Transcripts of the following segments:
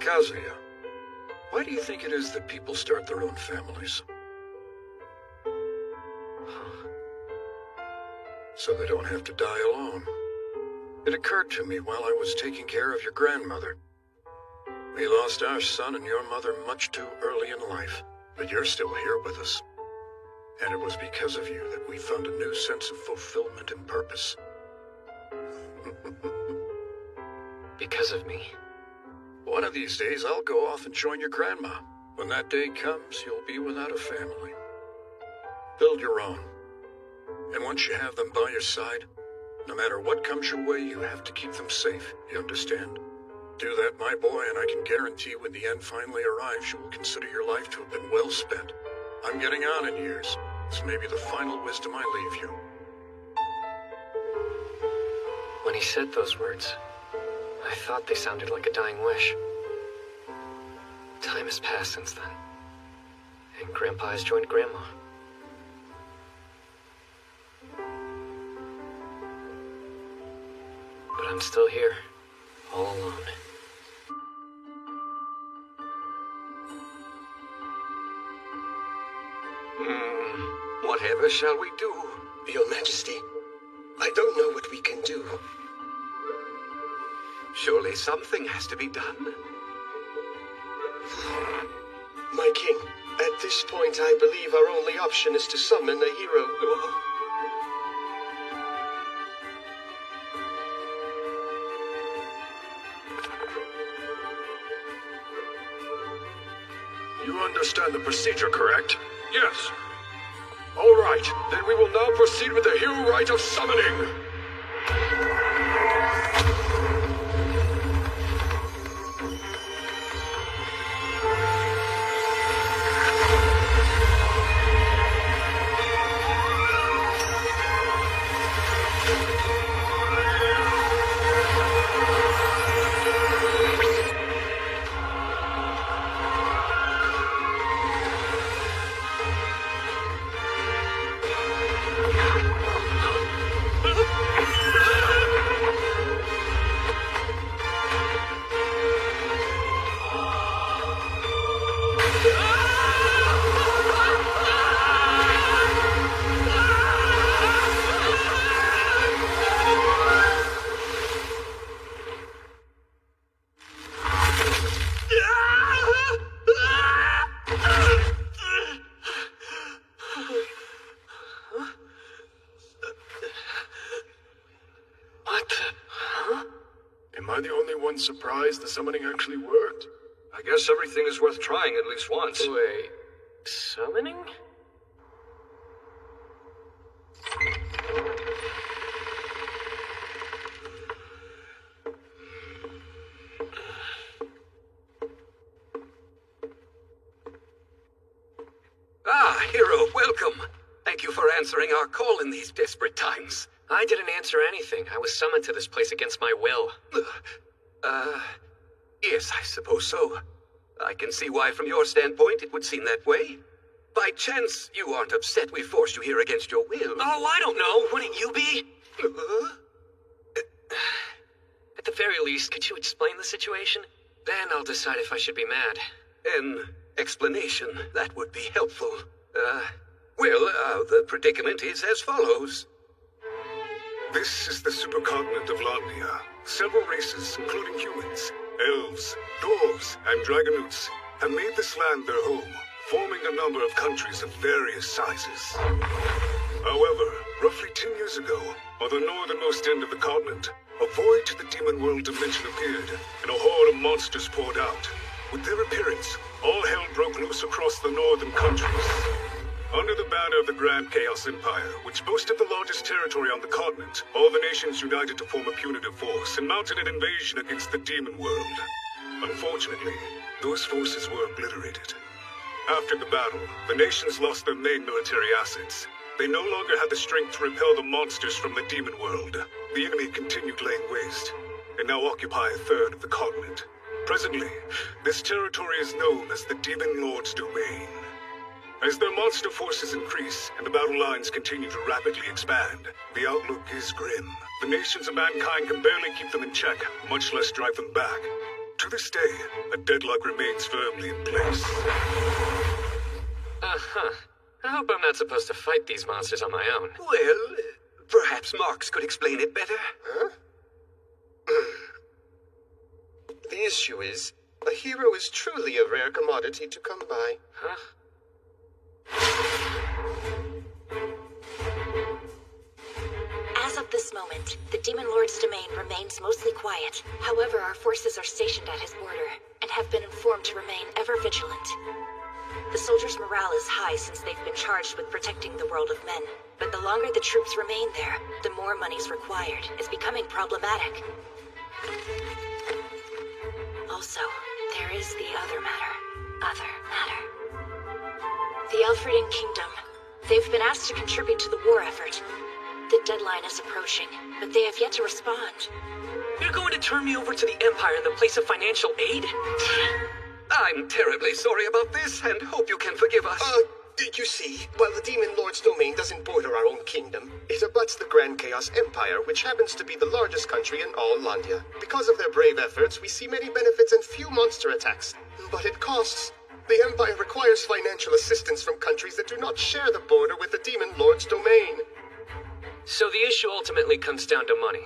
Kazuya, why do you think it is that people start their own families? So they don't have to die alone. It occurred to me while I was taking care of your grandmother. We lost our son and your mother much too early in life, but you're still here with us. And it was because of you that we found a new sense of fulfillment and purpose. Because of me? One of these days, I'll go off and join your grandma. When that day comes, you'll be without a family. Build your own. And once you have them by your side, no matter what comes your way, you have to keep them safe, you understand? Do that, my boy, and I can guarantee when the end finally arrives, you will consider your life to have been well spent. I'm getting on in years. This may be the final wisdom I leave you. When he said those words, I thought they sounded like a dying wish. Time has passed since then, and Grandpa has joined Grandma. But I'm still here, all alone. Whatever shall we do? Your Majesty, I don't know what we can do. Surely something has to be done. My king, at this point I believe our only option is to summon a hero. You understand the procedure, correct? Yes. All right, then we will now proceed with the hero rite of summoning. Am I the only one surprised the summoning actually worked? I guess everything is worth trying at least once. Wait, summoning? Ah, hero, welcome. Thank you for answering our call in these desperate times. I didn't answer anything. I was summoned to this place against my will. Yes, I suppose so. I can see why from your standpoint it would seem that way. By chance, you aren't upset we forced you here against your will? Oh, I don't know. Wouldn't you be? At the very least, could you explain the situation? Then I'll decide if I should be mad. An explanation, that would be helpful. The predicament is as follows. This is the supercontinent of Landia. Several races, including humans, elves, dwarves, and dragonutes, have made this land their home, forming a number of countries of various sizes. However, roughly 10 years ago, on the northernmost end of the continent, a void to the demon world dimension appeared, and a horde of monsters poured out. With their appearance, all hell broke loose across the northern countries. Under the banner of the Grand Chaos Empire, which boasted the largest territory on the continent, all the nations united to form a punitive force and mounted an invasion against the demon world. Unfortunately, those forces were obliterated. After the battle, the nations lost their main military assets. They no longer had the strength to repel the monsters from the demon world. The enemy continued laying waste, and now occupy a third of the continent. Presently, this territory is known as the Demon Lord's Domain. As their monster forces increase and the battle lines continue to rapidly expand, the outlook is grim. The nations of mankind can barely keep them in check, much less drive them back. To this day, a deadlock remains firmly in place. Uh-huh. I hope I'm not supposed to fight these monsters on my own. Well, perhaps Marx could explain it better. Huh? The issue is, a hero is truly a rare commodity to come by. Huh? As of this moment, the Demon Lord's domain remains mostly quiet. However, our forces are stationed at his border, and have been informed to remain ever vigilant. The soldiers' morale is high since they've been charged with protecting the world of men. But the longer the troops remain there, the more money's required. It's becoming problematic. Also, there is the other matter. The Elfrieden Kingdom. They've been asked to contribute to the war effort. The deadline is approaching, but they have yet to respond. You're going to turn me over to the Empire in the place of financial aid? I'm terribly sorry about this, and hope you can forgive us. You see, while the Demon Lord's domain doesn't border our own kingdom, it abuts the Grand Chaos Empire, which happens to be the largest country in all Landia. Because of their brave efforts, we see many benefits and few monster attacks. But it costs. The Empire requires financial assistance from countries that do not share the border with the Demon Lord's domain. So the issue ultimately comes down to money.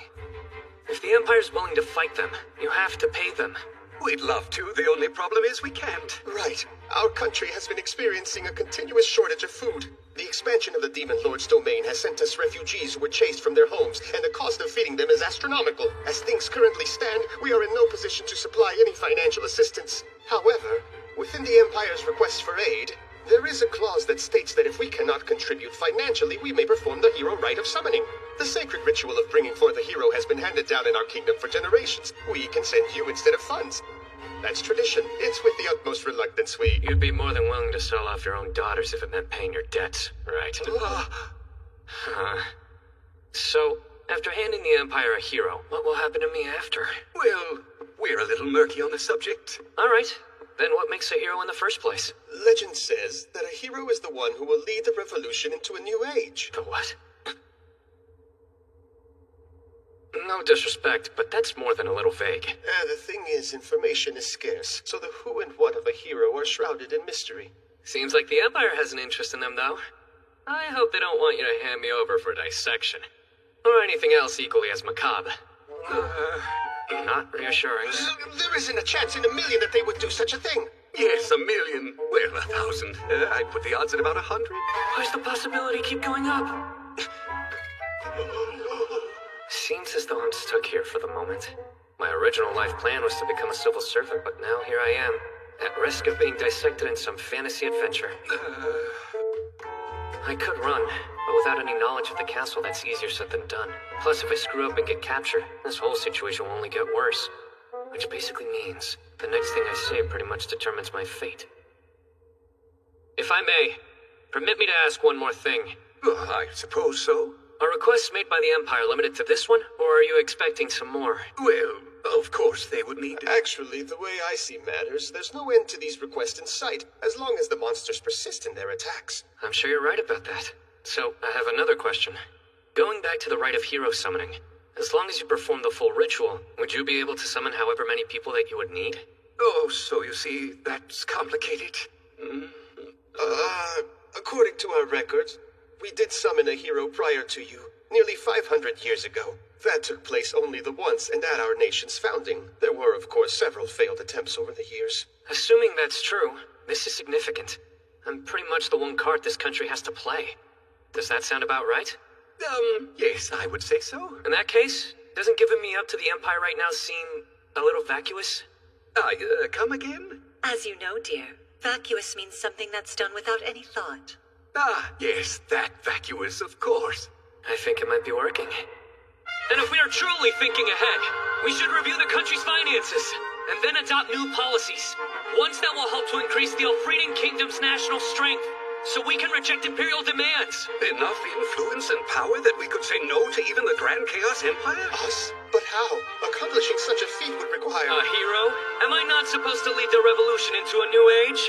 If the Empire's willing to fight them, you have to pay them. We'd love to. The only problem is we can't. Right. Our country has been experiencing a continuous shortage of food. The expansion of the Demon Lord's domain has sent us refugees who were chased from their homes, and the cost of feeding them is astronomical. As things currently stand, we are in no position to supply any financial assistance. However, within the Empire's request for aid, there is a clause that states that if we cannot contribute financially, we may perform the hero rite of summoning. The sacred ritual of bringing forth a hero has been handed down in our kingdom for generations. We can send you instead of funds. That's tradition. It's with the utmost reluctance we... You'd be more than willing to sell off your own daughters if it meant paying your debts, right? So, after handing the Empire a hero, what will happen to me after? Well, we're a little murky on the subject. All right. Then what makes a hero in the first place? Legend says that a hero is the one who will lead the revolution into a new age. The what? No disrespect, but that's more than a little vague. The thing is, information is scarce, so the who and what of a hero are shrouded in mystery. Seems like the Empire has an interest in them, though. I hope they don't want you to hand me over for dissection. Or anything else equally as macabre. Not reassuring. There isn't a chance in a million that they would do such a thing. Yes, 1,000,000. Well, 1,000. I'd put the odds at about 100. Why does the possibility keep going up? Seems as though I'm stuck here for the moment. My original life plan was to become a civil servant, but now here I am, at risk of being dissected in some fantasy adventure. I could run, but without any knowledge of the castle, that's easier said than done. Plus, if I screw up and get captured, this whole situation will only get worse. Which basically means the next thing I say pretty much determines my fate. If I may, permit me to ask one more thing. I suppose so. Are requests made by the Empire limited to this one, or are you expecting some more? Well, of course they would need to. Actually, the way I see matters, there's no end to these requests in sight, as long as the monsters persist in their attacks. I'm sure you're right about that. So, I have another question. Going back to the rite of hero summoning, as long as you perform the full ritual, would you be able to summon however many people that you would need? Oh, so you see, that's complicated. According to our records, we did summon a hero prior to you, nearly 500 years ago. That took place only the once and at our nation's founding. There were, of course, several failed attempts over the years. Assuming that's true, this is significant. I'm pretty much the one card this country has to play. Does that sound about right? Yes, I would say so. In that case, doesn't giving me up to the Empire right now seem a little vacuous? Come again? As you know, dear, vacuous means something that's done without any thought. Yes, that vacuous, of course. I think it might be working. And if we are truly thinking ahead, we should review the country's finances, and then adopt new policies. Ones that will help to increase the Elfrieden Kingdom's national strength, so we can reject Imperial demands. Enough influence and power that we could say no to even the Grand Chaos Empire? Us? But how? Accomplishing such a feat would require... A hero? Am I not supposed to lead the revolution into a new age?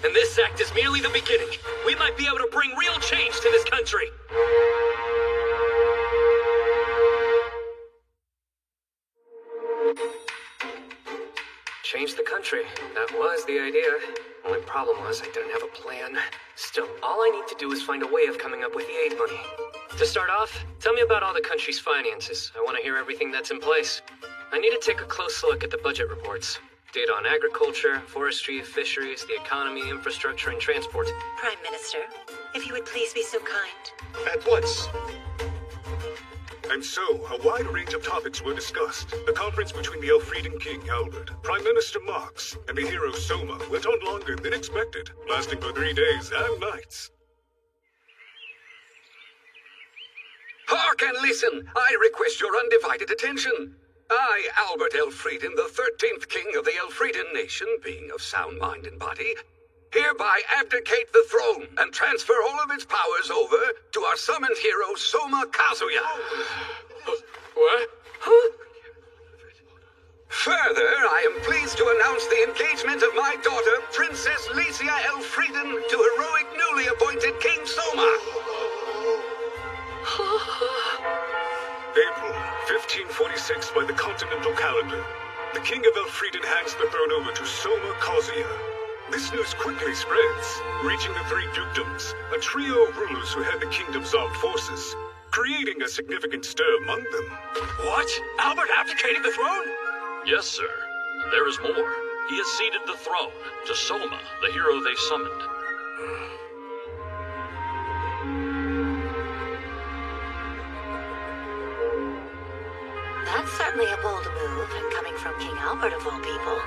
And this act is merely the beginning. We might be able to bring real change to this country. country. That was the idea. Only problem was I didn't have a plan. Still, all I need to do is find a way of coming up with the aid money. To start off, tell me about all the country's finances. I want to hear everything that's in place. I need to take a close look at the budget reports. Data on agriculture, forestry, fisheries, the economy, infrastructure, and transport. Prime Minister, if you would please be so kind. At once. And so, a wide range of topics were discussed. The conference between the Elfrieden King, Albert, Prime Minister Marx, and the hero Soma went on longer than expected, lasting for 3 days and nights. Hark and listen! I request your undivided attention. I, Albert Elfrieden, the 13th King of the Elfrieden nation, being of sound mind and body, hereby abdicate the throne and transfer all of its powers over to our summoned hero, Soma Kazuya. What? Huh? Further, I am pleased to announce the engagement of my daughter, Princess Lycia Elfrieden, to heroic newly appointed King Soma. April 1546 by the continental calendar. The King of Elfrieden hands the throne over to Soma Kazuya. This news quickly spreads, reaching the three dukedoms, a trio of rulers who head the kingdom's armed forces, creating a significant stir among them. What? Albert abdicated the throne? Yes, sir. There is more. He has ceded the throne to Soma, the hero they summoned. That's certainly a bold move, and coming from King Albert of all people.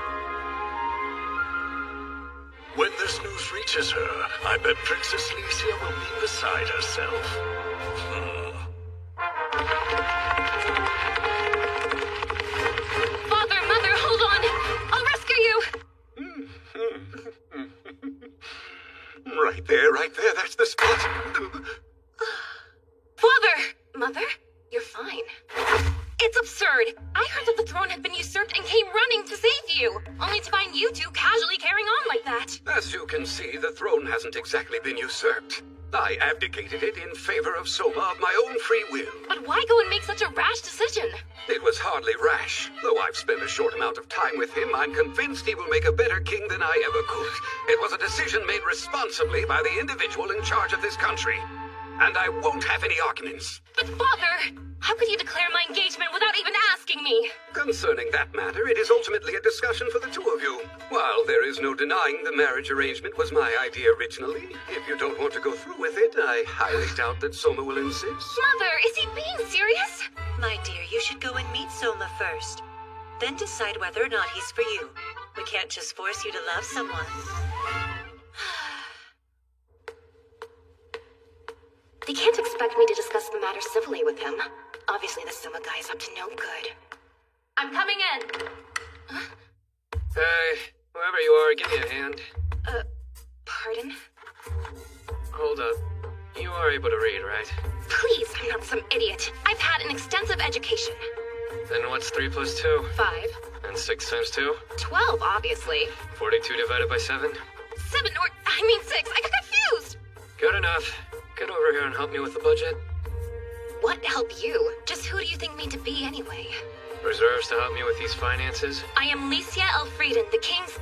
When this news reaches her, I bet Princess Lycia will be beside herself. Father, Mother, hold on! I'll rescue you! Right there, that's the spot. Father! Mother? You're fine. It's absurd! I heard that the throne had been usurped and came running to save you, only to find you two casually carrying on like that. As you can see, the throne hasn't exactly been usurped. I abdicated it in favor of Soma of my own free will. But why go and make such a rash decision? It was hardly rash. Though I've spent a short amount of time with him, I'm convinced he will make a better king than I ever could. It was a decision made responsibly by the individual in charge of this country. And I won't have any arguments. But Father, how could you declare my engagement without even asking me? Concerning that matter, it is ultimately a discussion for the two of you. While there is no denying the marriage arrangement was my idea originally, if you don't want to go through with it, I highly doubt that Soma will insist. Mother, is he being serious? My dear, you should go and meet Soma first. Then decide whether or not he's for you. We can't just force you to love someone. They can't expect me to discuss the matter civilly with him. Obviously, this Soma guy is up to no good. I'm coming in. Hey, whoever you are, give me a hand. Pardon? Hold up. You are able to read, right? Please, I'm not some idiot. I've had an extensive education. Then what's 3 plus 2? 5. And 6 times 2? 12, obviously. 42 divided by 7? 7 or, I mean 6. I got confused. Good enough. Get over here and help me with the budget. What help you? Just who do you think me to be anyway? Reserves to help me with these finances? I am Lycia Elfrieden, the king's...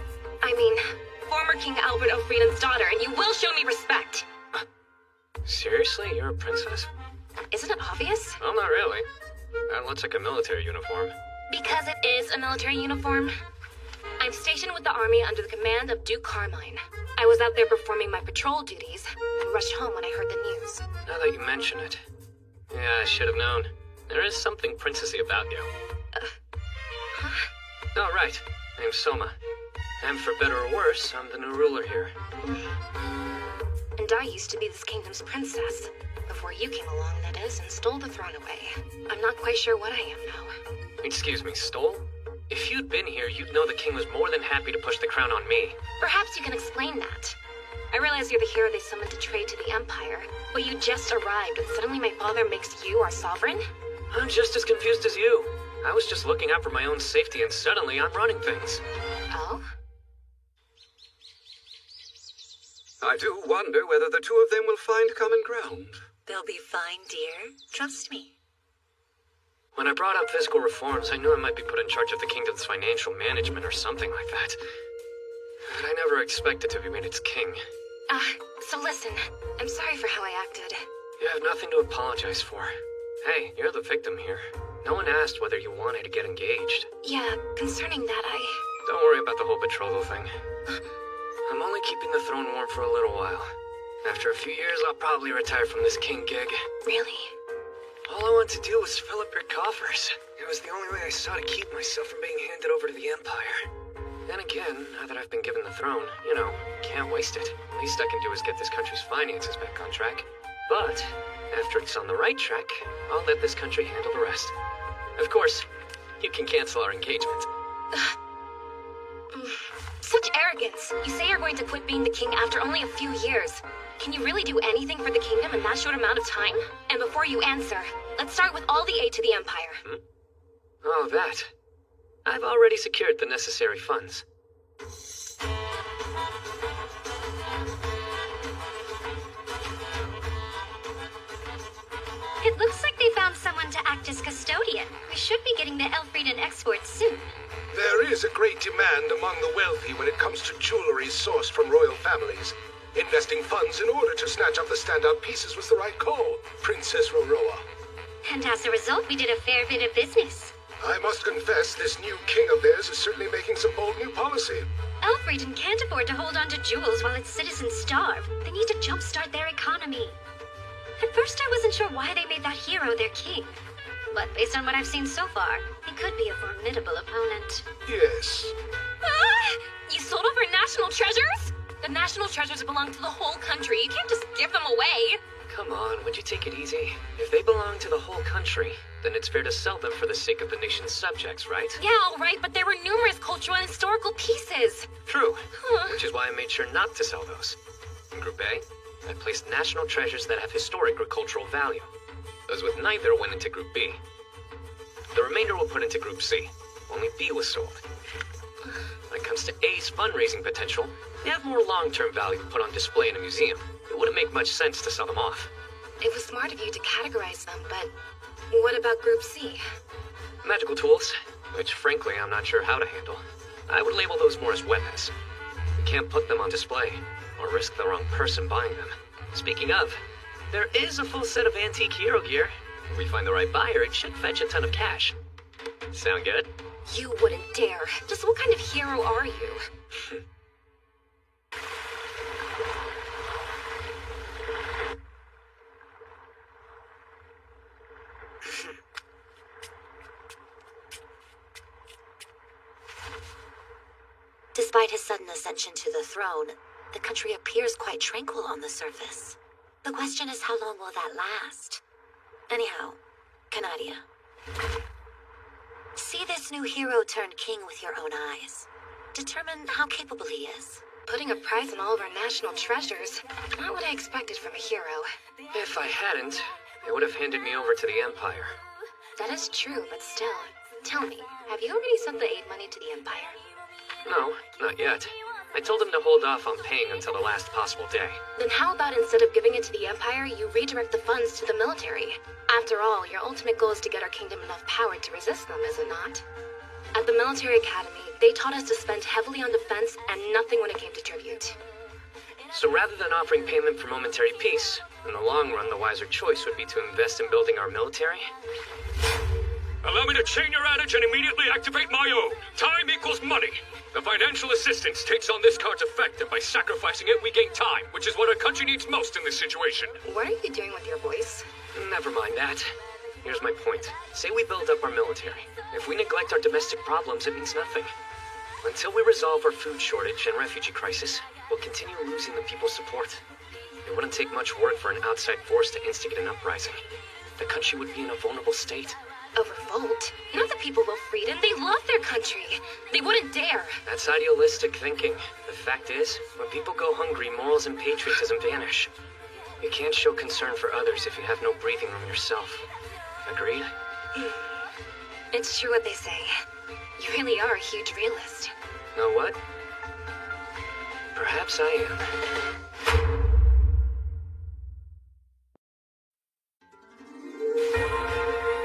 former King Albert Elfrieden's daughter, and you will show me respect. Seriously? You're a princess? Isn't it obvious? Well, not really. That looks like a military uniform. Because it is a military uniform. I'm stationed with the army under the command of Duke Carmine. I was out there performing my patrol duties and rushed home when I heard the news. Now that you mention it. Yeah, I should have known. There is something princessy about you. Oh, right. Name's Soma. And for better or worse, I'm the new ruler here. And I used to be this kingdom's princess. Before you came along, that is, and stole the throne away. I'm not quite sure what I am now. Excuse me, stole? If you'd been here, you'd know the king was more than happy to push the crown on me. Perhaps you can explain that. I realize you're the hero they summoned to trade to the Empire, but you just arrived and suddenly my father makes you our sovereign? I'm just as confused as you. I was just looking out for my own safety and suddenly I'm running things. Oh? I do wonder whether the two of them will find common ground. They'll be fine, dear. Trust me. When I brought up fiscal reforms, I knew I might be put in charge of the kingdom's financial management or something like that. but I never expected to be made its king. So listen, I'm sorry for how I acted. You have nothing to apologize for. Hey, you're the victim here. No one asked whether you wanted to get engaged. Yeah, concerning that, Don't worry about the whole betrothal thing. I'm only keeping the throne warm for a little while. After a few years, I'll probably retire from this king gig. Really? All I want to do was fill up your coffers. It was the only way I saw to keep myself from being handed over to the Empire. Then again, now that I've been given the throne, can't waste it. Least I can do is get this country's finances back on track. But, after it's on the right track, I'll let this country handle the rest. Of course, you can cancel our engagement. Such arrogance. You say you're going to quit being the king after only a few years. Can you really do anything for the kingdom in that short amount of time? And before you answer, let's start with all the aid to the Empire. Oh, that. I've already secured the necessary funds. It looks like they found someone to act as custodian. We should be getting the Elfrieden exports soon. There is a great demand among the wealthy when it comes to jewelry sourced from royal families. Investing funds in order to snatch up the standout pieces was the right call, Princess Roroa. And as a result, we did a fair bit of business. I must confess, this new king of theirs is certainly making some bold new policy. Elfrieden can't afford to hold on to jewels while its citizens starve. They need to jumpstart their economy. At first, I wasn't sure why they made that hero their king. But based on what I've seen so far, he could be a formidable opponent. Yes. You sold off our national treasures? The national treasures belong to the whole country. You can't just give them away. Come on, would you take it easy? If they belong to the whole country, then it's fair to sell them for the sake of the nation's subjects, right? Yeah, all right, but there were numerous cultural and historical pieces. True, which is why I made sure not to sell those. In Group A, I placed national treasures that have historic or cultural value. Those with neither went into Group B. The remainder were put into Group C. Only B was sold. When it comes to A's fundraising potential, they have more long-term value put on display in a museum. It wouldn't make much sense to sell them off. It was smart of you to categorize them, but what about Group C? Magical tools, which frankly I'm not sure how to handle. I would label those more as weapons. You can't put them on display, or risk the wrong person buying them. Speaking of, there is a full set of antique hero gear. If we find the right buyer, it should fetch a ton of cash. Sound good? You wouldn't dare. Just what kind of hero are you? Despite his sudden ascension to the throne, the country appears quite tranquil on the surface. The question is, how long will that last? Anyhow, Canadia. See this new hero turned king with your own eyes. Determine how capable he is. Putting a price on all of our national treasures. Not what I expected from a hero. If I hadn't, they would have handed me over to the Empire. That is true, but still. Tell me, have you already sent the aid money to the Empire? No, not yet. I told them to hold off on paying until the last possible day. Then how about instead of giving it to the Empire, you redirect the funds to the military? After all, your ultimate goal is to get our kingdom enough power to resist them, is it not? At the military academy, they taught us to spend heavily on defense and nothing when it came to tribute. So rather than offering payment for momentary peace, in the long run, the wiser choice would be to invest in building our military? Allow me to chain your adage and immediately activate my own. Time equals money. The financial assistance takes on this card's effect, and by sacrificing it, we gain time, which is what our country needs most in this situation. What are you doing with your voice? Never mind that. Here's my point. Say we build up our military. If we neglect our domestic problems, it means nothing. Until we resolve our food shortage and refugee crisis, we'll continue losing the people's support. It wouldn't take much work for an outside force to instigate an uprising. The country would be in a vulnerable state. A revolt? Not the people of Elfrieden. They love their country. They wouldn't dare. That's idealistic thinking. The fact is, when people go hungry, morals and patriotism vanish. You can't show concern for others if you have no breathing room yourself. Agreed? It's true what they say. You really are a huge realist. Know what? Perhaps I am.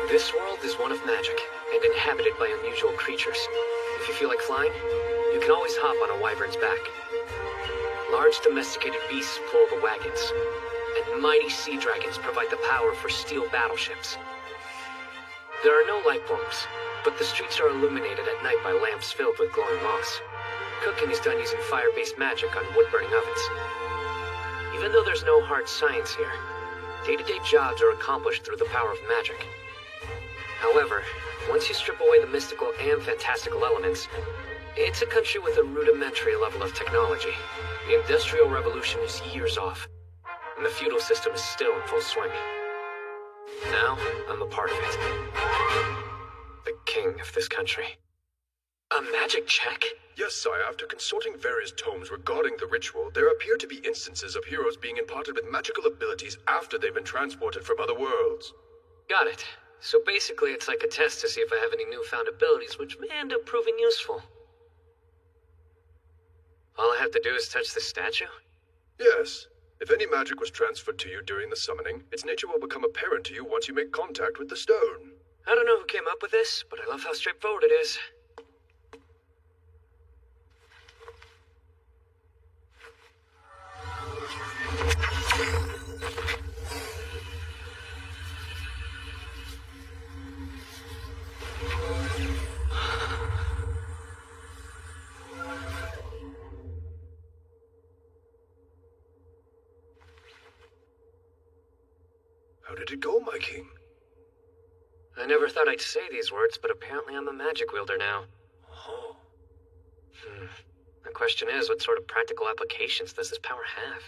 This world is one of magic, and inhabited by unusual creatures. If you feel like flying, you can always hop on a wyvern's back. Large domesticated beasts pull the wagons, and mighty sea dragons provide the power for steel battleships. There are no light bulbs, but the streets are illuminated at night by lamps filled with glowing moss. Cooking is done using fire-based magic on wood-burning ovens. Even though there's no hard science here, day-to-day jobs are accomplished through the power of magic. However, once you strip away the mystical and fantastical elements, it's a country with a rudimentary level of technology. The Industrial Revolution is years off, and the feudal system is still in full swing. Now, I'm a part of it. The king of this country. A magic check? Yes, sire. After consulting various tomes regarding the ritual, there appear to be instances of heroes being imparted with magical abilities after they've been transported from other worlds. Got it. So basically it's like a test to see if I have any newfound abilities which may end up proving useful. All I have to do is touch this statue? Yes. If any magic was transferred to you during the summoning, its nature will become apparent to you once you make contact with the stone. I don't know who came up with this, but I love how straightforward it is. How did it go, my king? I never thought I'd say these words, but apparently I'm a magic wielder now. Oh. The question is, what sort of practical applications does this power have?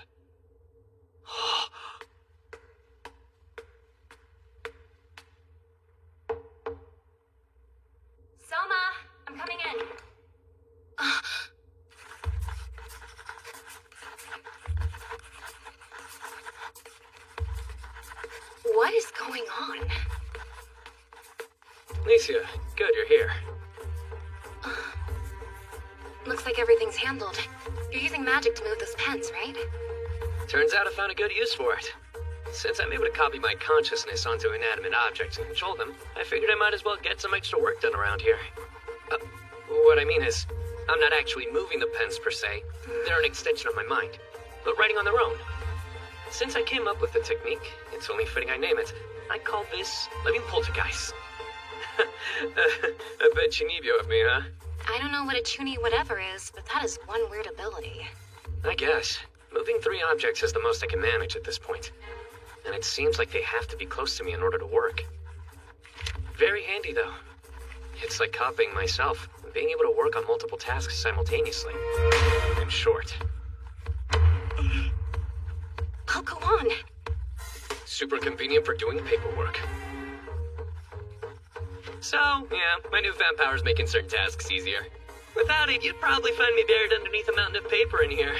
Selma, I'm coming in. What is going on? Licia, good you're here. Looks like everything's handled. You're using magic to move those pens, right? Turns out I found a good use for it. Since I'm able to copy my consciousness onto inanimate objects and control them, I figured I might as well get some extra work done around here. What I mean is, I'm not actually moving the pens per se. They're an extension of my mind, but writing on their own. Since I came up with the technique, it's only fitting I name it. I call this living poltergeist. A bit chinibyo of me, huh? I don't know what a chuny whatever is, but that is one weird ability. I guess. Moving 3 objects is the most I can manage at this point. And it seems like they have to be close to me in order to work. Very handy, though. It's like copying myself, being able to work on multiple tasks simultaneously. In short. Oh, go on. Super convenient for doing paperwork. So, yeah, my newfound power's making certain tasks easier. Without it, you'd probably find me buried underneath a mountain of paper in here.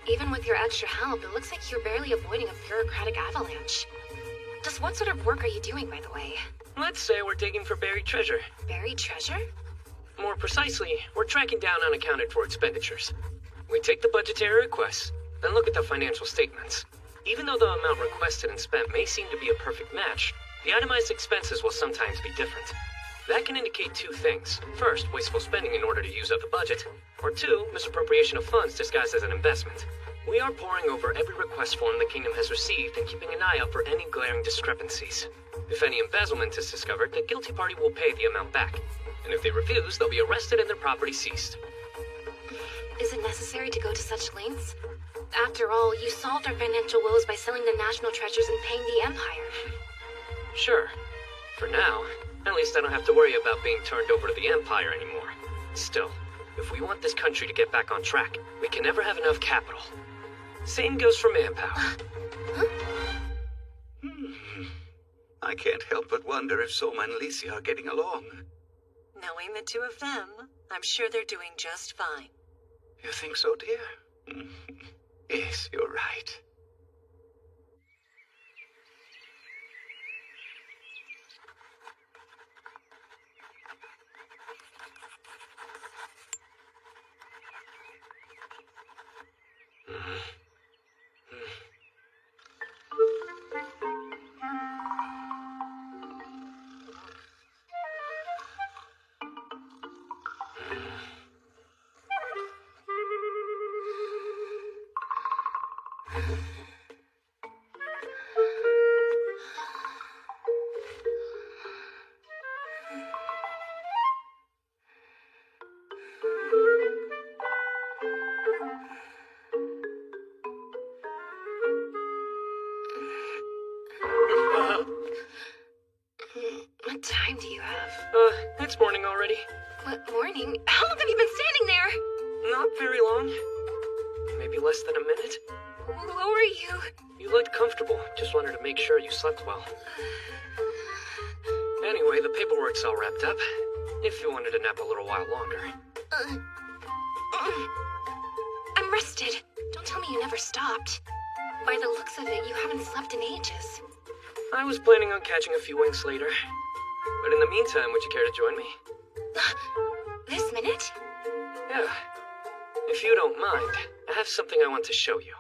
Even with your extra help, it looks like you're barely avoiding a bureaucratic avalanche. Just what sort of work are you doing, by the way? Let's say we're digging for buried treasure. Buried treasure? More precisely, we're tracking down unaccounted for expenditures. We take the budgetary requests, then look at the financial statements. Even though the amount requested and spent may seem to be a perfect match, the itemized expenses will sometimes be different. That can indicate 2 things. First, wasteful spending in order to use up the budget, or 2, misappropriation of funds disguised as an investment. We are poring over every request form the kingdom has received and keeping an eye out for any glaring discrepancies. If any embezzlement is discovered, the guilty party will pay the amount back. And if they refuse, they'll be arrested and their property seized. Is it necessary to go to such lengths? After all, you solved our financial woes by selling the national treasures and paying the Empire. Sure. For now, at least I don't have to worry about being turned over to the Empire anymore. Still, if we want this country to get back on track, we can never have enough capital. Same goes for manpower. I can't help but wonder if Soma and Licia are getting along. Knowing the 2 of them, I'm sure they're doing just fine. You think so, dear? Yes, you're right. already? What morning? How long have you been standing there? Not very long. Maybe less than a minute. Who are you? You looked comfortable. Just wanted to make sure you slept well. Anyway, the paperwork's all wrapped up. If you wanted to nap a little while longer. I'm rested. Don't tell me you never stopped. By the looks of it, you haven't slept in ages. I was planning on catching a few winks later. But in the meantime, would you care to join me? This minute? Yeah. If you don't mind, I have something I want to show you.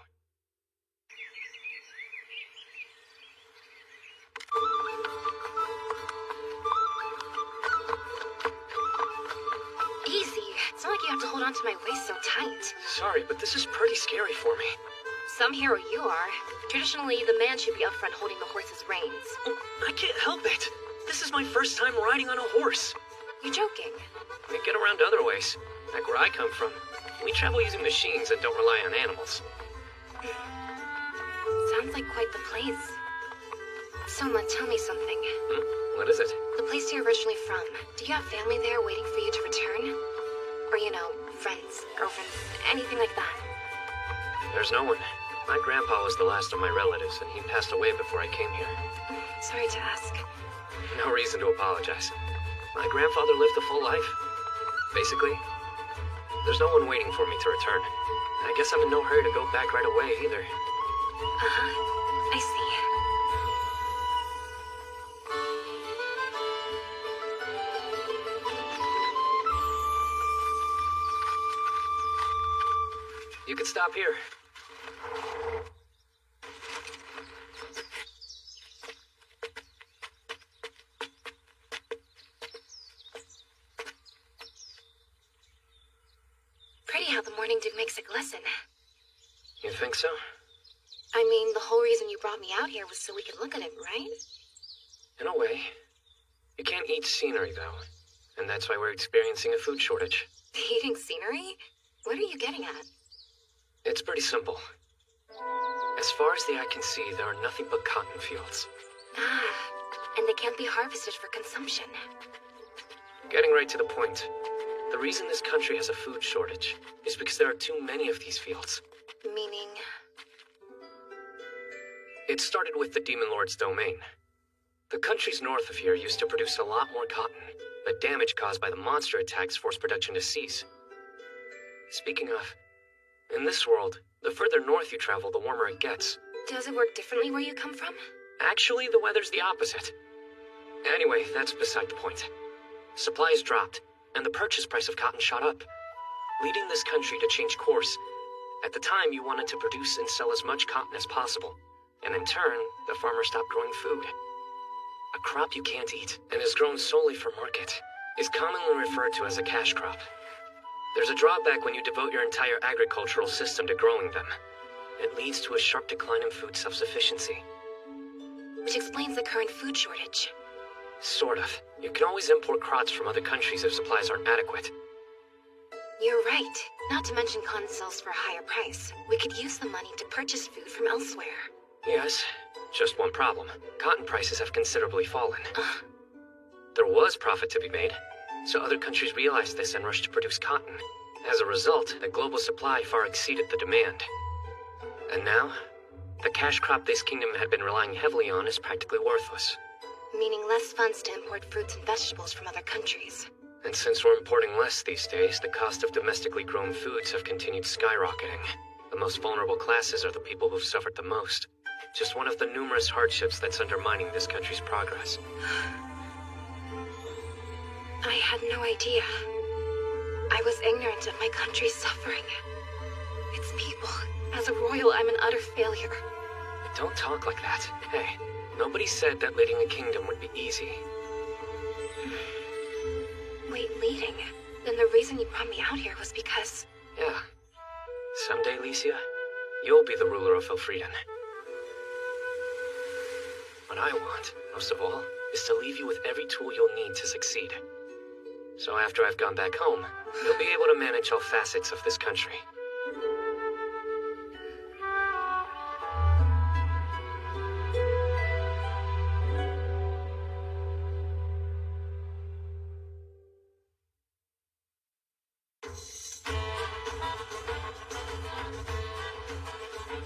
Easy. It's not like you have to hold on to my waist so tight. Sorry, but this is pretty scary for me. Some hero you are. Traditionally, the man should be up front holding the horse's reins. I can't help it. This is my first time riding on a horse. You're joking. We get around other ways. Like where I come from. We travel using machines and don't rely on animals. Sounds like quite the place. Soma, tell me something. What is it? The place you're originally from, do you have family there waiting for you to return? Or, friends, girlfriends, anything like that? There's no one. My grandpa was the last of my relatives, and he passed away before I came here. Sorry to ask. No reason to apologize. My grandfather lived a full life. Basically, there's no one waiting for me to return. I guess I'm in no hurry to go back right away, either. I see. You could stop here. Pretty how the morning dew makes it glisten. You think so? I mean, the whole reason you brought me out here was so we could look at it, right? In a way. You can't eat scenery, though. And that's why we're experiencing a food shortage. Eating scenery? What are you getting at? It's pretty simple. As far as the eye can see, there are nothing but cotton fields. And they can't be harvested for consumption. Getting right to the point. The reason this country has a food shortage is because there are too many of these fields. Meaning? It started with the Demon Lord's domain. The countries north of here used to produce a lot more cotton, but damage caused by the monster attacks forced production to cease. Speaking of, in this world, the further north you travel, the warmer it gets. Does it work differently where you come from? Actually, the weather's the opposite. Anyway, that's beside the point. Supplies dropped, and the purchase price of cotton shot up, leading this country to change course. At the time, you wanted to produce and sell as much cotton as possible, and in turn, the farmers stopped growing food. A crop you can't eat, and is grown solely for market, is commonly referred to as a cash crop. There's a drawback when you devote your entire agricultural system to growing them. It leads to a sharp decline in food self-sufficiency. Which explains the current food shortage. Sort of. You can always import crops from other countries if supplies aren't adequate. You're right. Not to mention cotton sells for a higher price. We could use the money to purchase food from elsewhere. Yes, just one problem. Cotton prices have considerably fallen. There was profit to be made, so other countries realized this and rushed to produce cotton. As a result, the global supply far exceeded the demand. And now, the cash crop this kingdom had been relying heavily on is practically worthless. Meaning less funds to import fruits and vegetables from other countries. And since we're importing less these days, the cost of domestically grown foods have continued skyrocketing. The most vulnerable classes are the people who've suffered the most. Just one of the numerous hardships that's undermining this country's progress. I had no idea. I was ignorant of my country's suffering. Its people. As a royal, I'm an utter failure. Don't talk like that. Hey, nobody said that leading a kingdom would be easy. Wait, leading? Then the reason you brought me out here was because... Yeah. Someday, Licia, you'll be the ruler of Elfrieden. What I want, most of all, is to leave you with every tool you'll need to succeed. So after I've gone back home, you'll be able to manage all facets of this country.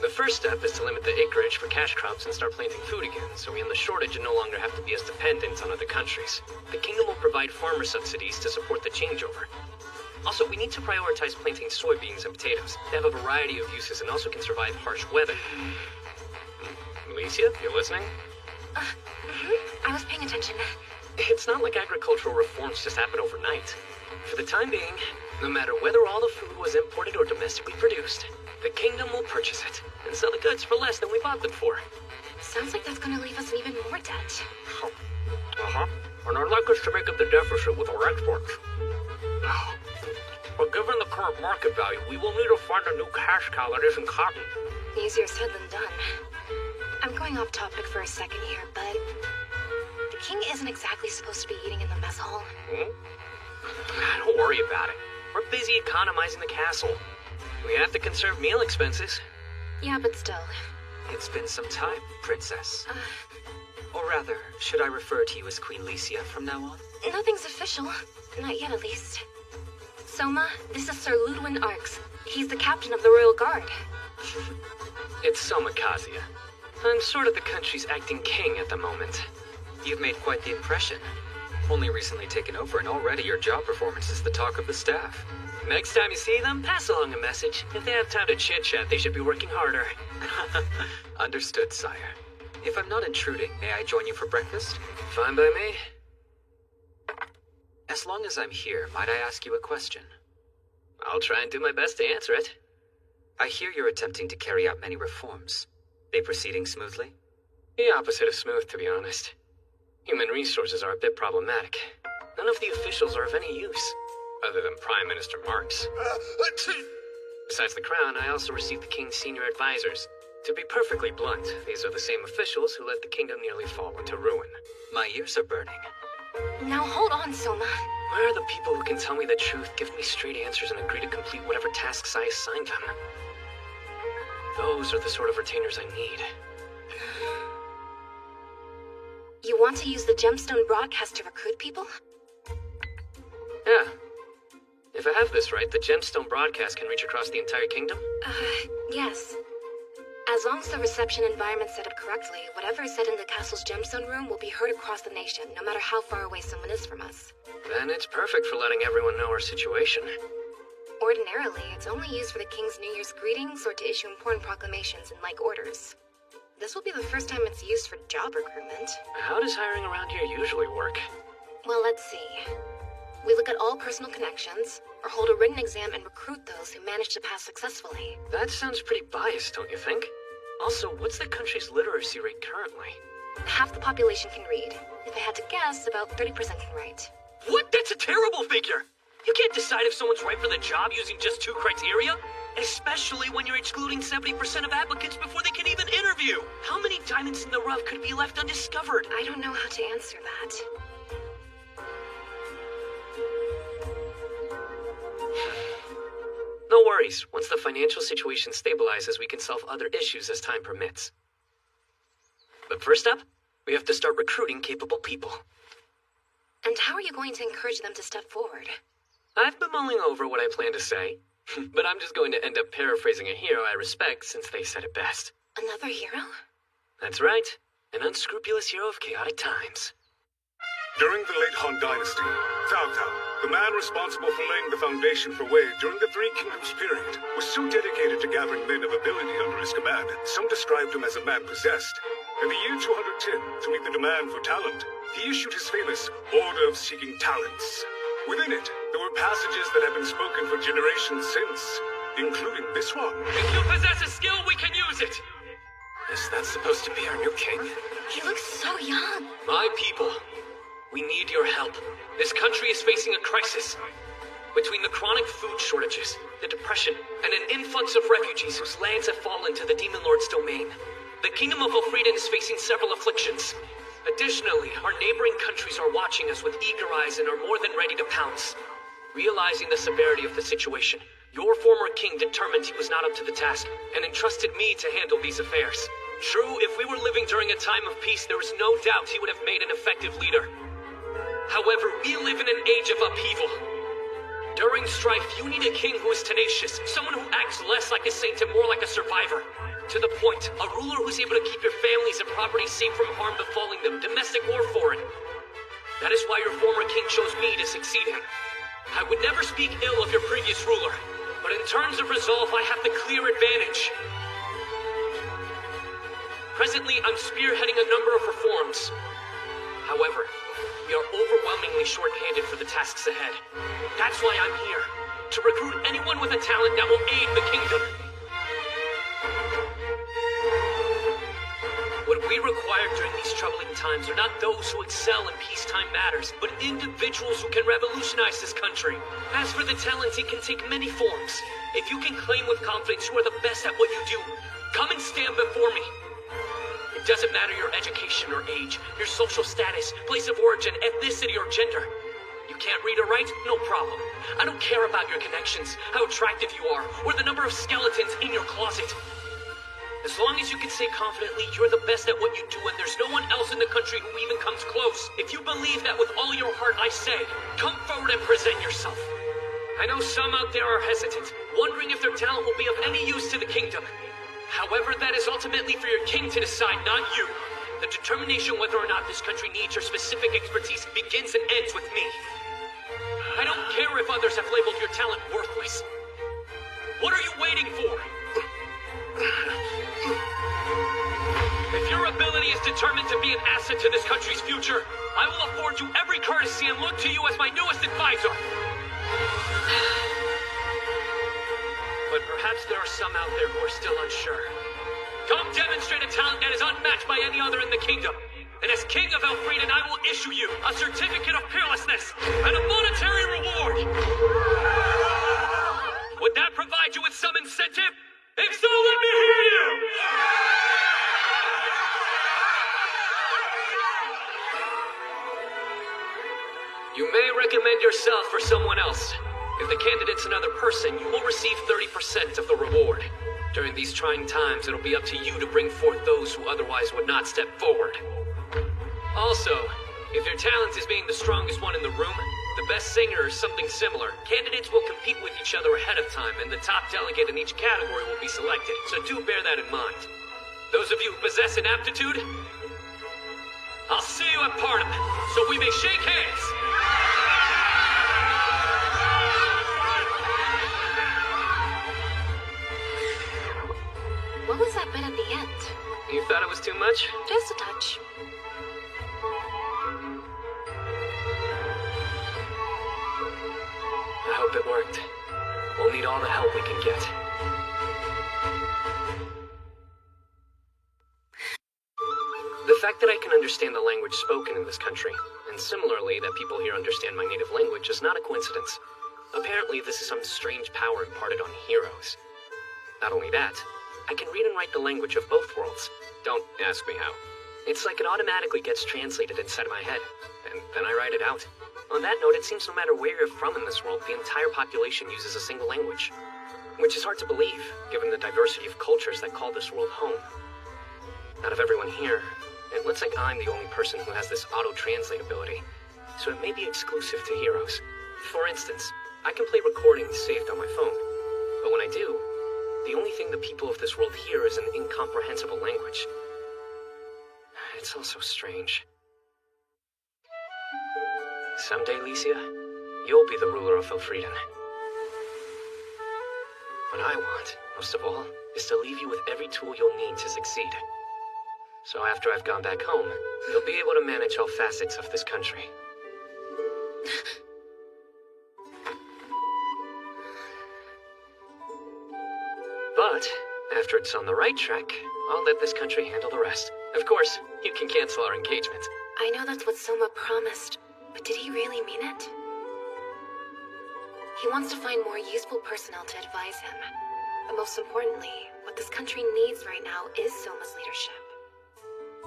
The first step is to limit the acreage for cash crops and start planting food again, so we end the shortage and no longer have to be as dependent on other countries. The kingdom will provide farmer subsidies to support the changeover. Also, we need to prioritize planting soybeans and potatoes. They have a variety of uses and also can survive harsh weather. Alicia, you listening? I was paying attention. It's not like agricultural reforms just happen overnight. For the time being, no matter whether all the food was imported or domestically produced, the kingdom will purchase it and sell the goods for less than we bought them for. Sounds like that's gonna leave us in even more debt. And I'd like us to make up the deficit with our exports. But given the current market value, we will need to find a new cash cow that isn't cotton. Easier said than done. I'm going off topic for a second here, but the king isn't exactly supposed to be eating in the mess hall. Don't worry about it. We're busy economizing the castle. We have to conserve meal expenses. Yeah, but still. It's been some time, Princess. Or rather, should I refer to you as Queen Licia from now on? Nothing's official. Not yet, at least. Soma, this is Sir Ludwin Arx. He's the captain of the Royal Guard. It's Soma Kazuya. I'm sort of the country's acting king at the moment. You've made quite the impression. Only recently taken over, and already your job performance is the talk of the staff. Next time you see them, pass along a message. If they have time to chit-chat, they should be working harder. Understood, sire. If I'm not intruding, may I join you for breakfast? Fine by me. As long as I'm here, might I ask you a question? I'll try and do my best to answer it. I hear you're attempting to carry out many reforms. They proceeding smoothly? The opposite of smooth, to be honest. Human resources are a bit problematic. None of the officials are of any use, other than Prime Minister Marx. Besides the crown, I also received the king's senior advisors. To be perfectly blunt, these are the same officials who let the kingdom nearly fall into ruin. My ears are burning. Now hold on, Soma. Where are the people who can tell me the truth, give me straight answers, and agree to complete whatever tasks I assign them? Those are the sort of retainers I need. You want to use the Gemstone broadcast to recruit people? Yeah. If I have this right, the Gemstone broadcast can reach across the entire kingdom? Yes. As long as the reception environment's set up correctly, whatever is said in the castle's Gemstone room will be heard across the nation, no matter how far away someone is from us. Then it's perfect for letting everyone know our situation. Ordinarily, it's only used for the king's New Year's greetings or to issue important proclamations and like orders. This will be the first time it's used for job recruitment. How does hiring around here usually work? Well, let's see. We look at all personal connections, or hold a written exam and recruit those who manage to pass successfully. That sounds pretty biased, don't you think? Also, what's the country's literacy rate currently? Half the population can read. If I had to guess, about 30% can write. What? That's a terrible figure! You can't decide if someone's right for the job using just 2 criteria? Especially when you're excluding 70% of applicants before they can even interview! How many diamonds in the rough could be left undiscovered? I don't know how to answer that. No worries. Once the financial situation stabilizes, we can solve other issues as time permits. But first up, we have to start recruiting capable people. And how are you going to encourage them to step forward? I've been mulling over what I plan to say, but I'm just going to end up paraphrasing a hero I respect since they said it best. Another hero? That's right. An unscrupulous hero of chaotic times. During the late Han Dynasty, Cao Cao, the man responsible for laying the foundation for Wei during the Three Kingdoms period, was so dedicated to gathering men of ability under his command, some described him as a man possessed. In the year 210, to meet the demand for talent, he issued his famous Order of Seeking Talents. Within it, there were passages that have been spoken for generations since, including this one. If you possess a skill, we can use it! Is that supposed to be our new king? He looks so young. My people, we need your help. This country is facing a crisis. Between the chronic food shortages, the depression, and an influx of refugees whose lands have fallen to the Demon Lord's domain, the Kingdom of Elfrieden is facing several afflictions. Additionally, our neighboring countries are watching us with eager eyes and are more than ready to pounce. Realizing the severity of the situation, your former king determined he was not up to the task and entrusted me to handle these affairs. True, if we were living during a time of peace, there is no doubt he would have made an effective leader. However, we live in an age of upheaval. During strife, you need a king who is tenacious, someone who acts less like a saint and more like a survivor. To the point, a ruler who's able to keep your families and property safe from harm befalling them, domestic or foreign. That is why your former king chose me to succeed him. I would never speak ill of your previous ruler, but in terms of resolve, I have the clear advantage. Presently, I'm spearheading a number of reforms. However, we are overwhelmingly short-handed for the tasks ahead. That's why I'm here, to recruit anyone with a talent that will aid the kingdom. What we require during these troubling times are not those who excel in peacetime matters, but individuals who can revolutionize this country. As for the talent, it can take many forms. If you can claim with confidence you are the best at what you do, come and stand before me. It doesn't matter your education or age, your social status, place of origin, ethnicity, or gender. You can't read or write? No problem. I don't care about your connections, how attractive you are, or the number of skeletons in your closet. As long as you can say confidently you're the best at what you do and there's no one else in the country who even comes close. If you believe that with all your heart, I say, come forward and present yourself. I know some out there are hesitant, wondering if their talent will be of any use to the kingdom. However, that is ultimately for your king to decide, not you. The determination whether or not this country needs your specific expertise begins and ends with me. I don't care if others have labeled your talent worthless. What are you waiting for? If your ability is determined to be an asset to this country's future, I will afford you every courtesy and look to you as my newest advisor. But perhaps there are some out there who are still unsure. Come demonstrate a talent that is unmatched by any other in the kingdom. And as King of Elfrieden, I will issue you a certificate of peerlessness and a monetary reward. Would that provide you with some incentive? If so, let me hear you! You may recommend yourself for someone else. If the candidate's another person, you will receive 30% of the reward. During these trying times, it'll be up to you to bring forth those who otherwise would not step forward. Also, if your talent is being the strongest one in the room, the best singer or something similar, candidates will compete with each other ahead of time, and the top delegate in each category will be selected, so do bear that in mind. Those of you who possess an aptitude, I'll see you at Parliament, so we may shake hands. What was that bit at the end? You thought it was too much? Just a touch. I hope it worked. We'll need all the help we can get. The fact that I can understand the language spoken in this country, and similarly that people here understand my native language, is not a coincidence. Apparently, this is some strange power imparted on heroes. Not only that, I can read and write the language of both worlds. Don't ask me how. It's like it automatically gets translated inside of my head, and then I write it out. On that note, it seems no matter where you're from in this world, the entire population uses a single language. Which is hard to believe, given the diversity of cultures that call this world home. Out of everyone here, it looks like I'm the only person who has this auto-translate ability, so it may be exclusive to heroes. For instance, I can play recordings saved on my phone, but when I do, the only thing the people of this world hear is an incomprehensible language. It's all so strange. Someday, Licia, you'll be the ruler of Elfrieden. What I want, most of all, is to leave you with every tool you'll need to succeed. So after I've gone back home, you'll be able to manage all facets of this country. But, after it's on the right track, I'll let this country handle the rest. Of course, you can cancel our engagement. I know that's what Soma promised, but did he really mean it? He wants to find more useful personnel to advise him. And most importantly, what this country needs right now is Soma's leadership.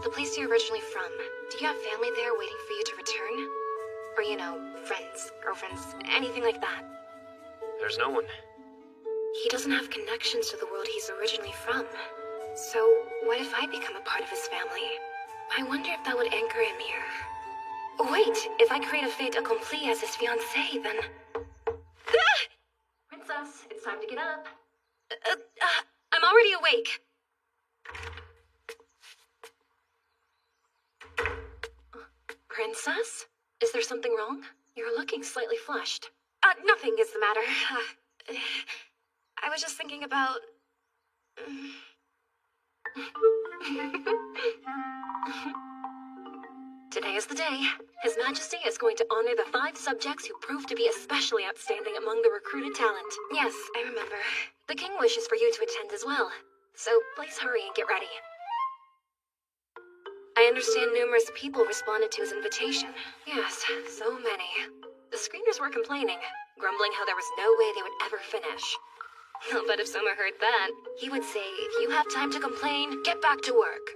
The place you're originally from, do you have family there waiting for you to return? Or, you know, friends, girlfriends, anything like that? There's no one. He doesn't have connections to the world he's originally from. So, what if I become a part of his family? I wonder if that would anchor him here. Wait, if I create a fait accompli as his fiancée, then... it's time to get up. I'm already awake. Princess? Is there something wrong? You're looking slightly flushed. Nothing is the matter. I was just thinking about... Today is the day. His Majesty is going to honor the 5 subjects who proved to be especially outstanding among the recruited talent. Yes, I remember. The king wishes for you to attend as well. So please hurry and get ready. I understand numerous people responded to his invitation. Yes, so many. The screeners were complaining, grumbling how there was no way they would ever finish. I'll bet if Soma heard that, he would say, if you have time to complain, get back to work.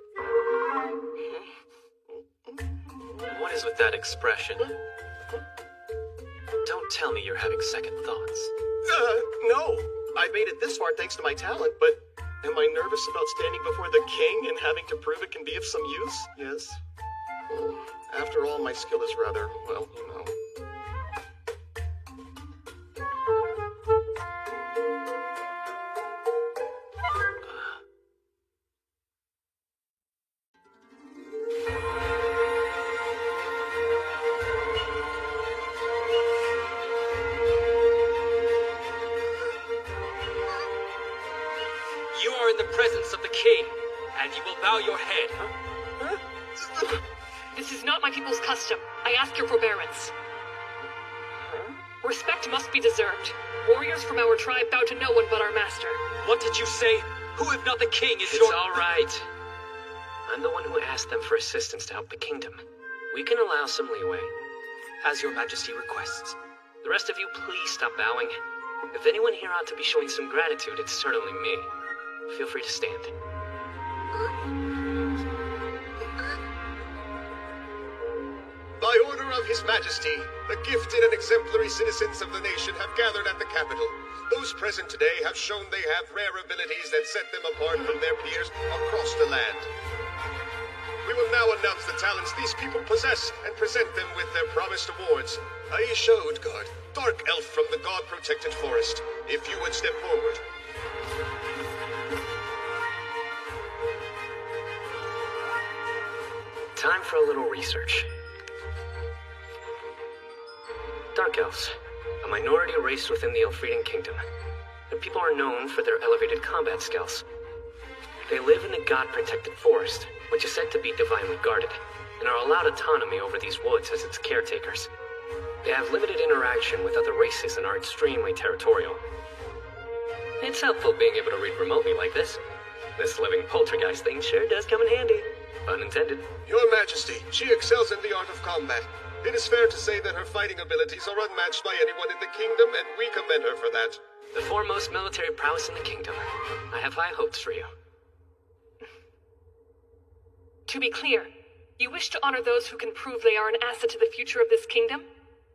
What is with that expression? Don't tell me you're having second thoughts. No. I made it this far thanks to my talent, but am I nervous about standing before the king and having to prove it can be of some use? Yes. After all, my skill is rather, well, you know. You are in the presence of the king, and you will bow your head. This is not my people's custom. I ask your forbearance. Respect must be deserved. Warriors from our tribe bow to no one but our master. What did you say? Who if not the king is It's all right. I'm the one who asked them for assistance to help the kingdom. We can allow some leeway. As your majesty requests. The rest of you, please stop bowing. If anyone here ought to be showing some gratitude, it's certainly me. Feel free to stand. By order of His Majesty, the gifted and exemplary citizens of the nation have gathered at the capital. Those present today have shown they have rare abilities that set them apart from their peers across the land. We will now announce the talents these people possess and present them with their promised awards. Aisha Utgard, Dark Elf from the God-protected forest. If you would step forward. Time for a little research. Dark Elves, a minority race within the Elfrieden Kingdom. The people are known for their elevated combat skills. They live in the God-protected forest, which is said to be divinely guarded, and are allowed autonomy over these woods as its caretakers. They have limited interaction with other races and are extremely territorial. It's helpful being able to read remotely like this. This living poltergeist thing sure does come in handy. Pun intended. Your Majesty, she excels in the art of combat. It is fair to say that her fighting abilities are unmatched by anyone in the kingdom, and we commend her for that. The foremost military prowess in the kingdom. I have high hopes for you. To be clear, you wish to honor those who can prove they are an asset to the future of this kingdom?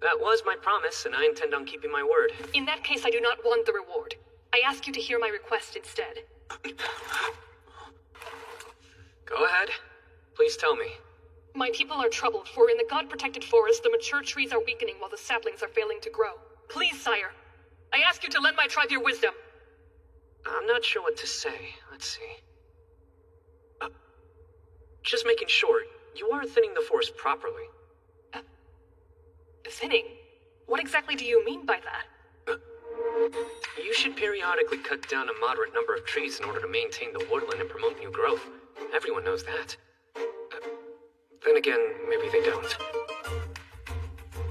That was my promise, and I intend on keeping my word. In that case, I do not want the reward. I ask you to hear my request instead. Go ahead. Please tell me. My people are troubled, for in the God-protected forest, the mature trees are weakening while the saplings are failing to grow. Please, sire, I ask you to lend my tribe your wisdom. I'm not sure what to say. Let's see. Just making sure, you are thinning the forest properly. Thinning? What exactly do you mean by that? You should periodically cut down a moderate number of trees in order to maintain the woodland and promote new growth. Everyone knows that. Then again, maybe they don't.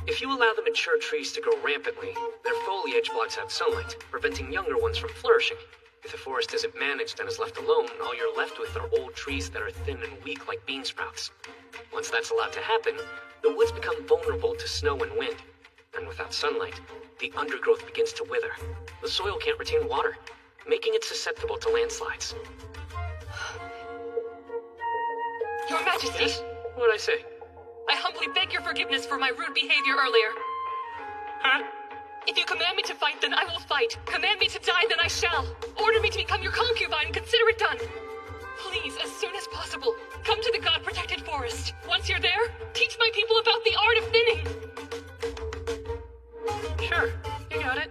If you allow the mature trees to grow rampantly, their foliage blocks out sunlight, preventing younger ones from flourishing. If the forest isn't managed and is left alone, all you're left with are old trees that are thin and weak like bean sprouts. Once that's allowed to happen, the woods become vulnerable to snow and wind. And without sunlight, the undergrowth begins to wither. The soil can't retain water, making it susceptible to landslides. Your Majesty! Yes? What'd I say? I humbly beg your forgiveness for my rude behavior earlier. Huh? If you command me to fight, then I will fight. Command me to die, then I shall. Order me to become your concubine and consider it done. Please, as soon as possible, come to the God-protected forest. Once you're there, teach my people about the art of thinning. Sure, you got it.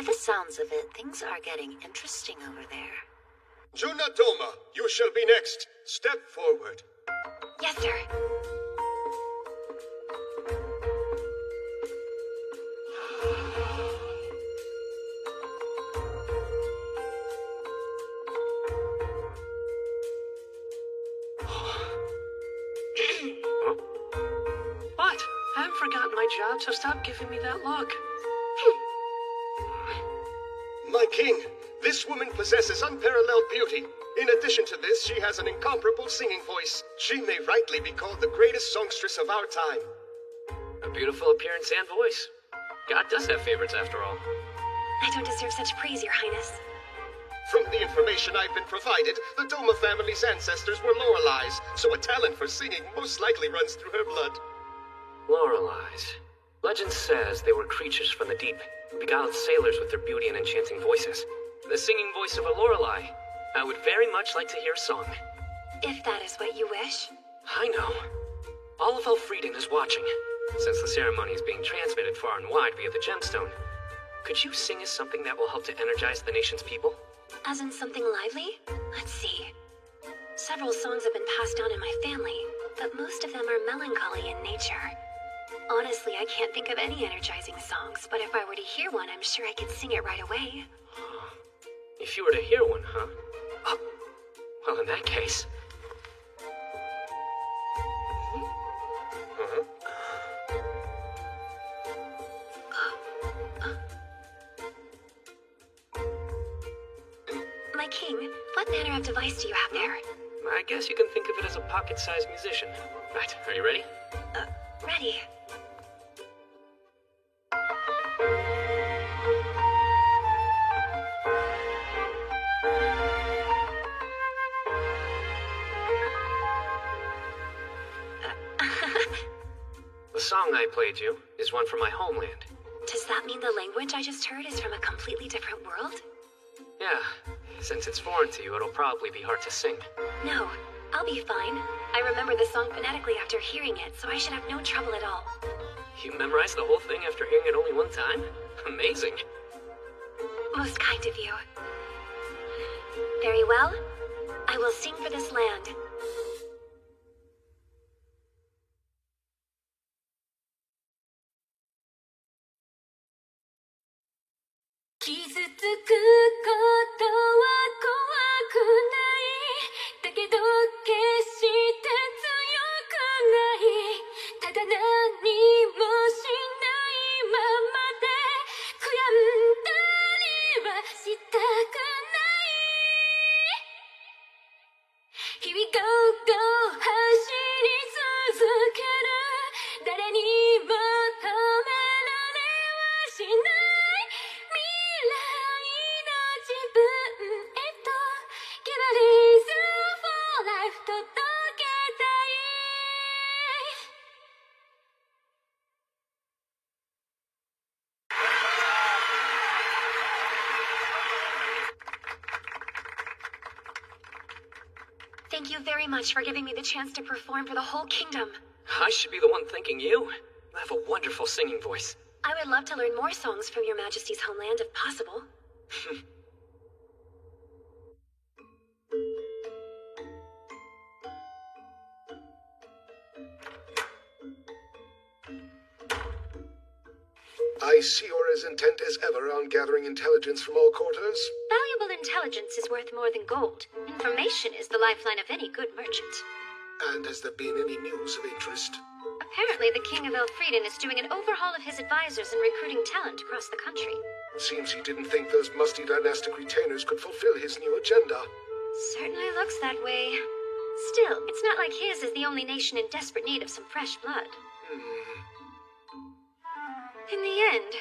By the sounds of it, things are getting interesting over there. Junadoma, you shall be next. Step forward. Yes, sir. What? I haven't forgotten my job, so stop giving me that look. My king, this woman possesses unparalleled beauty. In addition to this, she has an incomparable singing voice. She may rightly be called the greatest songstress of our time. A beautiful appearance and voice. God does have favorites, after all. I don't deserve such praise, Your Highness. From the information I've been provided, the Doma family's ancestors were Loreleis, so a talent for singing most likely runs through her blood. Loreleis. Legend says they were creatures from the deep, who beguiled sailors with their beauty and enchanting voices. The singing voice of a Lorelei. I would very much like to hear a song. If that is what you wish. I know. All of Elfrieden is watching, since the ceremony is being transmitted far and wide via the gemstone. Could you sing us something that will help to energize the nation's people? As in something lively? Let's see. Several songs have been passed down in my family, but most of them are melancholy in nature. Honestly, I can't think of any energizing songs, but if I were to hear one, I'm sure I could sing it right away. If you were to hear one, huh? Oh. Well, in that case... My king, what manner of device do you have there? I guess you can think of it as a pocket-sized musician. Right, are you ready? Ready. The song I played you is one from my homeland. Does that mean the language I just heard is from a completely different world? Yeah, since it's foreign to you, it'll probably be hard to sing. No, I'll be fine. I remember the song phonetically after hearing it, so I should have no trouble at all. You memorized the whole thing after hearing it only one time? Amazing. Most kind of you. Very well. I will sing for this land. Here we go, go, 走り続ける誰にも止められはしない未来の自分へと Give a reason for life 届けたい Thank you very much for giving me the chance to perform for the whole kingdom. I should be the one thanking you. You have a wonderful singing voice. I would love to learn more songs from your Majesty's homeland if possible. I see you're as intent as ever on gathering intelligence from all quarters. Valuable intelligence is worth more than gold. Information is the lifeline of any good merchant. And has there been any news of interest? Apparently, the King of Elfrieden is doing an overhaul of his advisors and recruiting talent across the country. Seems he didn't think those musty dynastic retainers could fulfill his new agenda. Certainly looks that way. Still, it's not like his is the only nation in desperate need of some fresh blood. In the end,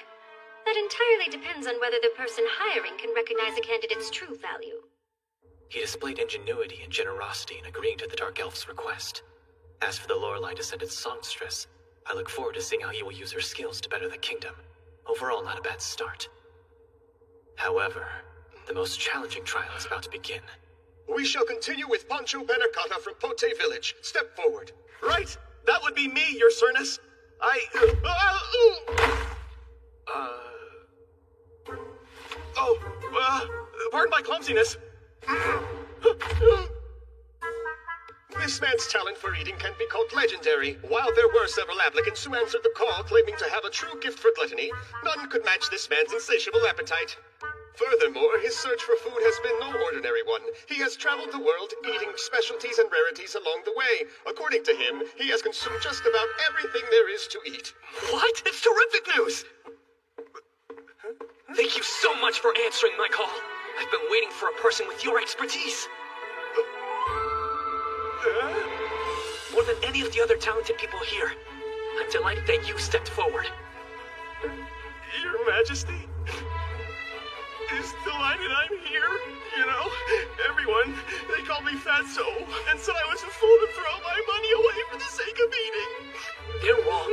that entirely depends on whether the person hiring can recognize a candidate's true value. He displayed ingenuity and generosity in agreeing to the Dark Elf's request. As for the Lorelei-descended songstress, I look forward to seeing how he will use her skills to better the kingdom. Overall, not a bad start. However, the most challenging trial is about to begin. We shall continue with Pancho Benacata from Pote Village. Step forward. Right? That would be me, Your Pardon my clumsiness. This man's talent for eating can be called legendary. While there were several applicants who answered the call claiming to have a true gift for gluttony, none could match this man's insatiable appetite. Furthermore, his search for food has been no ordinary one. He has traveled the world, eating specialties and rarities along the way. According to him, he has consumed just about everything there is to eat. What? It's terrific news! Thank you so much for answering my call. I've been waiting for a person with your expertise. More than any of the other talented people here, I'm delighted that you stepped forward. Your Majesty is delighted I'm here. You know, everyone, they called me Fatso and said I was a fool to throw my money away for the sake of eating. They're wrong.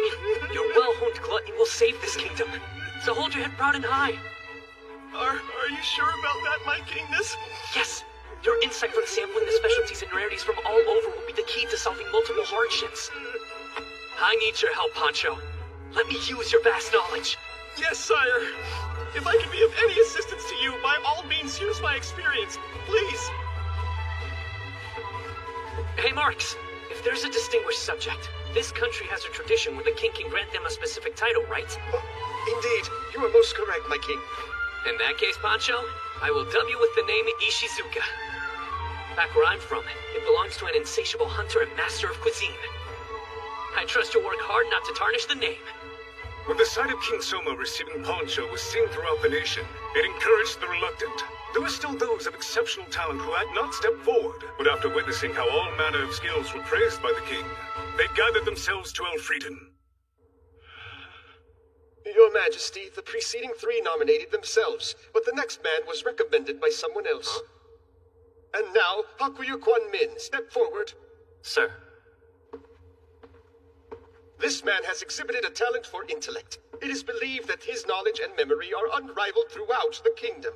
Your well-honed gluttony will save this kingdom. So hold your head proud and high. Are you sure about that, my kingness? Yes. Your insight from sampling the specialties and rarities from all over will be the key to solving multiple hardships. I need your help, Pancho. Let me use your vast knowledge. Yes, sire. If I can be of any assistance to you, by all means use my experience. Please. Hey, Marks. If there's a distinguished subject, this country has a tradition where the king can grant them a specific title, right? Indeed. You are most correct, my king. In that case, Pancho, I will dub you with the name Ishizuka. Back where I'm from, it belongs to an insatiable hunter and master of cuisine. I trust you'll work hard not to tarnish the name. When the sight of King Soma receiving Poncho was seen throughout the nation, it encouraged the reluctant. There were still those of exceptional talent who had not stepped forward, but after witnessing how all manner of skills were praised by the king, they gathered themselves to Elfrieden. Your Majesty, the preceding three nominated themselves, but the next man was recommended by someone else. And now, Hakuyu Kwan Min, step forward. Sir. This man has exhibited a talent for intellect. It is believed that his knowledge and memory are unrivaled throughout the kingdom.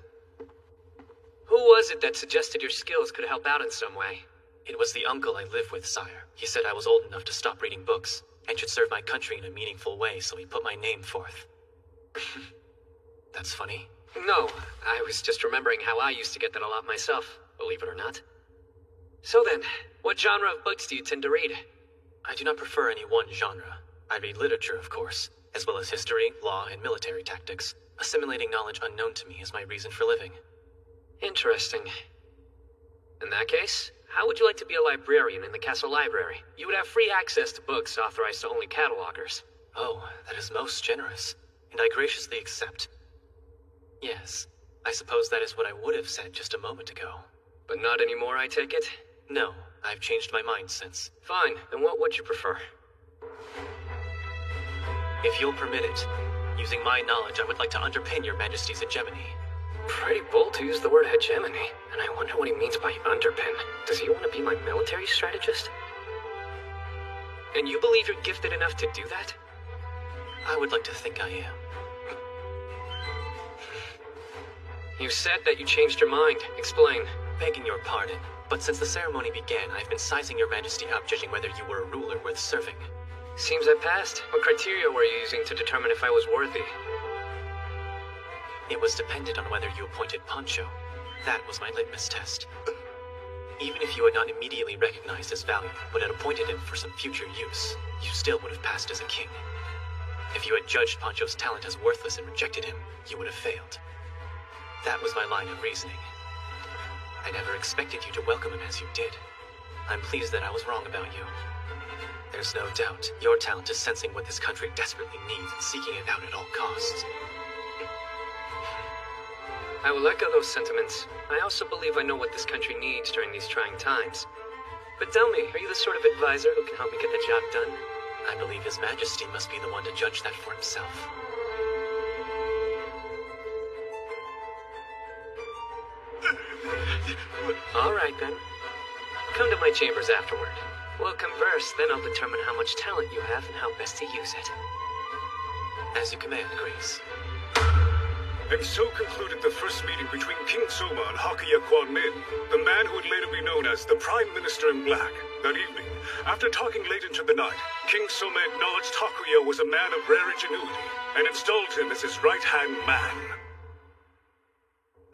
Who was it that suggested your skills could help out in some way? It was the uncle I live with, sire. He said I was old enough to stop reading books, and should serve my country in a meaningful way, so he put my name forth. That's funny. No, I was just remembering how I used to get that a lot myself, believe it or not. So then, what genre of books do you tend to read? I do not prefer any one genre. I read literature, of course, as well as history, law, and military tactics. Assimilating knowledge unknown to me is my reason for living. Interesting. In that case, how would you like to be a librarian in the castle library? You would have free access to books authorized to only catalogers. Oh, that is most generous, and I graciously accept. Yes, I suppose that is what I would have said just a moment ago. But not anymore, I take it? No, I've changed my mind since. Fine, then what would you prefer? If you'll permit it, using my knowledge, I would like to underpin your Majesty's hegemony. Pretty bold to use the word hegemony, and I wonder what he means by underpin. Does he want to be my military strategist? And you believe you're gifted enough to do that? I would like to think I am. You said that you changed your mind. Explain. Begging your pardon, but since the ceremony began, I've been sizing your Majesty up, judging whether you were a ruler worth serving. Seems I passed. What criteria were you using to determine if I was worthy? It was dependent on whether you appointed Poncho. That was my litmus test. Even if you had not immediately recognized his value, but had appointed him for some future use, you still would have passed as a king. If you had judged Poncho's talent as worthless and rejected him, you would have failed. That was my line of reasoning. I never expected you to welcome him as you did. I'm pleased that I was wrong about you. There's no doubt your talent is sensing what this country desperately needs and seeking it out at all costs. I will echo those sentiments. I also believe I know what this country needs during these trying times. But tell me, are you the sort of advisor who can help me get the job done? I believe His Majesty must be the one to judge that for himself. All right, then. Come to my chambers afterward. We'll converse, then I'll determine how much talent you have and how best to use it. As you command, Grace. And so concluded the first meeting between King Soma and Hakuya Kwan Min, the man who would later be known as the Prime Minister in Black. That evening, after talking late into the night, King Soma acknowledged Hakuya was a man of rare ingenuity and installed him as his right-hand man.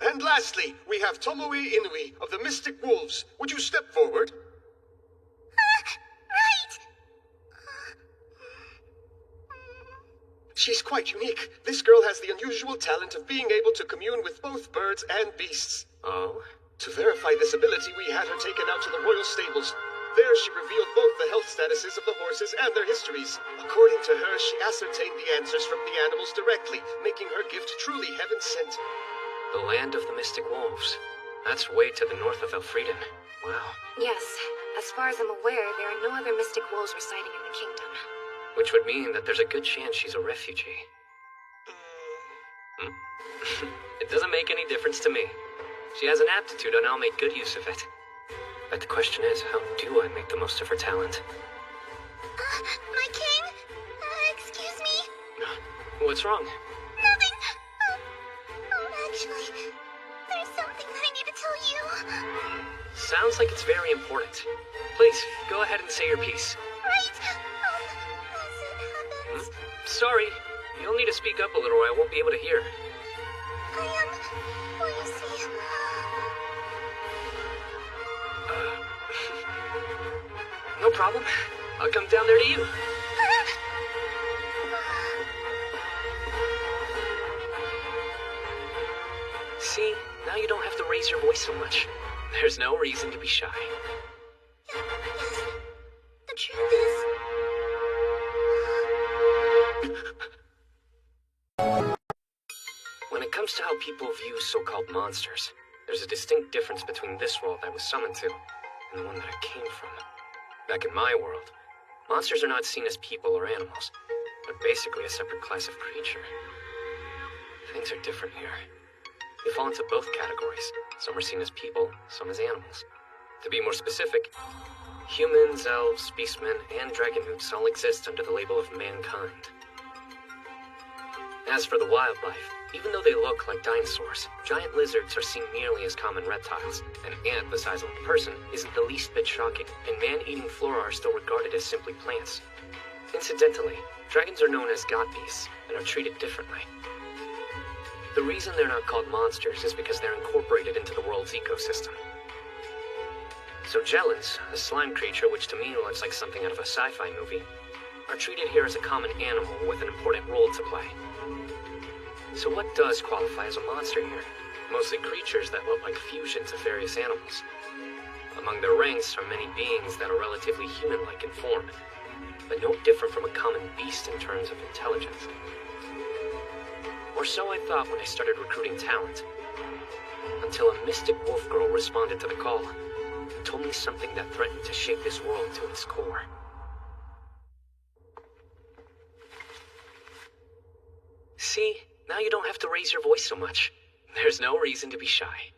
And lastly, we have Tomoe Inui of the Mystic Wolves. Would you step forward? Right! She's quite unique. This girl has the unusual talent of being able to commune with both birds and beasts. Oh? To verify this ability, we had her taken out to the royal stables. There, she revealed both the health statuses of the horses and their histories. According to her, she ascertained the answers from the animals directly, making her gift truly heaven-sent. The land of the Mystic Wolves. That's way to the north of Elfrieden. Wow. Yes. As far as I'm aware, there are no other mystic wolves residing in the kingdom. Which would mean that there's a good chance she's a refugee. It doesn't make any difference to me. She has an aptitude and I'll make good use of it. But the question is, how do I make the most of her talent? My king? Excuse me? What's wrong? Nothing. Actually, there's something that I need to tell you. Sounds like it's very important. Please, go ahead and say your piece. Right. As it happens. Sorry, you'll need to speak up a little or I won't be able to hear. Well, you see, No problem. I'll come down there to you. See, now you don't have to raise your voice so much. There's no reason to be shy. Yes. The truth is... When it comes to how people view so-called monsters, there's a distinct difference between this world I was summoned to and the one that I came from. Back in my world, monsters are not seen as people or animals, but basically a separate class of creature. Things are different here. They fall into both categories. Some are seen as people, some as animals. To be more specific, humans, elves, beastmen, and dragonoots all exist under the label of mankind. As for the wildlife, even though they look like dinosaurs, giant lizards are seen nearly as common reptiles. An ant the size of a person isn't the least bit shocking, and man-eating flora are still regarded as simply plants. Incidentally, dragons are known as god beasts and are treated differently. The reason they're not called monsters is because they're incorporated into the world's ecosystem. So Jellins, a slime creature which to me looks like something out of a sci-fi movie, are treated here as a common animal with an important role to play. So what does qualify as a monster here? Mostly creatures that look like fusions of various animals. Among their ranks are many beings that are relatively human-like in form, but no different from a common beast in terms of intelligence. Or so I thought when I started recruiting talent. Until a mystic wolf girl responded to the call and told me something that threatened to shake this world to its core. See? Now you don't have to raise your voice so much. There's no reason to be shy.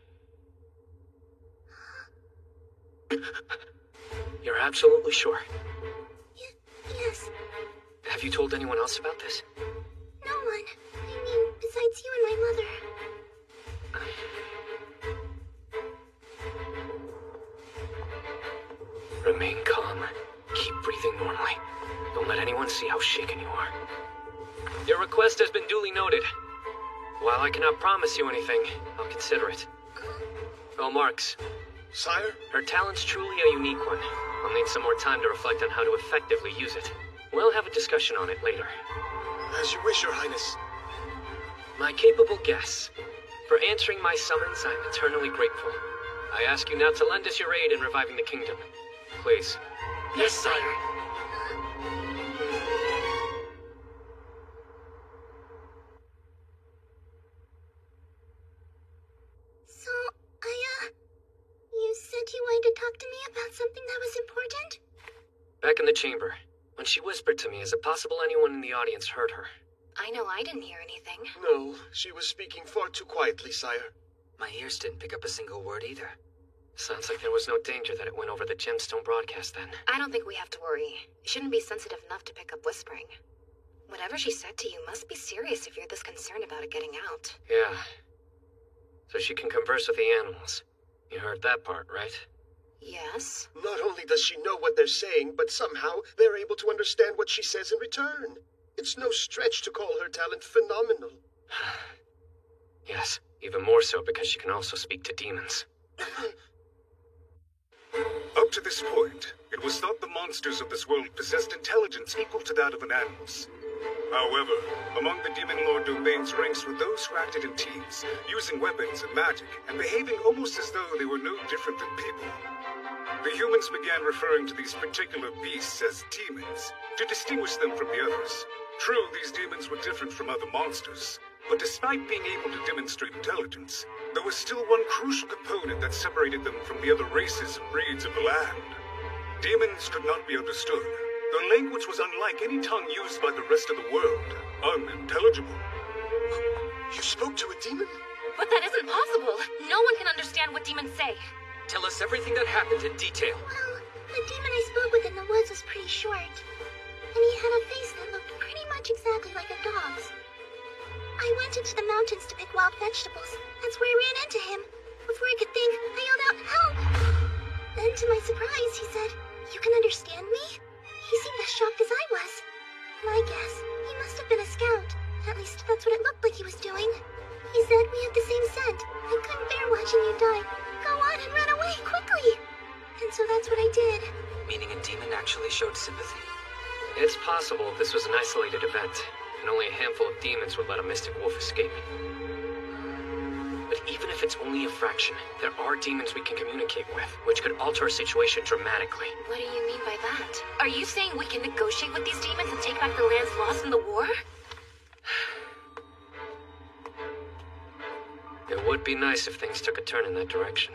You're absolutely sure? Yes. Have you told anyone else about this? No one. I mean, besides you and my mother. Remain calm. Keep breathing normally. Don't let anyone see how shaken you are. Your request has been duly noted. While I cannot promise you anything, I'll consider it. Oh, Marks. Sire? Her talent's truly a unique one. I'll need some more time to reflect on how to effectively use it. We'll have a discussion on it later. As you wish, Your Highness. My capable guests. For answering my summons, I'm eternally grateful. I ask you now to lend us your aid in reviving the kingdom. Please. Yes, sire. You said you wanted to talk to me about something that was important? Back in the chamber, when she whispered to me, is it possible anyone in the audience heard her? I know I didn't hear anything. No, she was speaking far too quietly, sire. My ears didn't pick up a single word either. Sounds like there was no danger that it went over the gemstone broadcast then. I don't think we have to worry. You shouldn't be sensitive enough to pick up whispering. Whatever she said to you must be serious if you're this concerned about it getting out. Yeah. So she can converse with the animals. You heard that part, right? Yes. Not only does she know what they're saying, but somehow they're able to understand what she says in return. It's no stretch to call her talent phenomenal. Yes. Even more so because she can also speak to demons. Up to this point, it was thought the monsters of this world possessed intelligence equal to that of an animal's. However, among the Demon Lord Domain's ranks were those who acted in teams, using weapons and magic, and behaving almost as though they were no different than people. The humans began referring to these particular beasts as demons, to distinguish them from the others. True, these demons were different from other monsters, but despite being able to demonstrate intelligence, there was still one crucial component that separated them from the other races and breeds of the land. Demons could not be understood. Their language was unlike any tongue used by the rest of the world. Unintelligible. You spoke to a demon? But that isn't possible. No one can understand what demons say. Tell us everything that happened in detail. Well, the demon I spoke with in the woods was pretty short. And he had a face that looked pretty much exactly like a dog's. I went into the mountains to pick wild vegetables. That's where I ran into him. Before I could think, I yelled out, "Help!" Then, to my surprise, he said, "You can understand me?" He seemed as shocked as I was. My guess, he must have been a scout. At least, that's what it looked like he was doing. He said we had the same scent. I couldn't bear watching you die. Go on and run away, quickly! And so that's what I did. Meaning a demon actually showed sympathy? It's possible this was an isolated event, and only a handful of demons would let a mystic wolf escape. But even if it's only a fraction, there are demons we can communicate with, which could alter a situation dramatically. What do you mean by that? Are you saying we can negotiate with these demons and take back the lands lost in the war? It would be nice if things took a turn in that direction.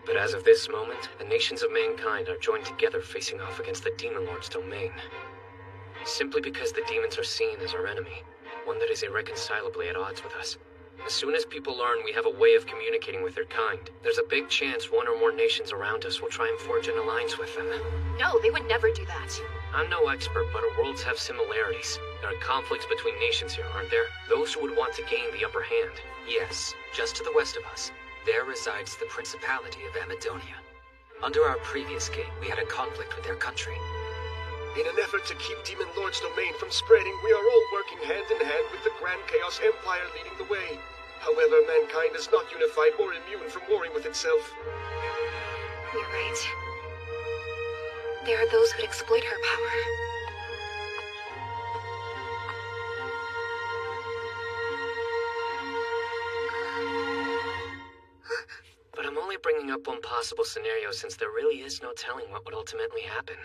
But as of this moment, the nations of mankind are joined together facing off against the Demon Lord's domain. Simply because the demons are seen as our enemy, one that is irreconcilably at odds with us. As soon as people learn we have a way of communicating with their kind, there's a big chance one or more nations around us will try and forge an alliance with them. No, they would never do that. I'm no expert, but our worlds have similarities. There are conflicts between nations here, aren't there? Those who would want to gain the upper hand. Yes, just to the west of us. There resides the Principality of Amadonia. Under our previous king, we had a conflict with their country. In an effort to keep Demon Lord's domain from spreading, we are all working hand in hand with the Grand Chaos Empire leading the way. However, mankind is not unified or immune from warring with itself. You're right. There are those who'd exploit her power. But I'm only bringing up one possible scenario since there really is no telling what would ultimately happen.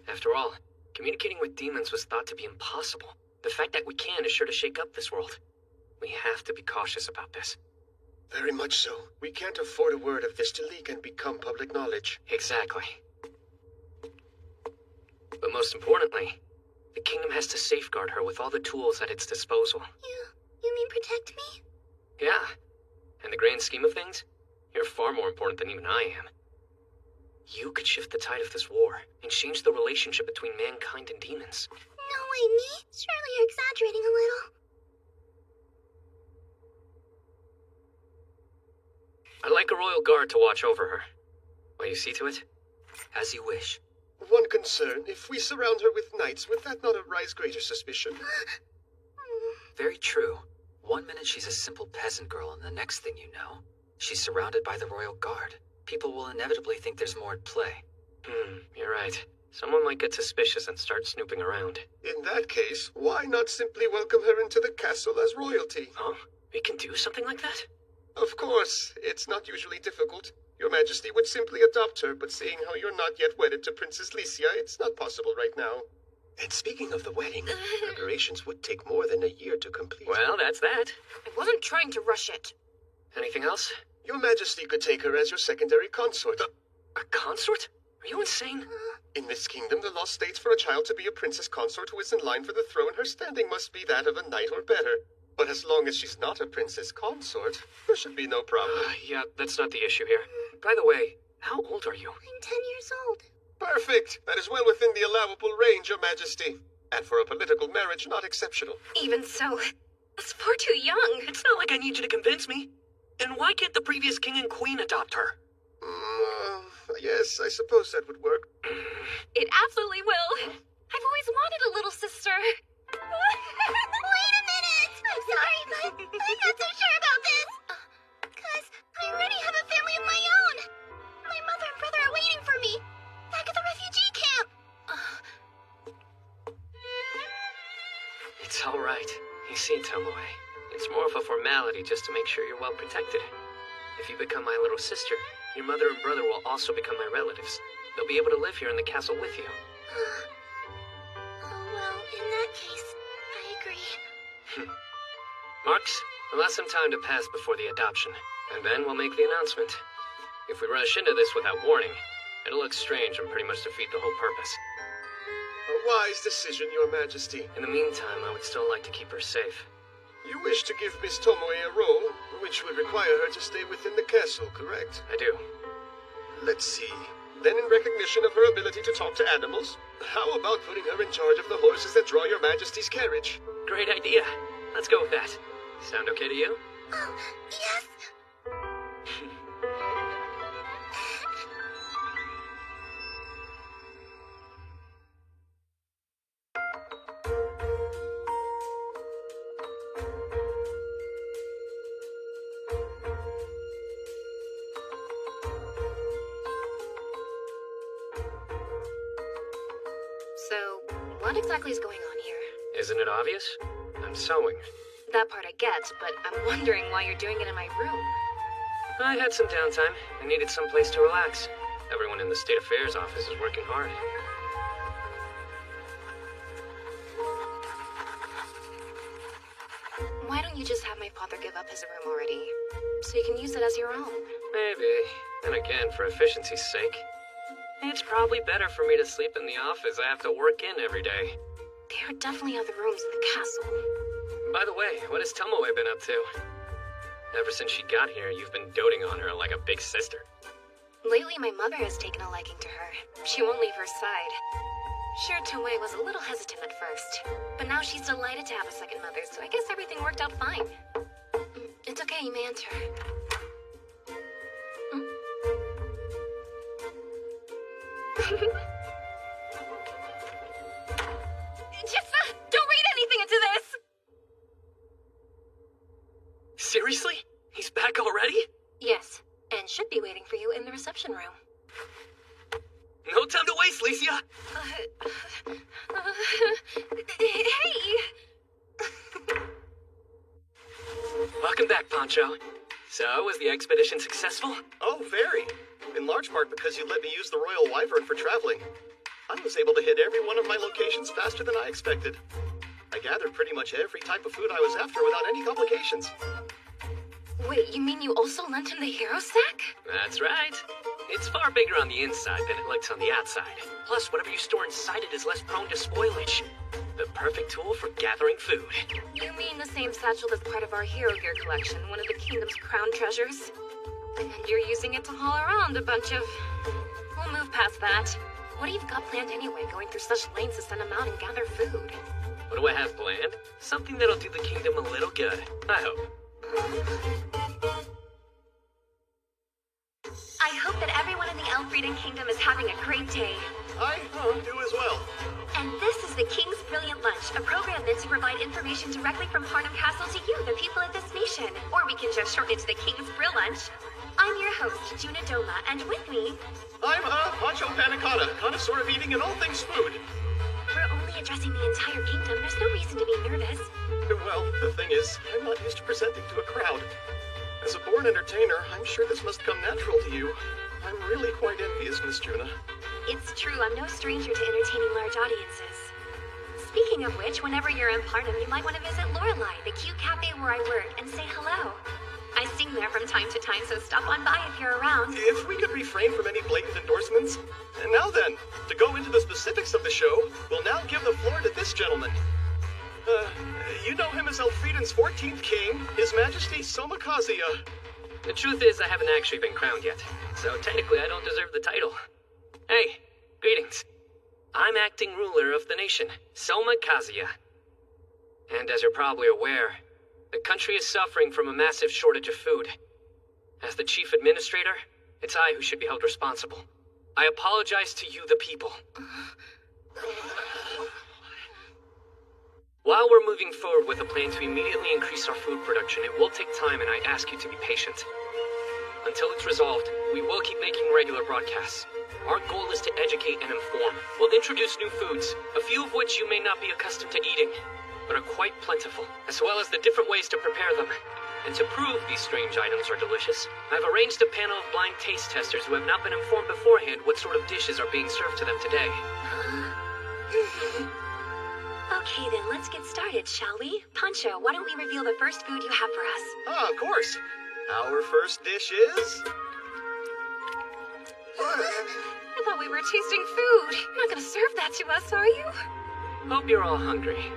After all, communicating with demons was thought to be impossible. The fact that we can is sure to shake up this world. We have to be cautious about this. Very much so. We can't afford a word of this to leak and become public knowledge. Exactly. But most importantly, the kingdom has to safeguard her with all the tools at its disposal. You mean protect me? Yeah. In the grand scheme of things, you're far more important than even I am. You could shift the tide of this war and change the relationship between mankind and demons. No way, me? Surely you're exaggerating a little. I'd like a royal guard to watch over her. Will you see to it? As you wish. One concern, if we surround her with knights, would that not arise greater suspicion? Very true. 1 minute she's a simple peasant girl, and the next thing you know, she's surrounded by the royal guard. People will inevitably think there's more at play. You're right. Someone might get suspicious and start snooping around. In that case, why not simply welcome her into the castle as royalty? Huh? We can do something like that? Of course. It's not usually difficult. Your Majesty would simply adopt her, but seeing how you're not yet wedded to Princess Lycia, it's not possible right now. And speaking of the wedding, preparations would take more than a year to complete. Well, that's that. I wasn't trying to rush it. Anything else? Your Majesty could take her as your secondary consort. A consort? Are you insane? In this kingdom, the law states for a child to be a princess consort who is in line for the throne, her standing must be that of a knight or better. But as long as she's not a princess consort, there should be no problem. Yeah, that's not the issue here. By the way, how old are you? I'm 10 years old. Perfect! That is well within the allowable range, Your Majesty. And for a political marriage, not exceptional. Even so, it's far too young. It's not like I need you to convince me. And why can't the previous king and queen adopt her? Yes, I suppose that would work. It absolutely will. I've always wanted a little sister. Wait a minute! I'm sorry, but I'm not so sure about this. Cause I already have a family of my own. My mother and brother are waiting for me. Back at the refugee camp. It's all right. You see, Tomoe, it's more of a formality just to make sure you're well protected. If you become my little sister, your mother and brother will also become my relatives. They'll be able to live here in the castle with you. Oh, well, in that case, I agree. Marks, we'll have some time to pass before the adoption, and then we'll make the announcement. If we rush into this without warning, it'll look strange and pretty much defeat the whole purpose. A wise decision, Your Majesty. In the meantime, I would still like to keep her safe. You wish to give Miss Tomoe a role, which would require her to stay within the castle, correct? I do. Let's see. Then in recognition of her ability to talk to animals, how about putting her in charge of the horses that draw Your Majesty's carriage? Great idea. Let's go with that. Sound okay to you? Yes. So, what exactly is going on here? Isn't it obvious? I'm sewing. That part I get, but I'm wondering why you're doing it in my room. I had some downtime. I needed some place to relax. Everyone in the State Affairs office is working hard. Why don't you just have my father give up his room already? So you can use it as your own. Maybe. And again, for efficiency's sake. It's probably better for me to sleep in the office I have to work in every day. There are definitely other rooms in the castle. By the way, what has Tomoe been up to? Ever since she got here, you've been doting on her like a big sister. Lately, my mother has taken a liking to her. She won't leave her side. Sure, Tomoe was a little hesitant at first, but now she's delighted to have a second mother, so I guess everything worked out fine. It's okay, you may enter. Just, don't read anything into this! Seriously? He's back already? Yes, and should be waiting for you in the reception room. No time to waste, Licia! Hey! Welcome back, Poncho. So, was the expedition successful? Oh, very. In large part because you let me use the Royal Wyvern for traveling. I was able to hit every one of my locations faster than I expected. I gathered pretty much every type of food I was after without any complications. Wait, you mean you also lent him the hero sack? That's right. It's far bigger on the inside than it looks on the outside. Plus, whatever you store inside it is less prone to spoilage. The perfect tool for gathering food. You mean the same satchel that's part of our hero gear collection, one of the kingdom's crown treasures? And you're using it to haul around a bunch of... We'll move past that. What do you got planned anyway, going through such lengths to send them out and gather food? What do I have planned? Something that'll do the kingdom a little good, I hope. I hope that everyone in the Elfrieden Kingdom is having a great day. I do as well. And this is the King's Brilliant Lunch, a program meant to provide information directly from Harnum Castle to you, the people of this nation. Or we can just shorten it to the King's Brill Lunch. I'm your host, Juna Doma, and with me... I'm, Pancho Panicotta, connoisseur of eating and all things food. We're only addressing the entire kingdom. There's no reason to be nervous. Well, the thing is, I'm not used to presenting to a crowd. As a born entertainer, I'm sure this must come natural to you. I'm really quite envious, Miss Juna. It's true, I'm no stranger to entertaining large audiences. Speaking of which, whenever you're in Harnum, you might want to visit Lorelei, the cute cafe where I work, and say hello. I sing there from time to time, so stop on by if you're around. If we could refrain from any blatant endorsements. And now then, to go into the specifics of the show, we'll now give the floor to this gentleman. You know him as Elfrieden's 14th king, His Majesty Soma Kazuya. The truth is, I haven't actually been crowned yet, so technically I don't deserve the title. Hey, greetings. I'm acting ruler of the nation, Soma Kazuya. And as you're probably aware, the country is suffering from a massive shortage of food. As the chief administrator, it's I who should be held responsible. I apologize to you, the people. While we're moving forward with a plan to immediately increase our food production, it will take time and I ask you to be patient. Until it's resolved, we will keep making regular broadcasts. Our goal is to educate and inform. We'll introduce new foods, a few of which you may not be accustomed to eating, but are quite plentiful, as well as the different ways to prepare them. And to prove these strange items are delicious, I've arranged a panel of blind taste testers who have not been informed beforehand what sort of dishes are being served to them today. Okay then, let's get started, shall we? Pancho, why don't we reveal the first food you have for us? Ah, of course. Our first dish is... I thought we were tasting food. You're not gonna serve that to us, are you? Hope you're all hungry.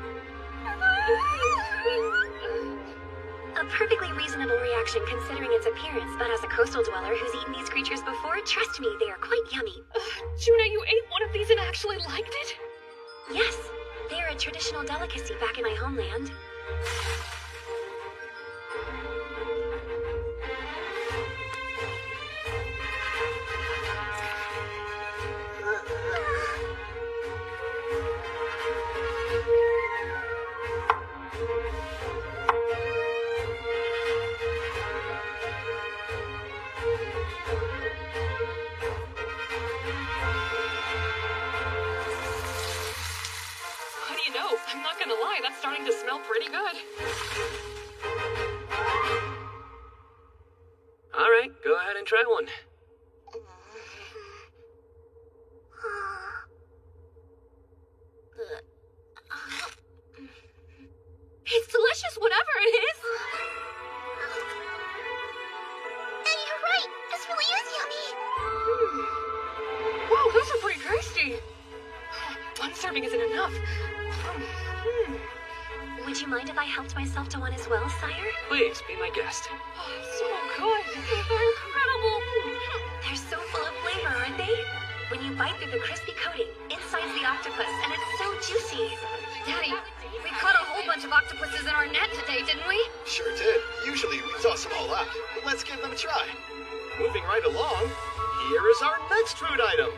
A perfectly reasonable reaction considering its appearance, but as a coastal dweller who's eaten these creatures before, trust me, they are quite yummy. Juna, you ate one of these and actually liked it? Yes, they are a traditional delicacy back in my homeland. I'm not gonna lie, that's starting to smell pretty good. Alright, go ahead and try one. It's delicious, whatever it is. Hey, you're right. This really is yummy. Wow, those are pretty tasty. One serving isn't enough. Would you mind if I helped myself to one as well, sire? Please, be my guest. Oh, so good. They're incredible. They're so full of flavor, aren't they? When you bite through the crispy coating, inside's the octopus, and it's so juicy. Daddy, we caught a whole bunch of octopuses in our net today, didn't we? Sure did. Usually we toss them all out, but let's give them a try. Moving right along, here is our next food item.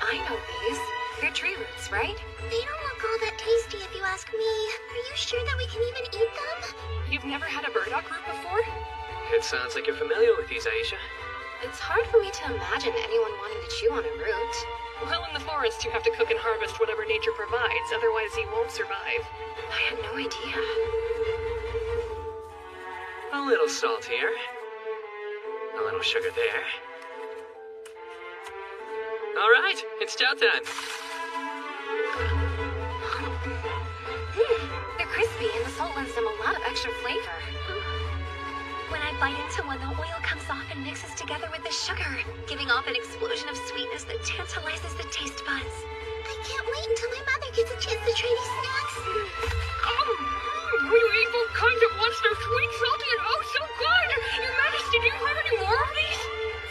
I know these. They're tree roots, right? They don't look all that tasty if you ask me. Are you sure that we can even eat them? You've never had a burdock root before? It sounds like you're familiar with these, Aisha. It's hard for me to imagine anyone wanting to chew on a root. Well, in the forest, you have to cook and harvest whatever nature provides, otherwise you won't survive. I had no idea. A little salt here. A little sugar there. Alright, it's chow time. They're crispy and the salt lends them a lot of extra flavor. When I bite into one, the oil comes off and mixes together with the sugar, giving off an explosion of sweetness that tantalizes the taste buds. I can't wait until my mother gets a chance to try these snacks. You eat both kinds at once. They're sweet, salty, and oh so good! Your Majesty, do you have any more of these?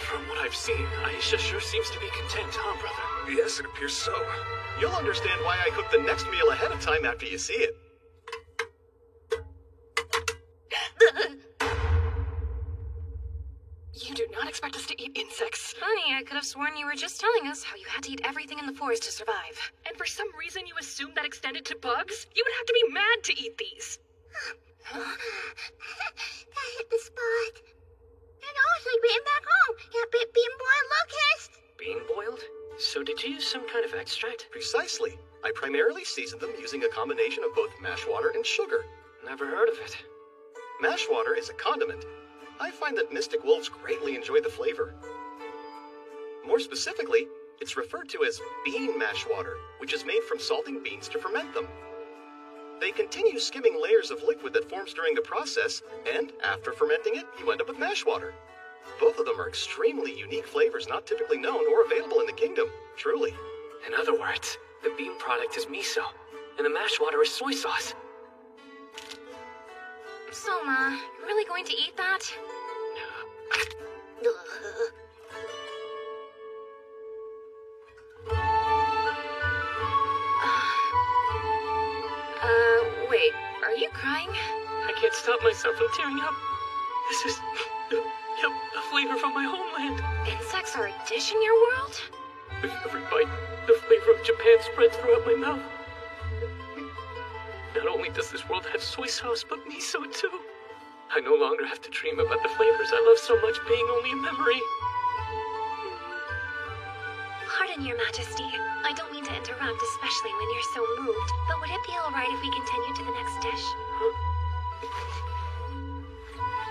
From what I've seen, Aisha sure seems to be content, huh, brother? Yes, it appears so. You'll understand why I cook the next meal ahead of time after you see it. You do not expect us to eat insects. Honey, I could have sworn you were just telling us how you had to eat everything in the forest to survive. And for some reason you assumed that extended to bugs? You would have to be mad to eat these. That hit the spot. And I was like being back home. Yeah, being boiled locusts. Being boiled? So did you use some kind of extract? Precisely. I primarily seasoned them using a combination of both mash water and sugar. Never heard of it. Mash water is a condiment. I find that mystic wolves greatly enjoy the flavor. More specifically, it's referred to as bean mash water, which is made from salting beans to ferment them. They continue skimming layers of liquid that forms during the process, and after fermenting it, you end up with mash water. Both of them are extremely unique flavors not typically known or available in the kingdom, truly. In other words, the bean product is miso, and the mash water is soy sauce. Soma, you really going to eat that? Wait, are you crying? I can't stop myself from tearing up. This is, a flavor from my homeland. Insects are a dish in your world? With every bite, the flavor of Japan spreads throughout my mouth. Not only does this world have soy sauce, but miso too. I no longer have to dream about the flavors I love so much being only a memory. Pardon, Your Majesty. I don't mean to interrupt, especially when you're so moved, but would it be alright if we continue to the next dish?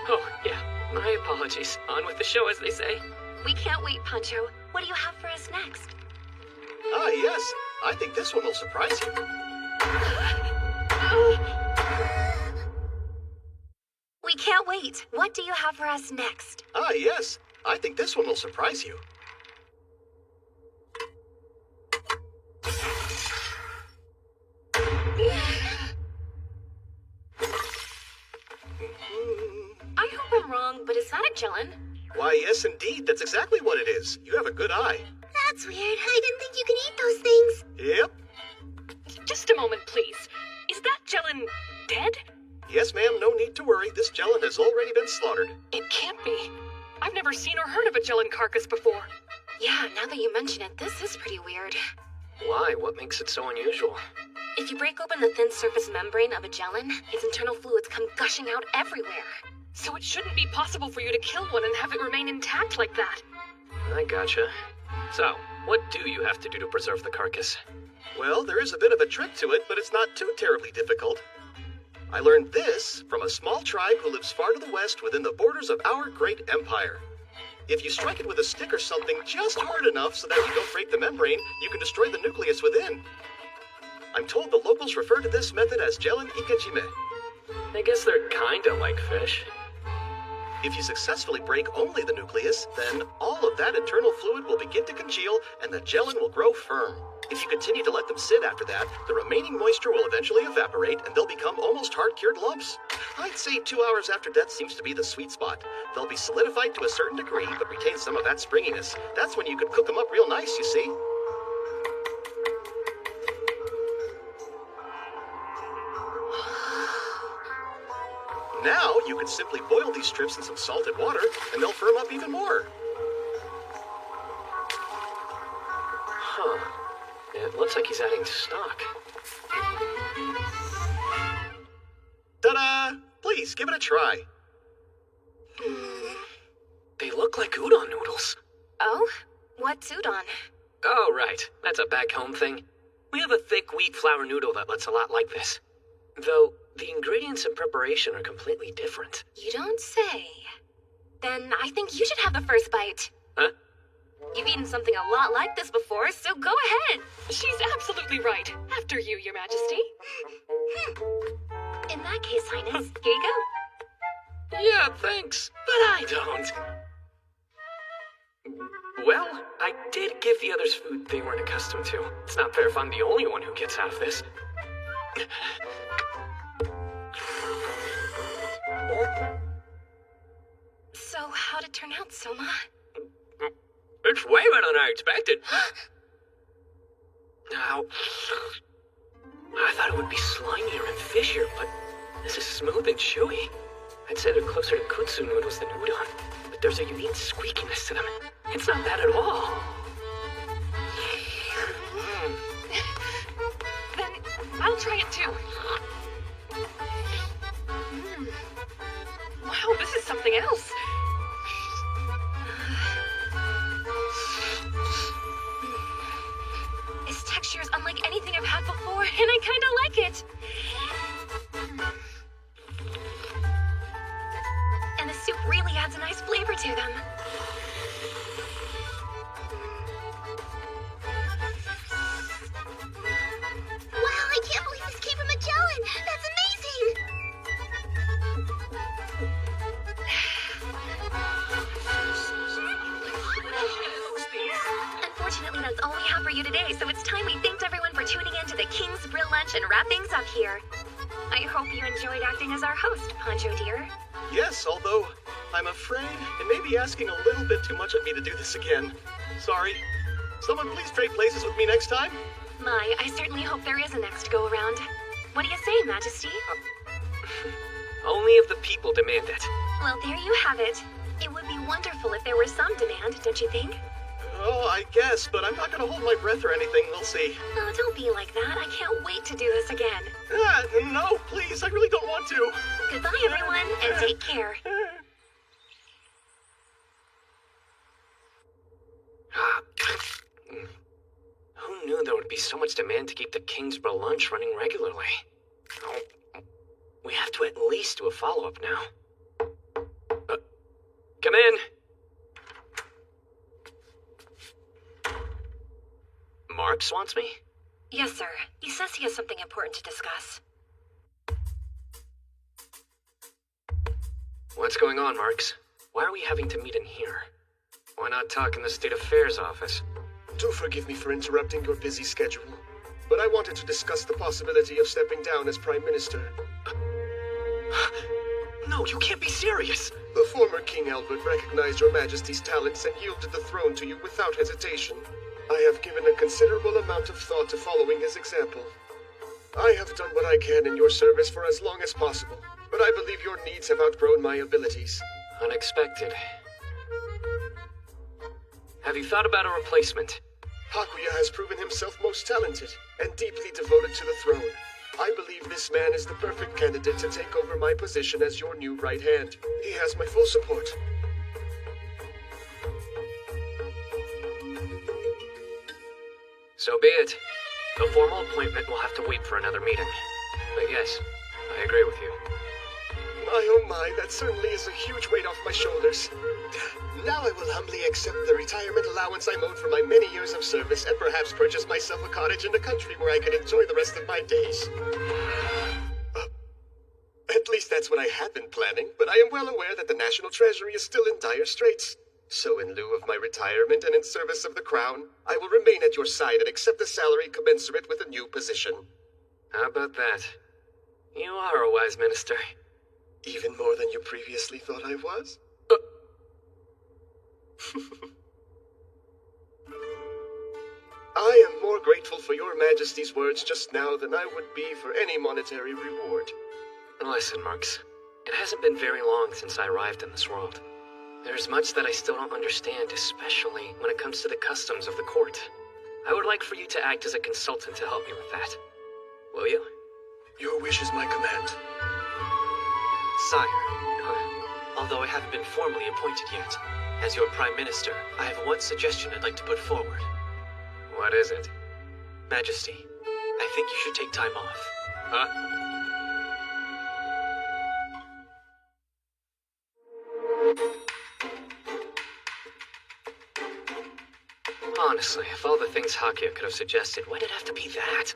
Oh, yeah. My apologies. On with the show, as they say. We can't wait, Pancho. What do you have for us next? Ah, yes. I think this one will surprise you. We can't wait. What do you have for us next? Ah, yes. I think this one will surprise you. I hope I'm wrong, but is that a Jellin? Why, yes, indeed. That's exactly what it is. You have a good eye. That's weird. I didn't think you could eat those things. Yep. Just a moment, please. Is that Jellin dead? Yes, ma'am. No need to worry. This Jellin has already been slaughtered. It can't be. I've never seen or heard of a Jellin carcass before. Yeah, now that you mention it, this is pretty weird. Why? What makes it so unusual? If you break open the thin surface membrane of a Jellin, its internal fluids come gushing out everywhere. So it shouldn't be possible for you to kill one and have it remain intact like that. I gotcha. So, what do you have to do to preserve the carcass? Well, there is a bit of a trick to it, but it's not too terribly difficult. I learned this from a small tribe who lives far to the west within the borders of our great empire. If you strike it with a stick or something just hard enough so that you don't break the membrane, you can destroy the nucleus within. I'm told the locals refer to this method as Jellin Ikejime. I guess they're kinda like fish. If you successfully break only the nucleus, then all of that internal fluid will begin to congeal and the Jellin will grow firm. If you continue to let them sit after that, the remaining moisture will eventually evaporate and they'll become almost hard-cured lumps. I'd say 2 hours after death seems to be the sweet spot. They'll be solidified to a certain degree, but retain some of that springiness. That's when you could cook them up real nice, you see. Now, you can simply boil these strips in some salted water, and they'll firm up even more. Huh. It looks like he's adding stock. Ta-da! Please, give it a try. They look like udon noodles. Oh? What's udon? Oh, right. That's a back home thing. We have a thick wheat flour noodle that looks a lot like this. Though, the ingredients and preparation are completely different. You don't say. Then I think you should have the first bite. Huh? You've eaten something a lot like this before, so go ahead. She's absolutely right. After you, Your Majesty. In that case, Highness, here you go. Yeah, thanks. But I don't. Well, I did give the others food they weren't accustomed to. It's not fair if I'm the only one who gets out of this. So, how'd it turn out, Soma? It's way better than I expected. Now, I thought it would be slimier and fishier, but this is smooth and chewy. I'd say they're closer to kutsu noodles than udon, but there's a unique squeakiness to them. It's not bad at all. Then I'll try it too. Wow, this is something else. Its texture is unlike anything I've had before, and I kinda like it. And the soup really adds a nice flavor to them. Wow, I can't believe this came from a Jellin! That's amazing! Unfortunately, that's all we have for you today, so it's time we thanked everyone for tuning in to the King's Brill Lunch and wrap things up here. I hope you enjoyed acting as our host, Pancho dear. Yes, although I'm afraid it may be asking a little bit too much of me to do this again. Sorry. Someone please trade places with me next time? My, I certainly hope there is a next go-around. What do you say, Majesty? Only if the people demand it. Well, there you have it. It would be wonderful if there were some demand, don't you think? Oh, I guess, but I'm not gonna hold my breath or anything. We'll see. Oh, don't be like that. I can't wait to do this again. No, please, I really don't want to. Goodbye, everyone, and take care. Who knew there would be so much demand to keep the Kingsborough lunch running regularly? Oh, we have to at least do a follow-up now. Come in. Marks wants me? Yes, sir. He says he has something important to discuss. What's going on, Marks? Why are we having to meet in here? Why not talk in the State Affairs office? Do forgive me for interrupting your busy schedule, but I wanted to discuss the possibility of stepping down as Prime Minister. No, you can't be serious! The former King Albert recognized your Majesty's talents and yielded the throne to you without hesitation. I have given a considerable amount of thought to following his example. I have done what I can in your service for as long as possible, but I believe your needs have outgrown my abilities. Unexpected. Have you thought about a replacement? Hakuya has proven himself most talented and deeply devoted to the throne. I believe this man is the perfect candidate to take over my position as your new right hand. He has my full support. So be it. The formal appointment will have to wait for another meeting. But yes, I agree with you. Oh my, that certainly is a huge weight off my shoulders. Now I will humbly accept the retirement allowance I'm owed for my many years of service and perhaps purchase myself a cottage in the country where I can enjoy the rest of my days. At least that's what I had been planning, but I am well aware that the National Treasury is still in dire straits. So in lieu of my retirement and in service of the Crown, I will remain at your side and accept a salary commensurate with a new position. How about that? You are a wise minister. Even more than you previously thought I was? I am more grateful for your Majesty's words just now than I would be for any monetary reward. Listen, Marks. It hasn't been very long since I arrived in this world. There's much that I still don't understand, especially when it comes to the customs of the court. I would like for you to act as a consultant to help me with that. Will you? Your wish is my command. Sire, although I haven't been formally appointed yet, as your Prime Minister, I have one suggestion I'd like to put forward. What is it? Majesty, I think you should take time off. Huh? Honestly, if all the things Hakuya could have suggested, why did it have to be that?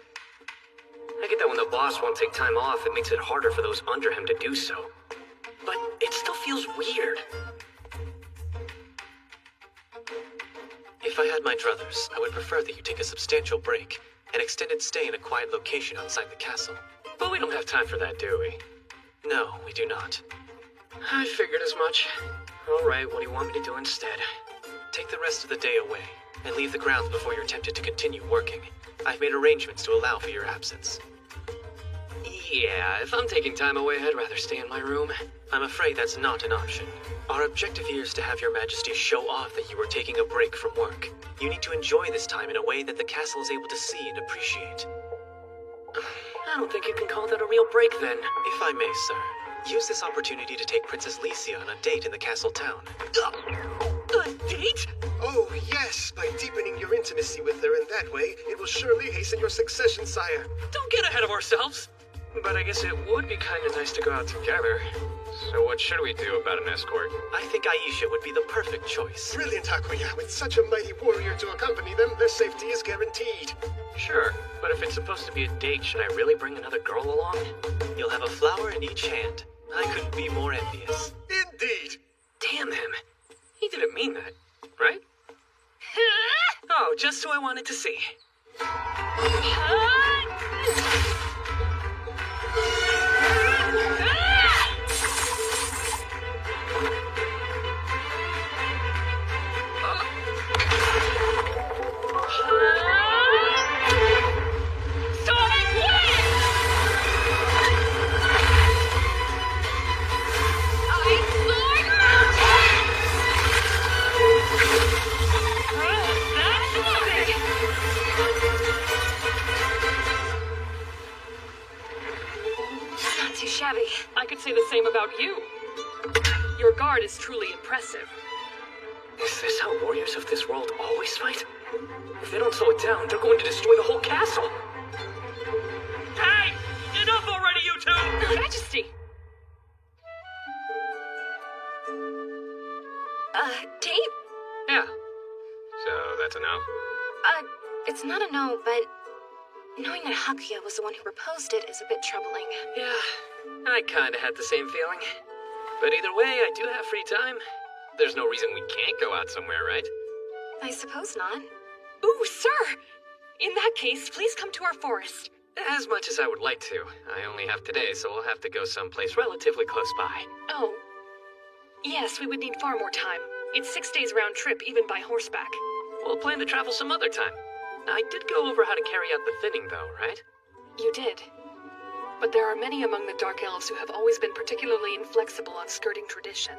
I get that when the boss won't take time off, it makes it harder for those under him to do so. But it still feels weird. If I had my druthers, I would prefer that you take a substantial break, an extended stay in a quiet location outside the castle. But we don't have time for that, do we? No, we do not. I figured as much. Alright, what do you want me to do instead? Take the rest of the day away, and leave the grounds before you're tempted to continue working. I've made arrangements to allow for your absence. Yeah, if I'm taking time away, I'd rather stay in my room. I'm afraid that's not an option. Our objective here is to have your Majesty show off that you are taking a break from work. You need to enjoy this time in a way that the castle is able to see and appreciate. I don't think you can call that a real break, then. If I may, sir, use this opportunity to take Princess Licia on a date in the castle town. A date? Oh, yes! By deepening your intimacy with her in that way, it will surely hasten your succession, sire. Don't get ahead of ourselves! But I guess it would be kind of nice to go out together. So what should we do about an escort? I think Aisha would be the perfect choice. Brilliant, Hakuya. With such a mighty warrior to accompany them, their safety is guaranteed. Sure, but if it's supposed to be a date, should I really bring another girl along? You'll have a flower in each hand. I couldn't be more envious. Indeed! Damn him. He didn't mean that, right? Oh, just who I wanted to see. say the same about you. Your guard is truly impressive. Is this how warriors of this world always fight? If they don't slow it down, they're going to destroy the whole castle. Hey! Enough already, you two! Your Majesty! Date? Yeah. So that's a no? It's not a no, but knowing that Hakuya was the one who proposed it is a bit troubling. Yeah, I kinda had the same feeling. But either way, I do have free time. There's no reason we can't go out somewhere, right? I suppose not. Ooh, sir! In that case, please come to our forest. As much as I would like to. I only have today, so we'll have to go someplace relatively close by. Oh. Yes, we would need far more time. It's 6 days round trip, even by horseback. We'll plan to travel some other time. I did go over how to carry out the thinning, though, right? You did. But there are many among the Dark Elves who have always been particularly inflexible on skirting tradition.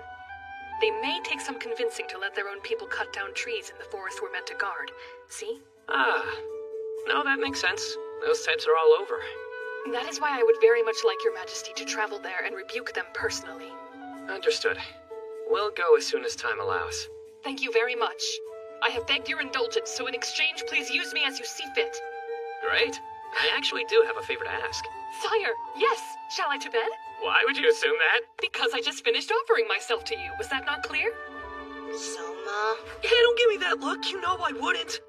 They may take some convincing to let their own people cut down trees in the forest we're meant to guard. See? Ah. No, that makes sense. Those types are all over. That is why I would very much like Your Majesty to travel there and rebuke them personally. Understood. We'll go as soon as time allows. Thank you very much. I have begged your indulgence, so in exchange, please use me as you see fit. Great. I actually do have a favor to ask. Sire, yes. Shall I to bed? Why would you assume that? Because I just finished offering myself to you. Was that not clear? Soma. Hey, don't give me that look. You know I wouldn't.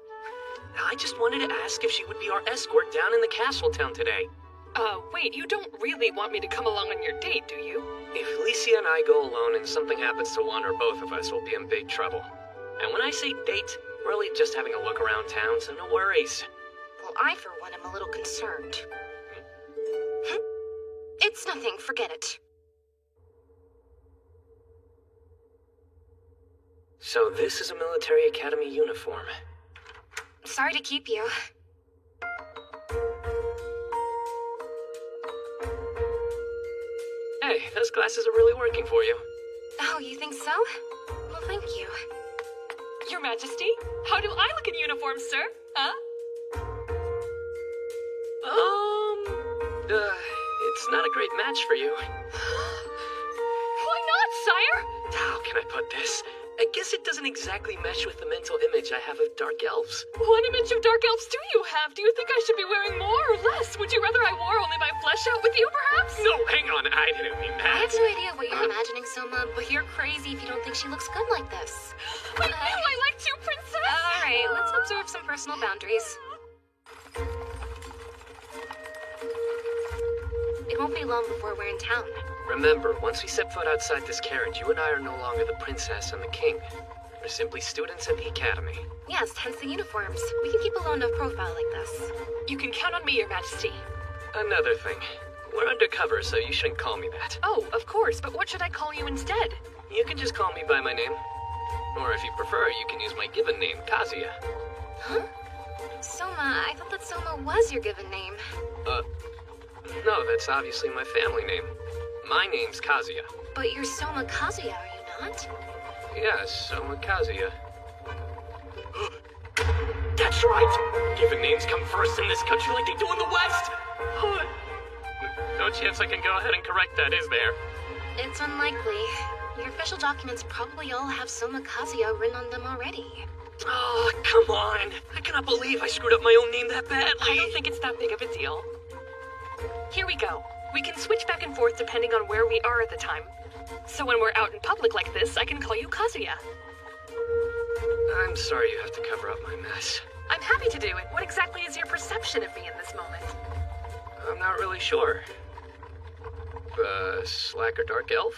I just wanted to ask if she would be our escort down in the castle town today. Wait, you don't really want me to come along on your date, do you? If Licia and I go alone and something happens to one or both of us, we'll be in big trouble. And when I say date, really just having a look around town, so no worries. Well, I, for one, am a little concerned. It's nothing, forget it. So this is a military academy uniform. Sorry to keep you. Hey, those glasses are really working for you. Oh, you think so? Well, thank you. Your Majesty, how do I look in uniform, sir? Huh? It's not a great match for you. Why not, sire? How can I put this? I guess it doesn't exactly mesh with the mental image I have of Dark Elves. What image of Dark Elves do you have? Do you think I should be wearing more or less? Would you rather I wore only my flesh out with you, perhaps? No, hang on, I didn't mean that. I have no idea what you're imagining, Soma, but you're crazy if you don't think she looks good like this. I know I liked you, princess! Alright, let's observe some personal boundaries. It won't be long before we're in town. Remember, once we set foot outside this carriage, you and I are no longer the princess and the king. We're simply students at the academy. Yes, hence the uniforms. We can keep a low enough profile like this. You can count on me, Your Majesty. Another thing. We're undercover, so you shouldn't call me that. Oh, of course, but what should I call you instead? You can just call me by my name. Or if you prefer, you can use my given name, Kazuya. Huh? Soma, I thought that Soma was your given name. No, that's obviously my family name. My name's Kazuya. But you're Soma Kazuya, are you not? Yes, Soma Kazuya. That's right! Given names come first in this country like they do in the West! No chance I can go ahead and correct that, is there? It's unlikely. Your official documents probably all have Soma Kazuya written on them already. Oh, come on! I cannot believe I screwed up my own name that badly! I don't think it's that big of a deal. Here we go. We can switch back and forth depending on where we are at the time. So when we're out in public like this, I can call you Kazuya. I'm sorry you have to cover up my mess. I'm happy to do it. What exactly is your perception of me in this moment? I'm not really sure. Slacker Dark Elf?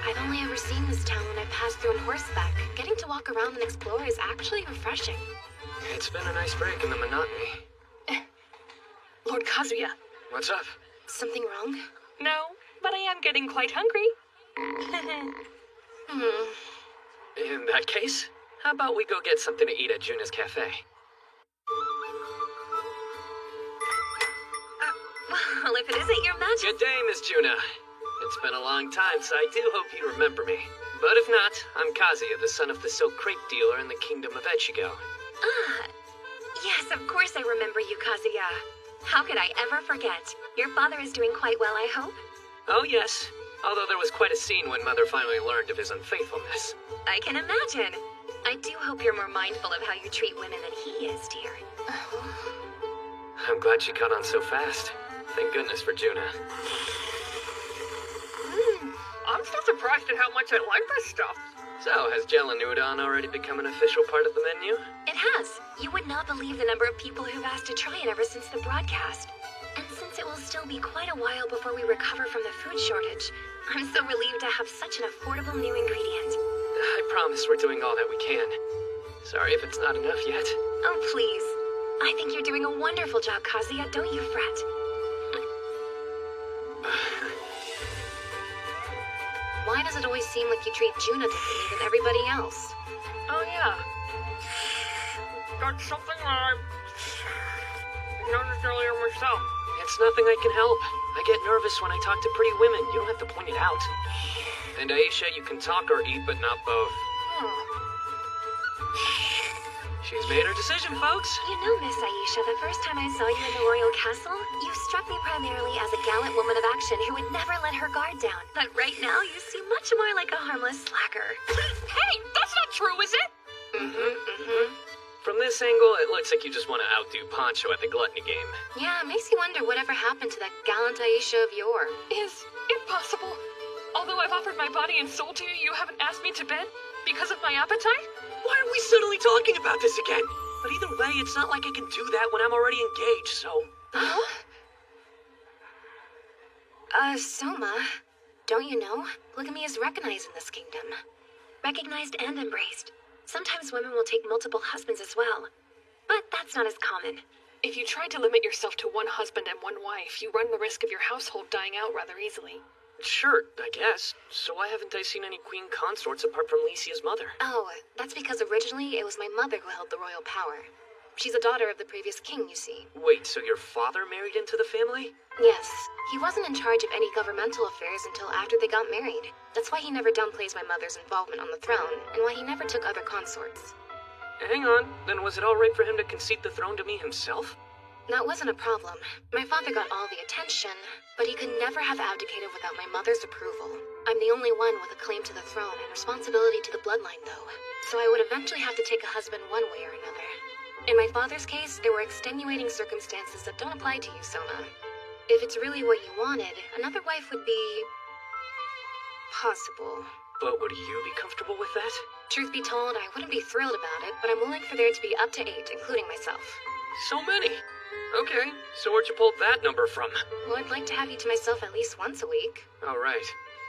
I've only ever seen this town when I passed through on horseback. Getting to walk around and explore is actually refreshing. It's been a nice break in the monotony. Lord Kazuya. What's up? Something wrong? No, but I am getting quite hungry. In that case, How about we go get something to eat at Juna's Cafe? Well, if it isn't your magic... Good day, Miss Juna. It's been a long time, so I do hope you remember me. But if not, I'm Kazuya, the son of the silk crepe dealer in the kingdom of Echigo. Ah, yes, of course I remember you, Kazuya. How could I ever forget? Your father is doing quite well, I hope? Oh, yes. Although there was quite a scene when Mother finally learned of his unfaithfulness. I can imagine. I do hope you're more mindful of how you treat women than he is, dear. I'm glad she caught on so fast. Thank goodness for Juna. I'm still surprised at how much I like this stuff. So, has gelatin udon already become an official part of the menu? It has. You would not believe the number of people who've asked to try it ever since the broadcast. And since it will still be quite a while before we recover from the food shortage, I'm so relieved to have such an affordable new ingredient. I promise we're doing all that we can. Sorry if it's not enough yet. Oh, please. I think you're doing a wonderful job, Kazuya. Don't you fret. Why does it always seem like you treat Juna differently than everybody else? Oh, yeah. That's something I noticed earlier myself. It's nothing I can help. I get nervous when I talk to pretty women. You don't have to point it out. And Aisha, you can talk or eat, but not both. She's made her decision, folks. You know, Miss Aisha, the first time I saw you in the royal castle, you struck me primarily as a gallant woman of action who would never let her guard down. But right now, you seem much more like a harmless slacker. Hey, that's not true, is it? From this angle, it looks like you just want to outdo Poncho at the gluttony game. Yeah, it makes you wonder whatever happened to that gallant Aisha of yore. Is it possible? Although I've offered my body and soul to you, you haven't asked me to bed? Because of my appetite? Why are we suddenly talking about this again? But either way, it's not like I can do that when I'm already engaged, so... Soma, don't you know? Polygamy is recognized in this kingdom. Recognized and embraced. Sometimes women will take multiple husbands as well. But that's not as common. If you try to limit yourself to one husband and one wife, you run the risk of your household dying out rather easily. Sure, I guess. So why haven't I seen any queen consorts apart from Lycia's mother? Oh, that's because originally it was my mother who held the royal power. She's a daughter of the previous king, you see. Wait, so your father married into the family? Yes. He wasn't in charge of any governmental affairs until after they got married. That's why he never downplays my mother's involvement on the throne, and why he never took other consorts. Hang on, then was it alright for him to concede the throne to me himself? That wasn't a problem. My father got all the attention, but he could never have abdicated without my mother's approval. I'm the only one with a claim to the throne and responsibility to the bloodline, though. So I would eventually have to take a husband one way or another. In my father's case, there were extenuating circumstances that don't apply to you, Sona. If it's really what you wanted, another wife would be... possible. But would you be comfortable with that? Truth be told, I wouldn't be thrilled about it, but I'm willing for there to be up to 8, including myself. So many? Okay, so where'd you pull that number from? Well, I'd like to have you to myself at least once a week. Oh, right.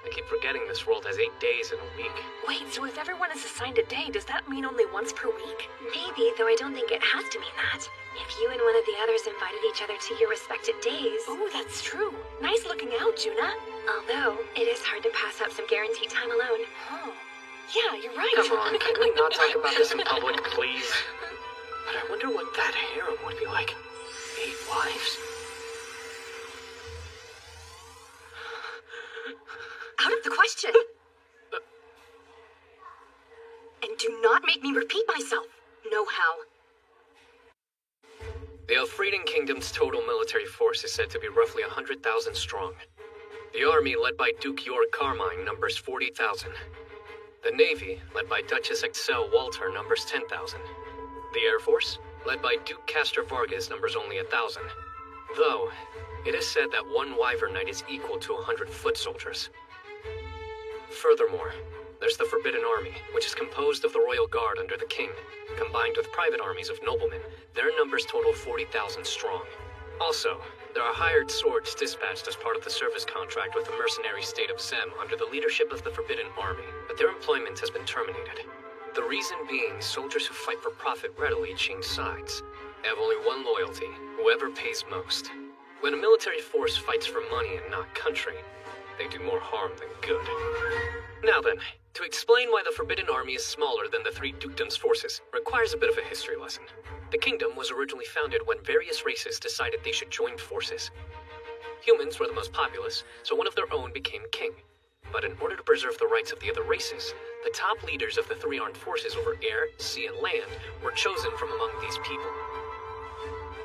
I keep forgetting this world has 8 days in a week. Wait, so if everyone is assigned a day, does that mean only once per week? Maybe, though I don't think it has to mean that. If you and one of the others invited each other to your respective days... Oh, that's true. Nice looking out, Juna. Although, it is hard to pass up some guaranteed time alone. Oh. Yeah, you're right. Come on, can we not talk about this in public, please? But I wonder what that harem would be like. 8 wives? Out of the question! And do not make me repeat myself. No how. The Elfrieden Kingdom's total military force is said to be roughly 100,000 strong. The army, led by Duke York Carmine, numbers 40,000. The Navy, led by Duchess Excel Walter, numbers 10,000. The Air Force, led by Duke Castor Vargas, numbers only 1,000. Though, it is said that one Wyvern Knight is equal to 100 foot soldiers. Furthermore, there's the Forbidden Army, which is composed of the Royal Guard under the King. Combined with private armies of noblemen, their numbers total 40,000 strong. Also, there are hired swords dispatched as part of the service contract with the mercenary state of Zem under the leadership of the Forbidden Army, but their employment has been terminated. The reason being, soldiers who fight for profit readily change sides. They have only one loyalty, whoever pays most. When a military force fights for money and not country, they do more harm than good. Now then, To explain why the Forbidden Army is smaller than the three dukedoms' forces requires a bit of a history lesson. The kingdom was originally founded when various races decided they should join forces. Humans were the most populous, so one of their own became king. But in order to preserve the rights of the other races, the top leaders of the three armed forces over air, sea, and land were chosen from among these people.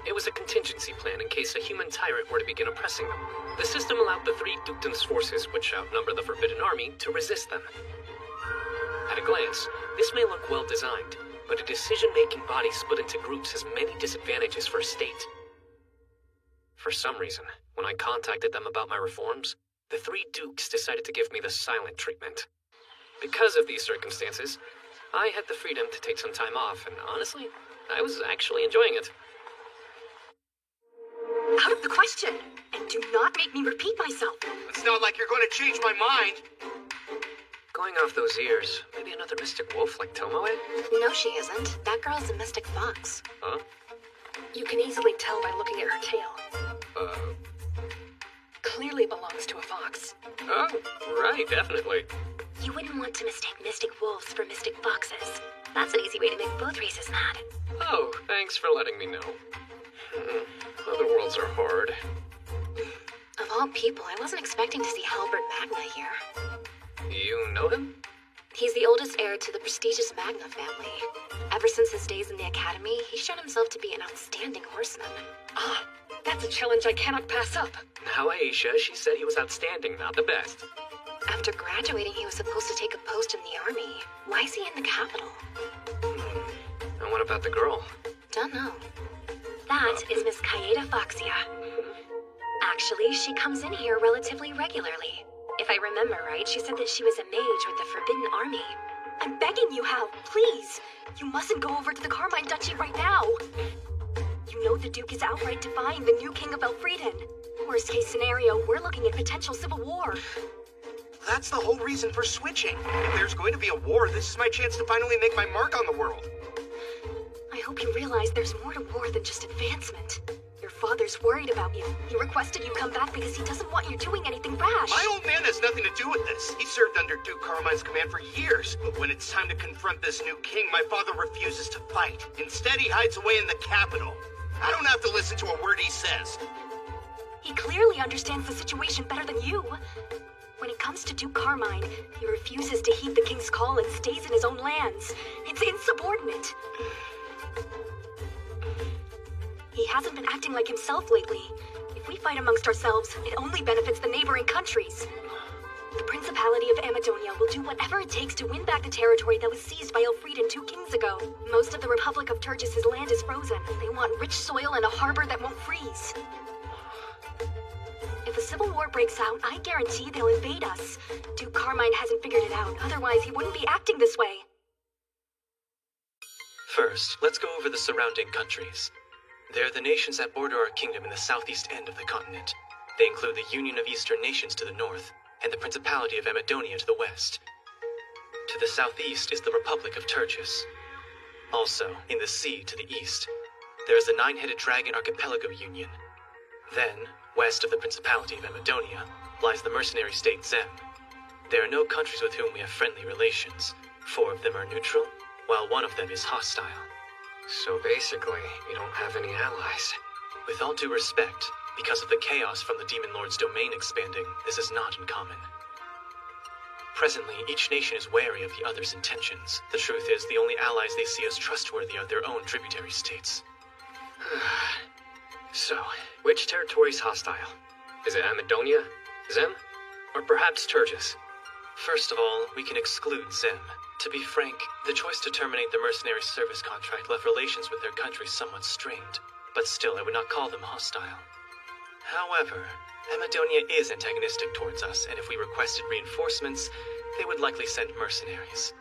It was a contingency plan in case a human tyrant were to begin oppressing them. The system allowed the three dukedoms' forces, which outnumber the Forbidden Army, to resist them. At a glance, this may look well designed, but a decision-making body split into groups has many disadvantages for a state. For some reason, when I contacted them about my reforms, the three dukes decided to give me the silent treatment. Because of these circumstances, I had the freedom to take some time off, and honestly, I was actually enjoying it. Out of the question! And do not make me repeat myself! It's not like you're going to change my mind! Going off those ears, maybe another mystic wolf like Tomoe? No, she isn't. That girl's a mystic fox. Huh? You can easily tell by looking at her tail. Clearly belongs to a fox. Oh, right, definitely. You wouldn't want to mistake mystic wolves for mystic foxes. That's an easy way to make both races mad. Oh, thanks for letting me know. Other worlds are hard. Of all people, I wasn't expecting to see Halbert Magna here. You know him? He's the oldest heir to the prestigious Magna family. Ever since his days in the academy, he's shown himself to be an outstanding horseman. Ah, that's a challenge I cannot pass up. Now, Aisha, she said he was outstanding, not the best. After graduating, he was supposed to take a post in the army. Why is he in the capital? And what about the girl? Don't know. That is Miss Kaeda Foxia. Actually, she comes in here relatively regularly. If I remember right, she said that she was a mage with the Forbidden Army. I'm begging you, Hal, please! You mustn't go over to the Carmine Duchy right now! You know the Duke is outright defying the new King of Elfrieden. Worst case scenario, we're looking at potential civil war. That's the whole reason for switching. If there's going to be a war, this is my chance to finally make my mark on the world. I hope you realize there's more to war than just advancement. Your father's worried about you. He requested you come back because he doesn't want you doing anything rash. My old man has nothing to do with this. He served under Duke Carmine's command for years. But when it's time to confront this new king, my father refuses to fight. Instead, he hides away in the capital. I don't have to listen to a word he says. He clearly understands the situation better than you. When it comes to Duke Carmine, he refuses to heed the king's call and stays in his own lands. It's insubordinate. He hasn't been acting like himself lately. If we fight amongst ourselves, it only benefits the neighboring countries. The Principality of Amadonia will do whatever it takes to win back the territory that was seized by Elfrieden 2 kings ago. Most of the Republic of Turgis' land is frozen. They want rich soil and a harbor that won't freeze. If a civil war breaks out, I guarantee they'll invade us. Duke Carmine hasn't figured it out, otherwise he wouldn't be acting this way. First, let's go over the surrounding countries. They're the nations that border our kingdom in the southeast end of the continent. They include the Union of Eastern Nations to the north, and the Principality of Amadonia to the west. To the southeast is the Republic of Turgis. Also, in the sea to the east, there is the Nine-Headed Dragon Archipelago Union. Then, west of the Principality of Amadonia, lies the mercenary state Zem. There are no countries with whom we have friendly relations. 4 of them are neutral, while 1 of them is hostile. So basically, you don't have any allies. With all due respect, because of the chaos from the Demon Lord's domain expanding, this is not uncommon. Presently, each nation is wary of the other's intentions. The truth is, the only allies they see as trustworthy are their own tributary states. So, which territory's hostile? Is it Amadonia, Zem, or perhaps Turgis? First of all, we can exclude Zem. To be frank, the choice to terminate the mercenary service contract left relations with their country somewhat strained, but still I would not call them hostile. However, Amadonia is antagonistic towards us, and if we requested reinforcements, they would likely send mercenaries.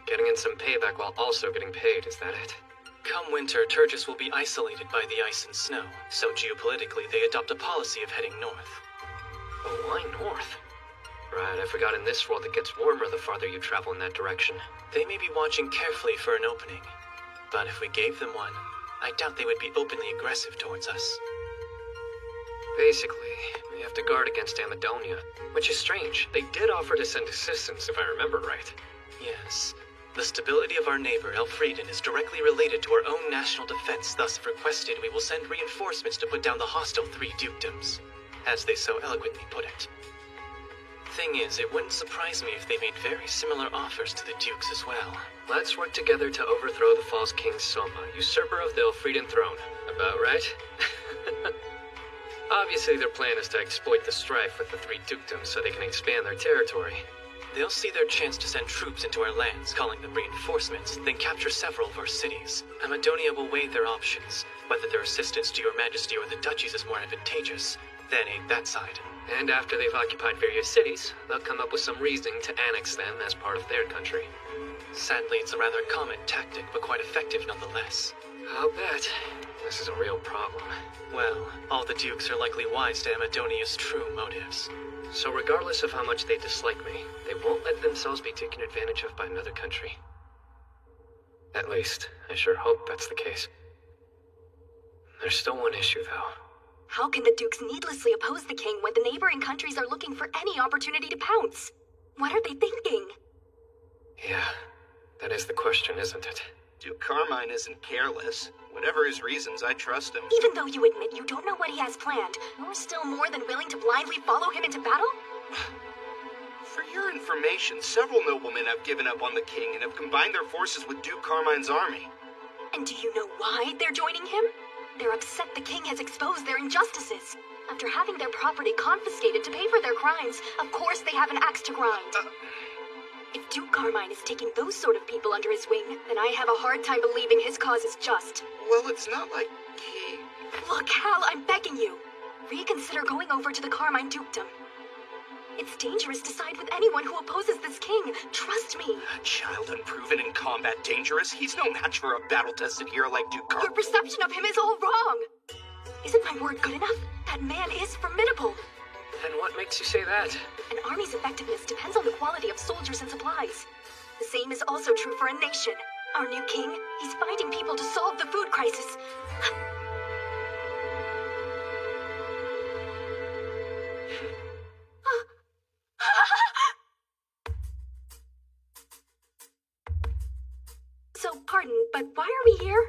Getting in some payback while also getting paid, is that it? Come winter, Turgis will be isolated by the ice and snow, so geopolitically they adopt a policy of heading north. But why north? Right, I forgot in this world it gets warmer the farther you travel in that direction. They may be watching carefully for an opening, but if we gave them one, I doubt they would be openly aggressive towards us. Basically, we have to guard against Amadonia, which is strange. They did offer to send assistance, if I remember right. Yes. The stability of our neighbor, Elfrieden, is directly related to our own national defense. Thus, if requested, we will send reinforcements to put down the hostile 3 dukedoms, as they so eloquently put it. Thing is, it wouldn't surprise me if they made very similar offers to the dukes as well. Let's work together to overthrow the false king Soma, usurper of the Elfrieden throne. About right? Obviously, their plan is to exploit the strife with the 3 dukedoms so they can expand their territory. They'll see their chance to send troops into our lands, calling them reinforcements, then capture several of our cities. Amadonia will weigh their options, whether their assistance to your majesty or the duchies is more advantageous, then aid that side. And after they've occupied various cities, they'll come up with some reasoning to annex them as part of their country. Sadly, it's a rather common tactic, but quite effective nonetheless. I'll bet. This is a real problem. Well, all the dukes are likely wise to Amadonia's true motives. So regardless of how much they dislike me, they won't let themselves be taken advantage of by another country. At least, I sure hope that's the case. There's still one issue, though. How can the dukes needlessly oppose the king when the neighboring countries are looking for any opportunity to pounce? What are they thinking? Yeah, that is the question, isn't it? Duke Carmine isn't careless. Whatever his reasons, I trust him. Even though you admit you don't know what he has planned, you're still more than willing to blindly follow him into battle? For your information, several noblemen have given up on the king and have combined their forces with Duke Carmine's army. And do you know why they're joining him? They're upset the king has exposed their injustices. After having their property confiscated to pay for their crimes, of course they have an axe to grind. If Duke Carmine is taking those sort of people under his wing, then I have a hard time believing his cause is just. Well, it's not like he... Look, Hal, I'm begging you. Reconsider going over to the Carmine dukedom. It's dangerous to side with anyone who opposes this king. Trust me. A child unproven in combat dangerous? He's no match for a battle-tested hero like Duke Carmine. Your perception of him is all wrong. Isn't my word good enough? That man is formidable. And what makes you say that? An army's effectiveness depends on the quality of soldiers and supplies. The same is also true for a nation. Our new king, he's finding people to solve the food crisis. So, pardon, but why are we here?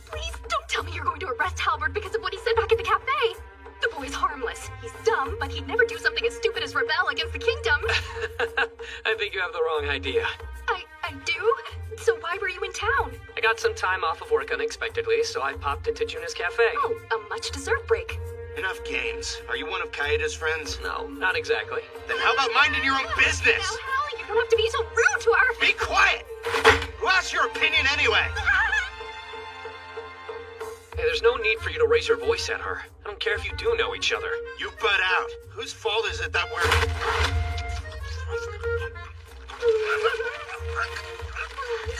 Please, don't tell me you're going to arrest Halbert because of what he said back at the cafe. The boy's harmless. He's dumb, but he'd never do something as stupid as rebel against the kingdom. I think you have the wrong idea. I do? So why were you in town? I got some time off of work unexpectedly, so I popped into Juna's cafe. Oh, a much-deserved break. Enough games. Are you one of Kaeda's friends? No, not exactly. Then how about minding your own business? Now, Hal, you don't have to be so rude to our... Be quiet! Who asked your opinion anyway? Hey, there's no need for you to raise your voice at her. I don't care if you do know each other. You butt out. Whose fault is it that we're...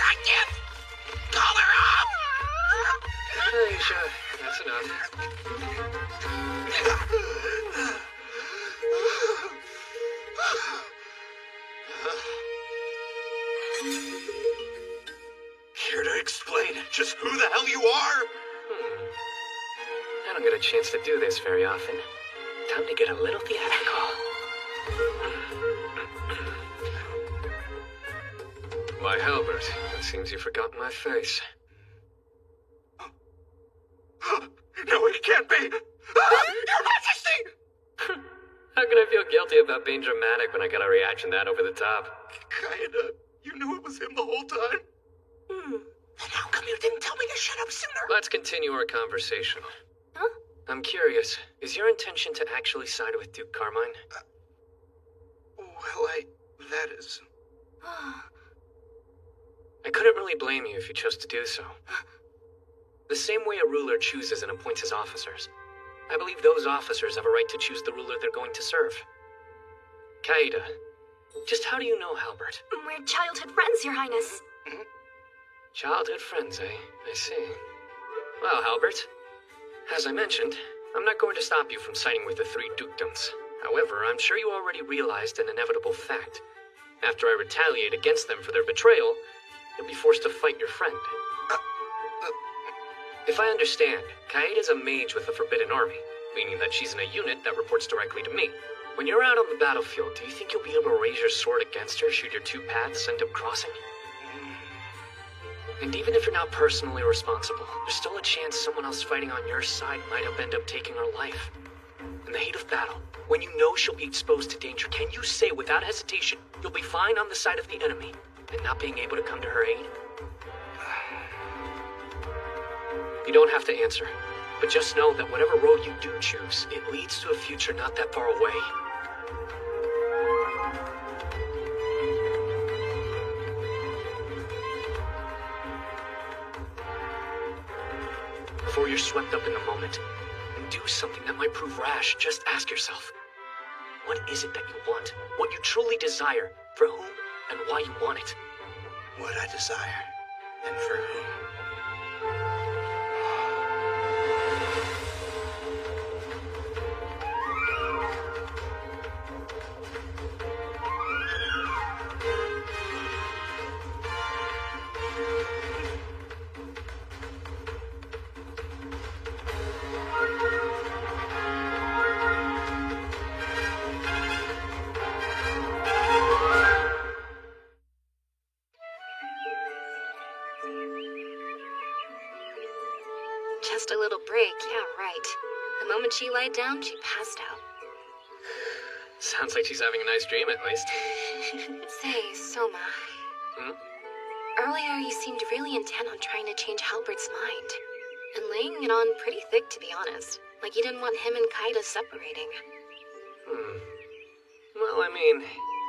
I can't... Call her up! Aisha, that's enough. Here to explain just who the hell you are? I don't get a chance to do this very often. Time to get a little theatrical. Why, Halbert, it seems you've forgotten my face. No, it can't be! Your Majesty! How can I feel guilty about being dramatic when I got a reaction that over the top? Kaeda, you knew it was him the whole time? Then how come you didn't tell me to shut up sooner? Let's continue our conversation. Huh? I'm curious, is your intention to actually side with Duke Carmine? Well, that is... I couldn't really blame you if you chose to do so. The same way a ruler chooses and appoints his officers. I believe those officers have a right to choose the ruler they're going to serve. Kaeda, just how do you know Halbert? We're childhood friends, Your Highness. Childhood friends, eh? I see. Well, Halbert, as I mentioned, I'm not going to stop you from siding with the 3 dukedoms. However, I'm sure you already realized an inevitable fact. After I retaliate against them for their betrayal, you'll be forced to fight your friend. If I understand, Kaeda's a mage with the Forbidden Army. meaning that she's in a unit that reports directly to me. When you're out on the battlefield, do you think you'll be able to raise your sword against her should your two paths end up crossing? And even if you're not personally responsible, there's still a chance someone else fighting on your side might end up taking her life. In the heat of battle, when you know she'll be exposed to danger, can you say without hesitation you'll be fine on the side of the enemy and not being able to come to her aid? You don't have to answer, but just know that whatever road you do choose, it leads to a future not that far away. Before you're swept up in the moment and do something that might prove rash, just ask yourself, what is it that you want? What you truly desire? For whom and why you want it? What I desire, and for whom. Just a little break, yeah, right. The moment she lied down, she passed out. Sounds like she's having a nice dream, at least. Say, Soma. Hmm? Earlier you seemed really intent on trying to change Halbert's mind. And laying it on pretty thick, to be honest. Like you didn't want him and Kaida separating. Well, I mean,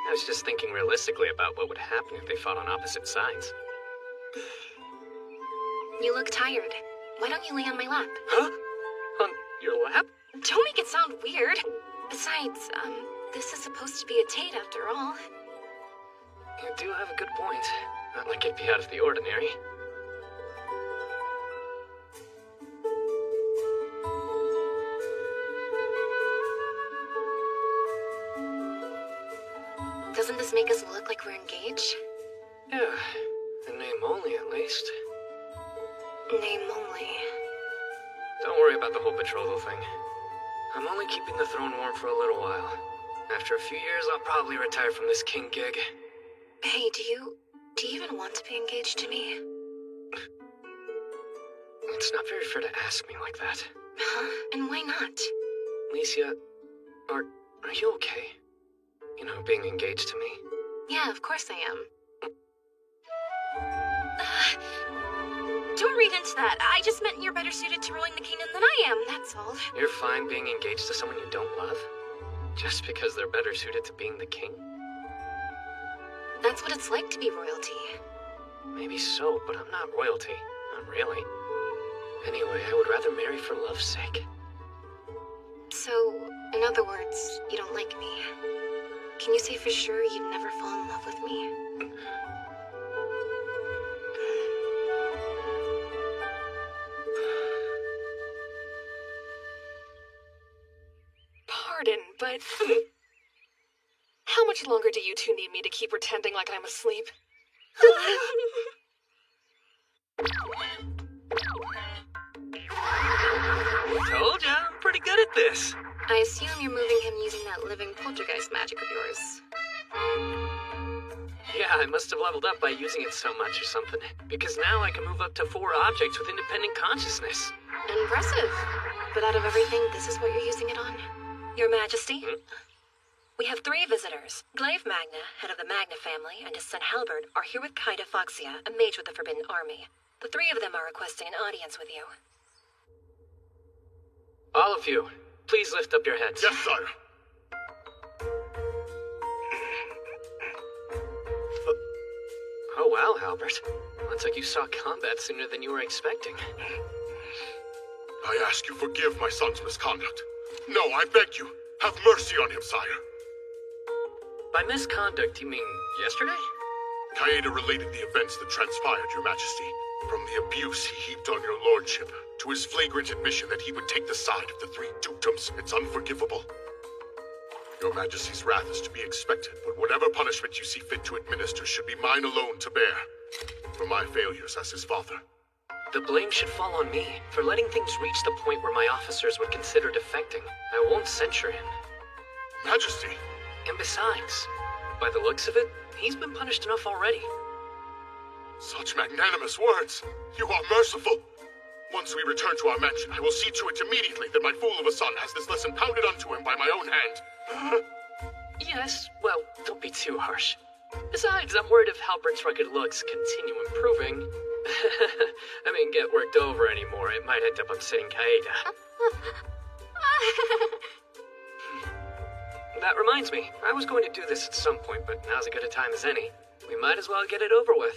I was just thinking realistically about what would happen if they fought on opposite sides. You look tired. Why don't you lay on my lap? Huh? On your lap? Don't make it sound weird. Besides, this is supposed to be a date after all. You do have a good point. Not like it'd be out of the ordinary. Doesn't this make us look like we're engaged? Yeah, in name only at least. Name only. Don't worry about the whole betrothal thing. I'm only keeping the throne warm for a little while. After a few years, I'll probably retire from this king gig. Hey, do you even want to be engaged to me? It's not very fair to ask me like that. Huh? And why not? Licia, are you okay? You know, being engaged to me? Yeah, of course I am. Don't read into that. I just meant you're better suited to ruling the kingdom than I am, that's all. You're fine being engaged to someone you don't love? Just because they're better suited to being the king? That's what it's like to be royalty. Maybe so, but I'm not royalty. Not really. Anyway, I would rather marry for love's sake. So, in other words, you don't like me. Can you say for sure you'd never fall in love with me? Pardon, but... How much longer do you two need me to keep pretending like I'm asleep? Told ya, I'm pretty good at this. I assume you're moving him using that living poltergeist magic of yours. Yeah, I must have leveled up by using it so much or something. Because now I can move up to 4 objects with independent consciousness. Impressive. But out of everything, this is what you're using it on? Your Majesty? We have 3 visitors. Glaive Magna, head of the Magna family, and his son Halbert are here with Kaida Foxia, a mage with the Forbidden Army. The 3 of them are requesting an audience with you. All of you, please lift up your heads. Yes, sire. Oh wow, Halbert. Looks like you saw combat sooner than you were expecting. I ask you forgive my son's misconduct. No, I beg you, have mercy on him, sire. By misconduct, you mean yesterday? Kaeda related the events that transpired, Your Majesty. From the abuse he heaped on your lordship, to his flagrant admission that he would take the side of the 3 dukedoms, it's unforgivable. Your Majesty's wrath is to be expected, but whatever punishment you see fit to administer should be mine alone to bear, for my failures as his father. The blame should fall on me for letting things reach the point where my officers would consider defecting. I won't censure him. Majesty! And besides, by the looks of it, he's been punished enough already. Such magnanimous words! You are merciful! Once we return to our mansion, I will see to it immediately that my fool of a son has this lesson pounded onto him by my own hand. Yes, well, don't be too harsh. Besides, I'm worried if Halbert's rugged looks continue improving. I mean, get worked over anymore, it might end up upsetting Kaeda. That reminds me, I was going to do this at some point, but now's as good a time as any. We might as well get it over with.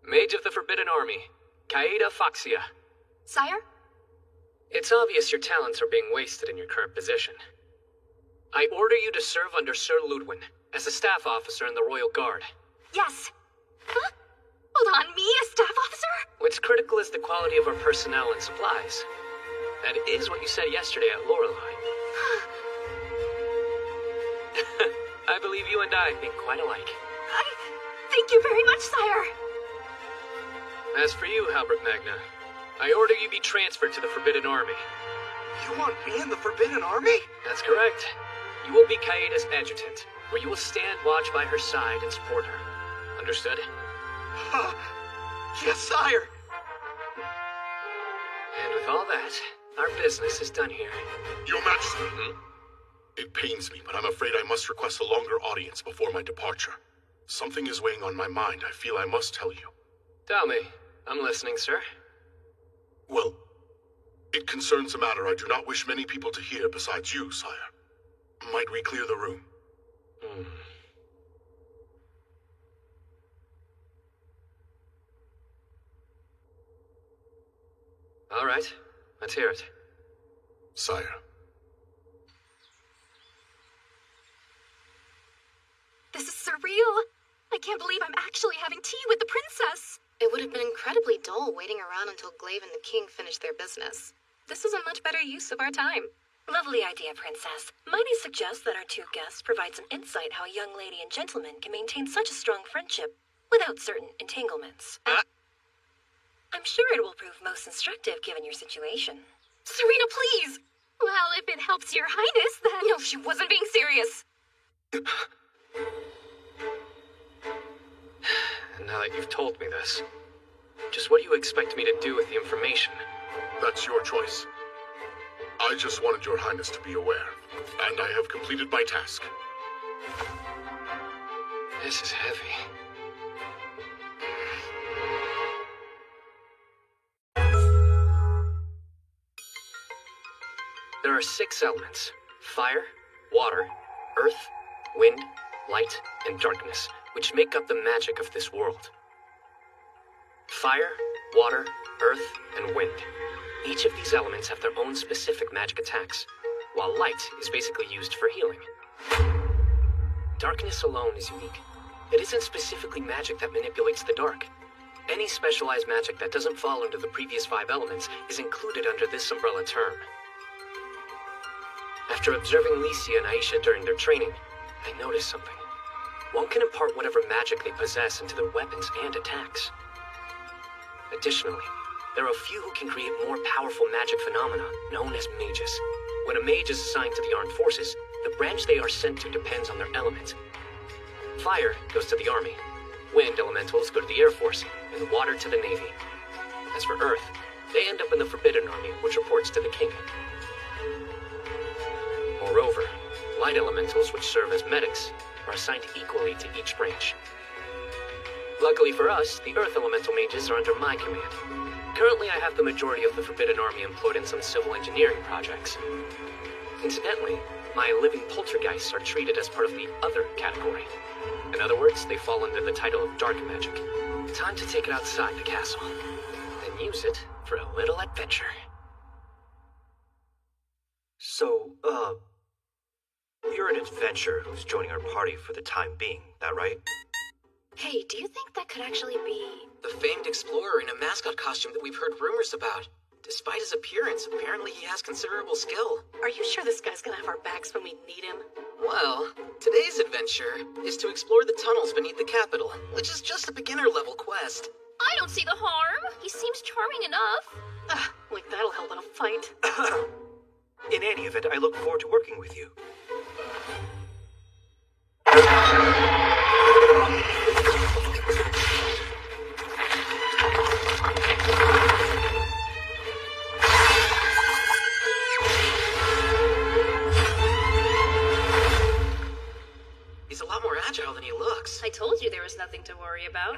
Mage of the Forbidden Army, Kaeda Foxia. Sire? It's obvious your talents are being wasted in your current position. I order you to serve under Sir Ludwin, as a staff officer in the Royal Guard. Yes. Huh? Hold on, me, a staff officer? What's critical is the quality of our personnel and supplies. That is what you said yesterday at Lorelei. I believe you and I think quite alike. Thank you very much, sire. As for you, Halbert Magna, I order you be transferred to the Forbidden Army. You want me in the Forbidden Army? That's correct. You will be Kaeda's adjutant, where you will stand watch by her side and support her. Understood? Yes, sire. And with all that, our business is done here. Your Majesty. It pains me, but I'm afraid I must request a longer audience before my departure. Something is weighing on my mind I feel I must tell you. Tell me. I'm listening, sir. Well, it concerns a matter I do not wish many people to hear besides you, sire. Might we clear the room? All right. Let's hear it. Sire. This is surreal. I can't believe I'm actually having tea with the princess. It would have been incredibly dull waiting around until Glaive and the king finished their business. This is a much better use of our time. Lovely idea, Princess. Might I suggest that our two guests provide some insight how a young lady and gentleman can maintain such a strong friendship without certain entanglements. I'm sure it will prove most instructive given your situation. Serena, please! Well, if it helps your highness, then... No, she wasn't being serious. Now that you've told me this, just what do you expect me to do with the information? That's your choice. I just wanted your highness to be aware, and I have completed my task. This is heavy. There are 6 elements: fire, water, earth, wind, light, and darkness, which make up the magic of this world. Fire, water, earth, and wind. Each of these elements have their own specific magic attacks, while light is basically used for healing. Darkness alone is unique. It isn't specifically magic that manipulates the dark. Any specialized magic that doesn't fall under the previous 5 elements is included under this umbrella term. After observing Licia and Aisha during their training, I noticed something. One can impart whatever magic they possess into their weapons and attacks. Additionally, there are a few who can create more powerful magic phenomena, known as mages. When a mage is assigned to the armed forces, the branch they are sent to depends on their element. Fire goes to the army, wind elementals go to the Air Force, and water to the Navy. As for earth, they end up in the Forbidden Army, which reports to the king. Moreover, light elementals, which serve as medics, are assigned equally to each branch. Luckily for us, the Earth Elemental Mages are under my command. Currently, I have the majority of the Forbidden Army employed in some civil engineering projects. Incidentally, my living poltergeists are treated as part of the other category. In other words, they fall under the title of dark magic. Time to take it outside the castle, and use it for a little adventure. So, you're an adventurer who's joining our party for the time being, that right? Hey, do you think that could actually be... The famed explorer in a mascot costume that we've heard rumors about. Despite his appearance, apparently he has considerable skill. Are you sure this guy's gonna have our backs when we need him? Well, today's adventure is to explore the tunnels beneath the capital, which is just a beginner-level quest. I don't see the harm. He seems charming enough. Like that'll help in a fight. In any event, I look forward to working with you. He's a lot more agile than he looks. I told you there was nothing to worry about.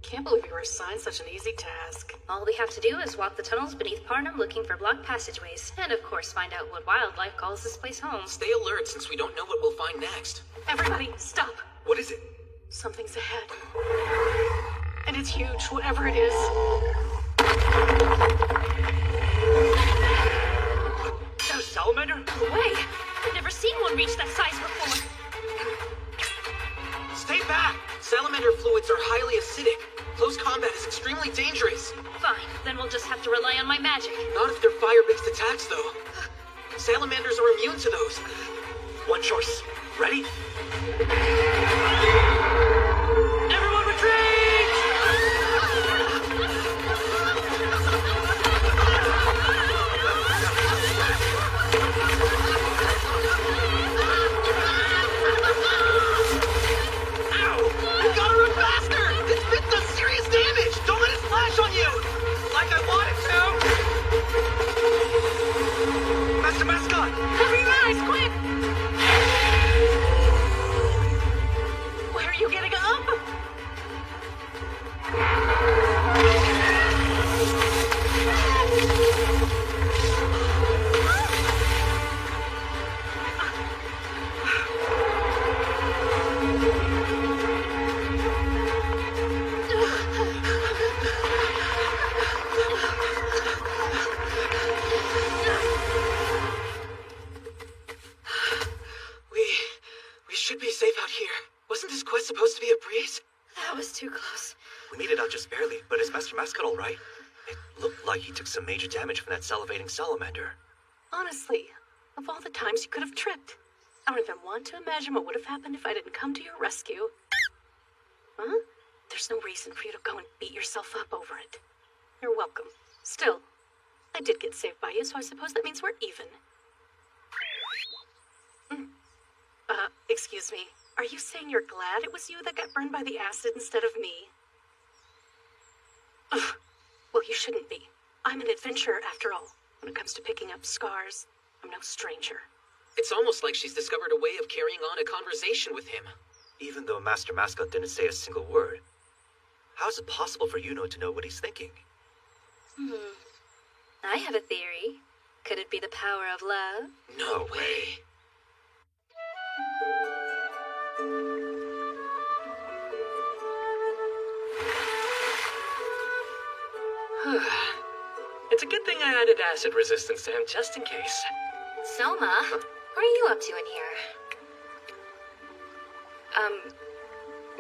Can't believe you were assigned such an easy task. All we have to do is walk the tunnels beneath Parnham looking for blocked passageways. And of course find out what wildlife calls this place home. Stay alert since we don't know what we'll find next. Everybody, stop. What is it? Something's ahead. And it's huge, whatever it is. Is that a salamander? No way! I've never seen one reach that size before. Stay back! Salamander fluids are highly acidic. Close combat is extremely dangerous. Fine, then we'll just have to rely on my magic. Not if they're fire-based attacks, though. Salamanders are immune to those. One choice. Ready? Everyone retreat! You gotta run faster! This bit does serious damage! Don't let it splash on you! Like I wanted to! Master Mascot! Cover your eyes, quick! Where are you getting up? We should be safe out here. Wasn't this quest supposed to be a breeze? That was too close. We made it out just barely, but is Master Mascot all right? It looked like he took some major damage from that salivating salamander. Honestly, of all the times you could have tripped, I don't even want to imagine what would have happened if I didn't come to your rescue. Huh? There's no reason for you to go and beat yourself up over it. You're welcome. Still, I did get saved by you, so I suppose that means we're even. Excuse me. Are you saying you're glad it was you that got burned by the acid instead of me? Ugh. Well, you shouldn't be. I'm an adventurer after all. When it comes to picking up scars, I'm no stranger. It's almost like she's discovered a way of carrying on a conversation with him. Even though Master Mascot didn't say a single word, how is it possible for Yuno to know what he's thinking? I have a theory. Could it be the power of love? No way. It's a good thing I added acid resistance to him just in case. Soma, what are you up to in here?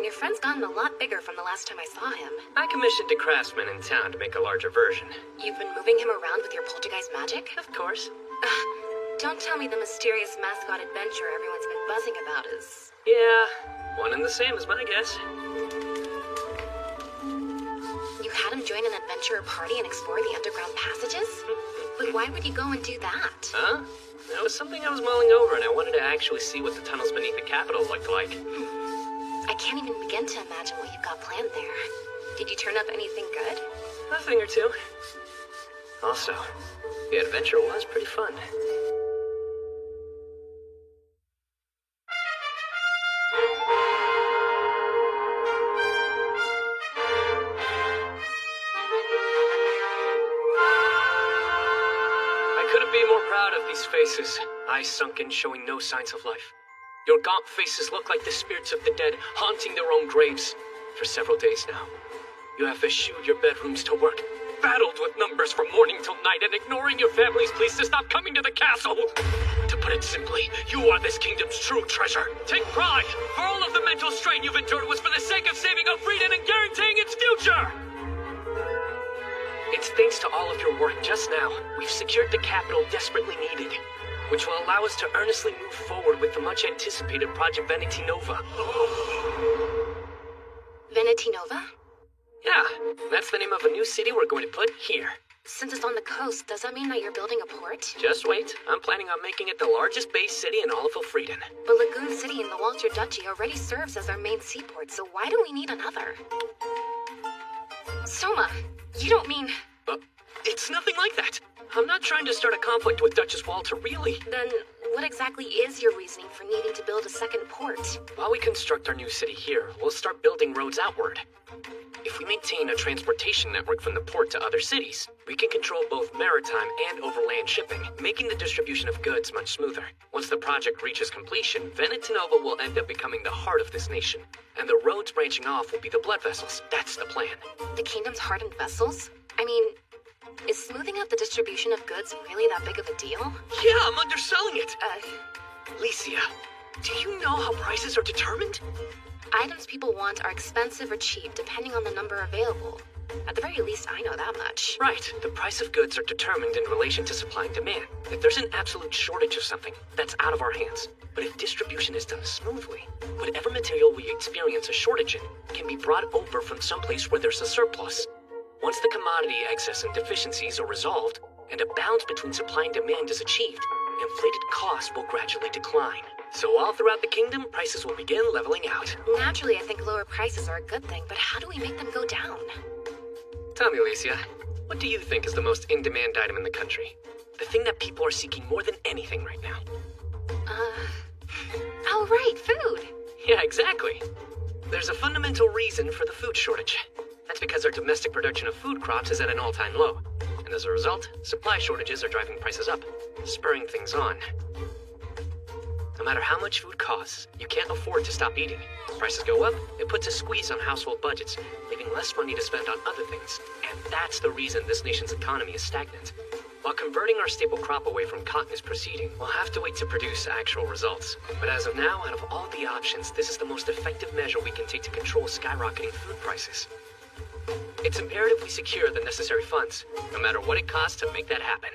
Your friend's gotten a lot bigger from the last time I saw him. I commissioned a craftsman in town to make a larger version. You've been moving him around with your poltergeist magic? Of course. Don't tell me the mysterious mascot adventure everyone's been buzzing about is... Yeah, one and the same is my guess. You had him join an adventurer party and explore the underground passages? But why would you go and do that? Huh? That was something I was mulling over, and I wanted to actually see what the tunnels beneath the capital looked like. I can't even begin to imagine what you've got planned there. Did you turn up anything good? A thing or two. Also, the adventure was pretty fun. I couldn't be more proud of these faces, eyes sunken, showing no signs of life. Your gaunt faces look like the spirits of the dead, haunting their own graves. For several days now, you have eschewed your bedrooms to work, battled with numbers from morning till night, and ignoring your family's pleas to stop coming to the castle. To put it simply, you are this kingdom's true treasure. Take pride, for all of the mental strain you've endured was for the sake of saving Elfrieden and guaranteeing its future! It's thanks to all of your work just now, we've secured the capital desperately needed, which will allow us to earnestly move forward with the much-anticipated Project Vanity Nova. Vanity Nova? Yeah, that's the name of a new city we're going to put here. Since it's on the coast, does that mean that you're building a port? Just wait. I'm planning on making it the largest base city in all of Elfrieden. But Lagoon City in the Walter Duchy already serves as our main seaport, so why do we need another? Soma, you don't mean... It's nothing like that. I'm not trying to start a conflict with Duchess Walter, really. Then what exactly is your reasoning for needing to build a second port? While we construct our new city here, we'll start building roads outward. If we maintain a transportation network from the port to other cities, we can control both maritime and overland shipping, making the distribution of goods much smoother. Once the project reaches completion, Vanity Nova will end up becoming the heart of this nation, and the roads branching off will be the blood vessels. That's the plan. The kingdom's hardened vessels? I mean, is smoothing out the distribution of goods really that big of a deal? Yeah, I'm underselling it. Licia, do you know how prices are determined? Items people want are expensive or cheap, depending on the number available. At the very least, I know that much. Right. The price of goods are determined in relation to supply and demand. If there's an absolute shortage of something, that's out of our hands. But if distribution is done smoothly, whatever material we experience a shortage in can be brought over from someplace where there's a surplus. Once the commodity excess and deficiencies are resolved, and a balance between supply and demand is achieved, inflated costs will gradually decline. So all throughout the kingdom, prices will begin leveling out. Naturally, I think lower prices are a good thing, but how do we make them go down? Tell me, Licia, what do you think is the most in-demand item in the country? The thing that people are seeking more than anything right now? Oh right, food! Yeah, exactly. There's a fundamental reason for the food shortage. That's because our domestic production of food crops is at an all-time low. And as a result, supply shortages are driving prices up, spurring things on. No matter how much food costs, you can't afford to stop eating. Prices go up, it puts a squeeze on household budgets, leaving less money to spend on other things. And that's the reason this nation's economy is stagnant. While converting our staple crop away from cotton is proceeding, we'll have to wait to produce actual results. But as of now, out of all the options, this is the most effective measure we can take to control skyrocketing food prices. It's imperative we secure the necessary funds, no matter what it costs to make that happen.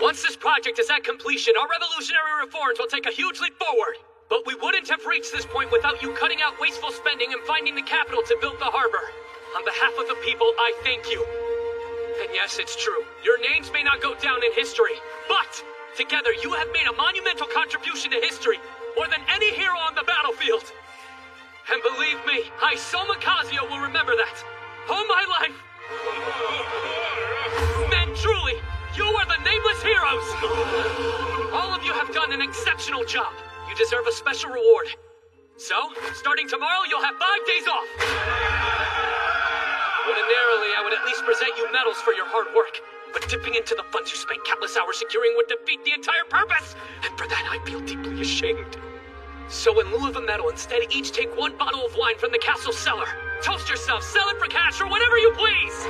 Once this project is at completion, our revolutionary reforms will take a huge leap forward. But we wouldn't have reached this point without you cutting out wasteful spending and finding the capital to build the harbor. On behalf of the people, I thank you. And yes, it's true. Your names may not go down in history, but together you have made a monumental contribution to history, more than any hero on the battlefield. And believe me, I, Soma Kazuya, will remember that. All my life. Men, truly, you are the nameless heroes! All of you have done an exceptional job. You deserve a special reward. So, starting tomorrow, you'll have 5 days off. Ordinarily, I would at least present you medals for your hard work. But dipping into the funds you spent countless hours securing would defeat the entire purpose. And for that, I feel deeply ashamed. So in lieu of a medal, instead each take 1 bottle of wine from the castle cellar. Toast yourself, sell it for cash, or whatever you please!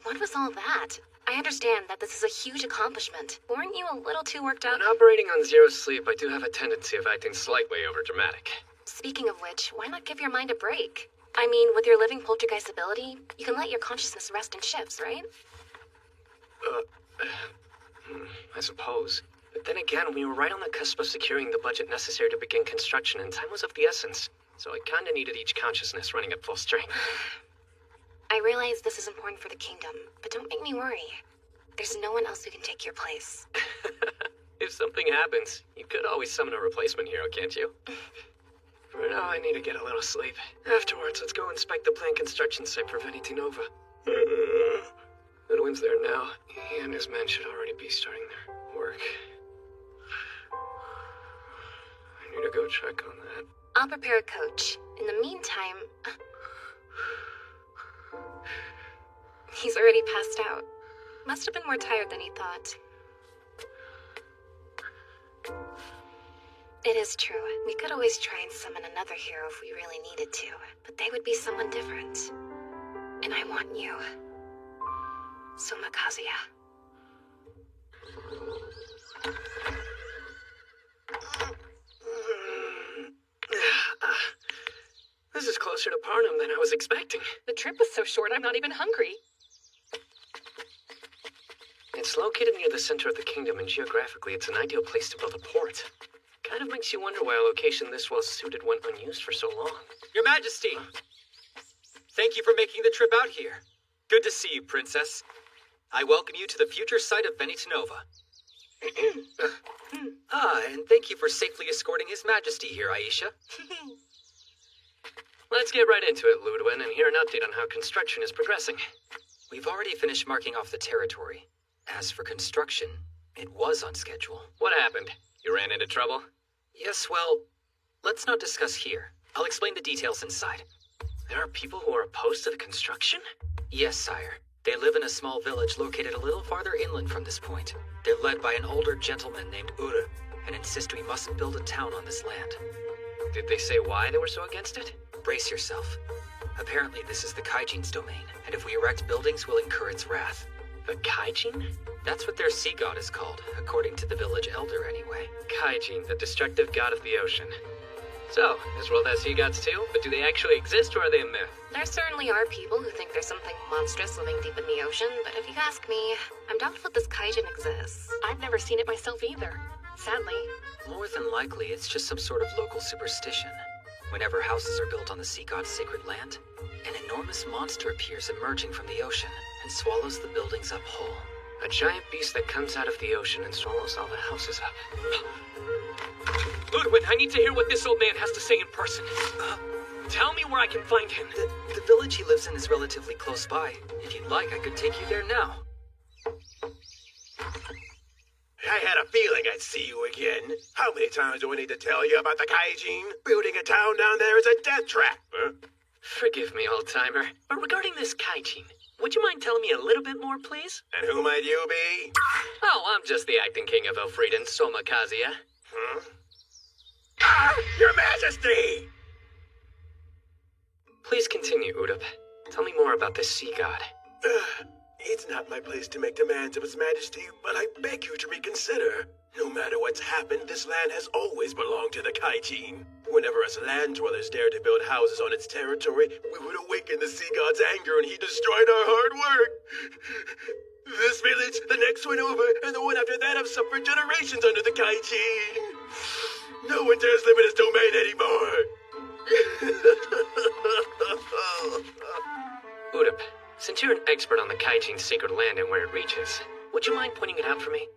What was all that? I understand that this is a huge accomplishment. Weren't you a little too worked up? When operating on zero sleep, I do have a tendency of acting slightly overdramatic. Speaking of which, why not give your mind a break? I mean, with your living poltergeist ability, you can let your consciousness rest in shifts, right? I suppose. But then again, we were right on the cusp of securing the budget necessary to begin construction, and time was of the essence. So I kinda needed each consciousness running at full strength. I realize this is important for the kingdom, but don't make me worry. There's no one else who can take your place. If something happens, you could always summon a replacement hero, can't you? For now, I need to get a little sleep. Afterwards, let's go inspect the planned construction site for Vanity Nova. Goodwin's there now. He and his men should already be starting their work. I need to go check on that. I'll prepare a coach. In the meantime... He's already passed out. Must have been more tired than he thought. It is true. We could always try and summon another hero if we really needed to, but they would be someone different. And I want you. Soma Kazuya. This is closer to Parnum than I was expecting. The trip was so short, I'm not even hungry. It's located near the center of the kingdom, and geographically, it's an ideal place to build a port. Kind of makes you wonder why a location this well suited went unused for so long. Your Majesty! Thank you for making the trip out here. Good to see you, Princess. I welcome you to the future site of Venitanova. And thank you for safely escorting His Majesty here, Aisha. Let's get right into it, Ludwin, and hear an update on how construction is progressing. We've already finished marking off the territory. As for construction, it was on schedule. What happened? You ran into trouble? Yes, well, let's not discuss here. I'll explain the details inside. There are people who are opposed to the construction? Yes, sire. They live in a small village located a little farther inland from this point. They're led by an older gentleman named Ure, and insist we mustn't build a town on this land. Did they say why they were so against it? Brace yourself. Apparently this is the Kaijin's domain, and if we erect buildings, we'll incur its wrath. The Kaijin? That's what their sea god is called, according to the village elder anyway. Kaijin, the destructive god of the ocean. So, this world has sea gods too, but do they actually exist or are they a myth? There certainly are people who think there's something monstrous living deep in the ocean, but if you ask me, I'm doubtful this Kaijin exists. I've never seen it myself either, sadly. More than likely, it's just some sort of local superstition. Whenever houses are built on the sea god's sacred land, an enormous monster appears emerging from the ocean and swallows the buildings up whole. A giant beast that comes out of the ocean and swallows all the houses up. Ludwin, I need to hear what this old man has to say in person. Tell me where I can find him. The village he lives in is relatively close by. If you'd like, I could take you there now. I had a feeling I'd see you again. How many times do I need to tell you about the Kaijin? Building a town down there is a death trap. Huh? Forgive me, old-timer, but regarding this Kaijin, would you mind telling me a little bit more, please? And who might you be? Oh, I'm just the acting king of Elfrieden, Soma Kazuya. Huh? Ah, Your Majesty! Please continue, Udap. Tell me more about this sea god. It's not my place to make demands of His Majesty, but I beg you to reconsider. No matter what's happened, this land has always belonged to the Kaijin. Whenever us land dwellers dared to build houses on its territory, we would awaken the sea god's anger and he destroyed our hard work. This village, the next one over, and the one after that have suffered generations under the Kaijin. No one dares live in his domain anymore. Udap, since you're an expert on the Kaijin's sacred land and where it reaches, would you mind pointing it out for me?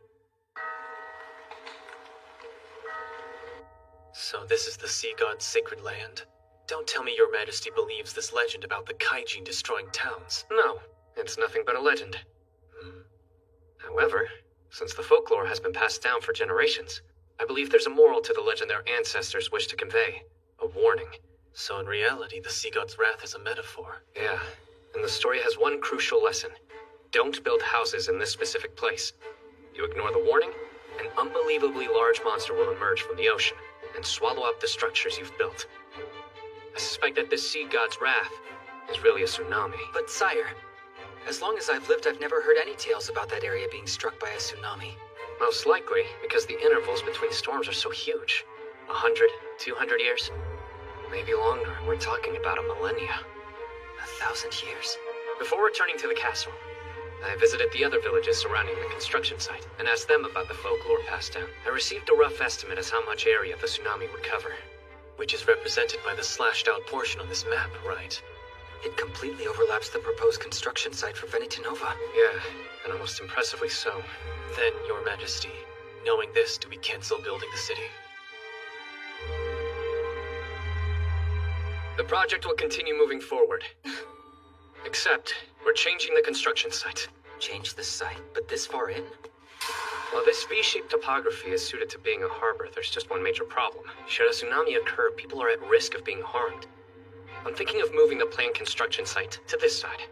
So this is the sea god's sacred land? Don't tell me Your Majesty believes this legend about the Kaijin destroying towns. No, it's nothing but a legend. However, since the folklore has been passed down for generations, I believe there's a moral to the legend their ancestors wish to convey. A warning. So in reality, the sea god's wrath is a metaphor. Yeah, and the story has one crucial lesson. Don't build houses in this specific place. You ignore the warning, an unbelievably large monster will emerge from the ocean and swallow up the structures you've built. I suspect that this sea god's wrath is really a tsunami. But sire, as long as I've lived, I've never heard any tales about that area being struck by a tsunami. Most likely because the intervals between storms are so huge. 100, 200 years? Maybe longer. We're talking about a millennia. 1,000 years? Before returning to the castle, I visited the other villages surrounding the construction site and asked them about the folklore passed down. I received a rough estimate as how much area the tsunami would cover. Which is represented by the slashed out portion on this map, right? It completely overlaps the proposed construction site for Venitanova. Yeah, and almost impressively so. Then, Your Majesty, knowing this, do we cancel building the city? The project will continue moving forward. Except, we're changing the construction site. Change the site, but this far in? While this V-shaped topography is suited to being a harbor, there's just one major problem. Should a tsunami occur, people are at risk of being harmed. I'm thinking of moving the planned construction site to this side.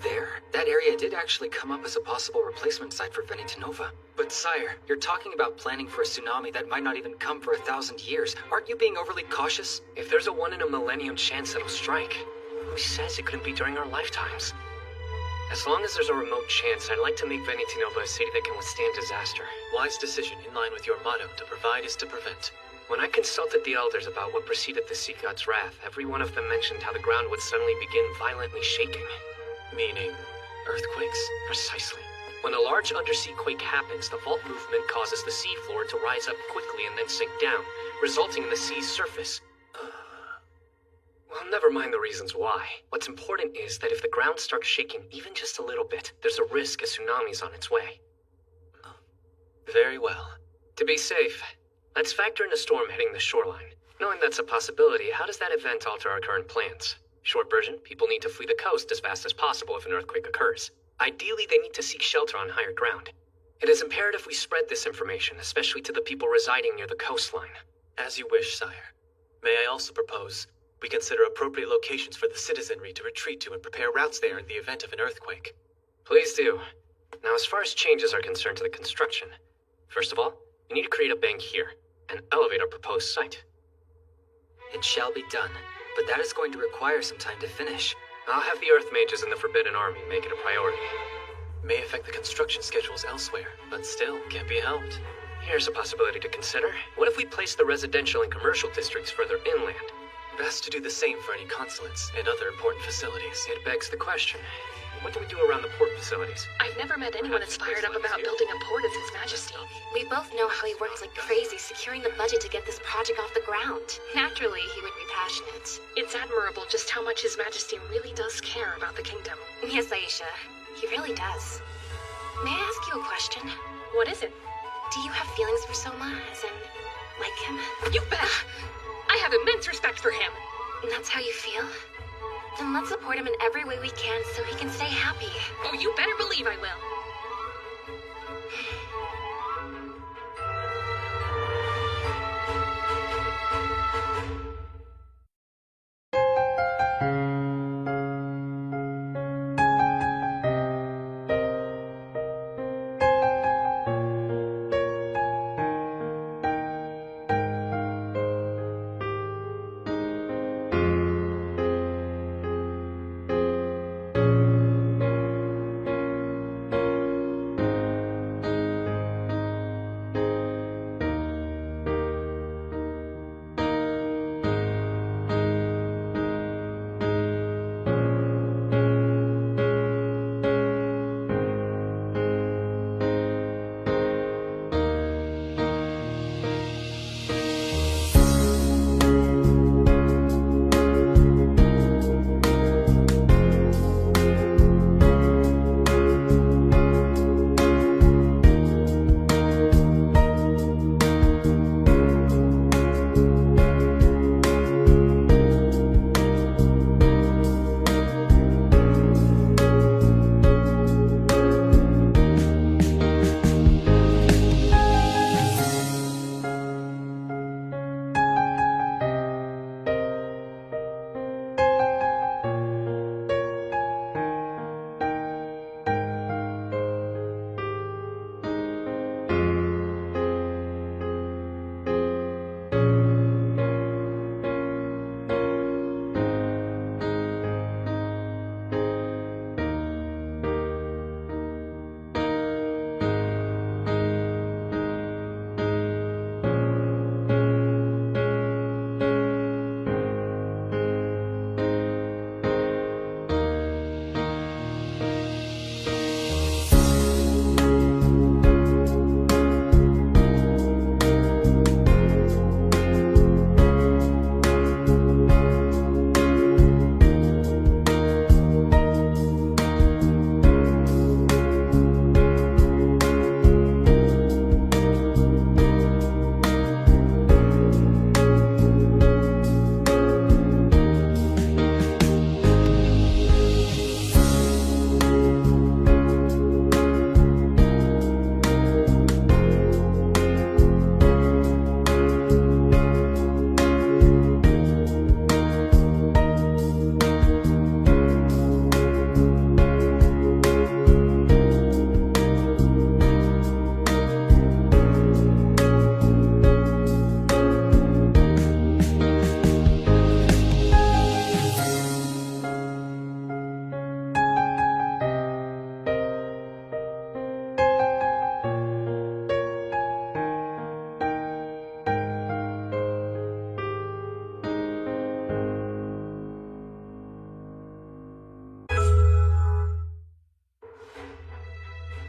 There? That area did actually come up as a possible replacement site for Venitanova. But sire, you're talking about planning for a tsunami that might not even come for 1,000 years. Aren't you being overly cautious? If there's a 1 in a millennium chance it'll strike, who says it couldn't be during our lifetimes? As long as there's a remote chance, I'd like to make Venitanova a city that can withstand disaster. Wise decision in line with your motto, to provide is to prevent. When I consulted the elders about what preceded the sea god's wrath, every one of them mentioned how the ground would suddenly begin violently shaking. Meaning, earthquakes? Precisely. When a large undersea quake happens, the fault movement causes the seafloor to rise up quickly and then sink down, resulting in the sea's surface. Well, never mind the reasons why. What's important is that if the ground starts shaking even just a little bit, there's a risk a tsunami's on its way. Very well. To be safe, let's factor in a storm hitting the shoreline. Knowing that's a possibility, how does that event alter our current plans? Short version, people need to flee the coast as fast as possible if an earthquake occurs. Ideally, they need to seek shelter on higher ground. It is imperative we spread this information, especially to the people residing near the coastline. As you wish, sire. May I also propose we consider appropriate locations for the citizenry to retreat to and prepare routes there in the event of an earthquake? Please do. Now, as far as changes are concerned to the construction, first of all, we need to create a bank here and elevate our proposed site. It shall be done, but that is going to require some time to finish. I'll have the Earth Mages in the Forbidden Army make it a priority. May affect the construction schedules elsewhere, but still can't be helped. Here's a possibility to consider. What if we place the residential and commercial districts further inland? Best to do the same for any consulates and other important facilities. It begs the question, what do we do around the port facilities? I've never met anyone as fired up about building a port as His Majesty. We both know how he worked like crazy securing the budget to get this project off the ground. Naturally, he would be passionate. It's admirable just how much His Majesty really does care about the kingdom. Yes, Aisha, he really does. May I ask you a question? What is it? Do you have feelings for Soma, as in, like him? You bet! I have immense respect for him. And that's how you feel? Then let's support him in every way we can so he can stay happy. Oh, you better believe I will.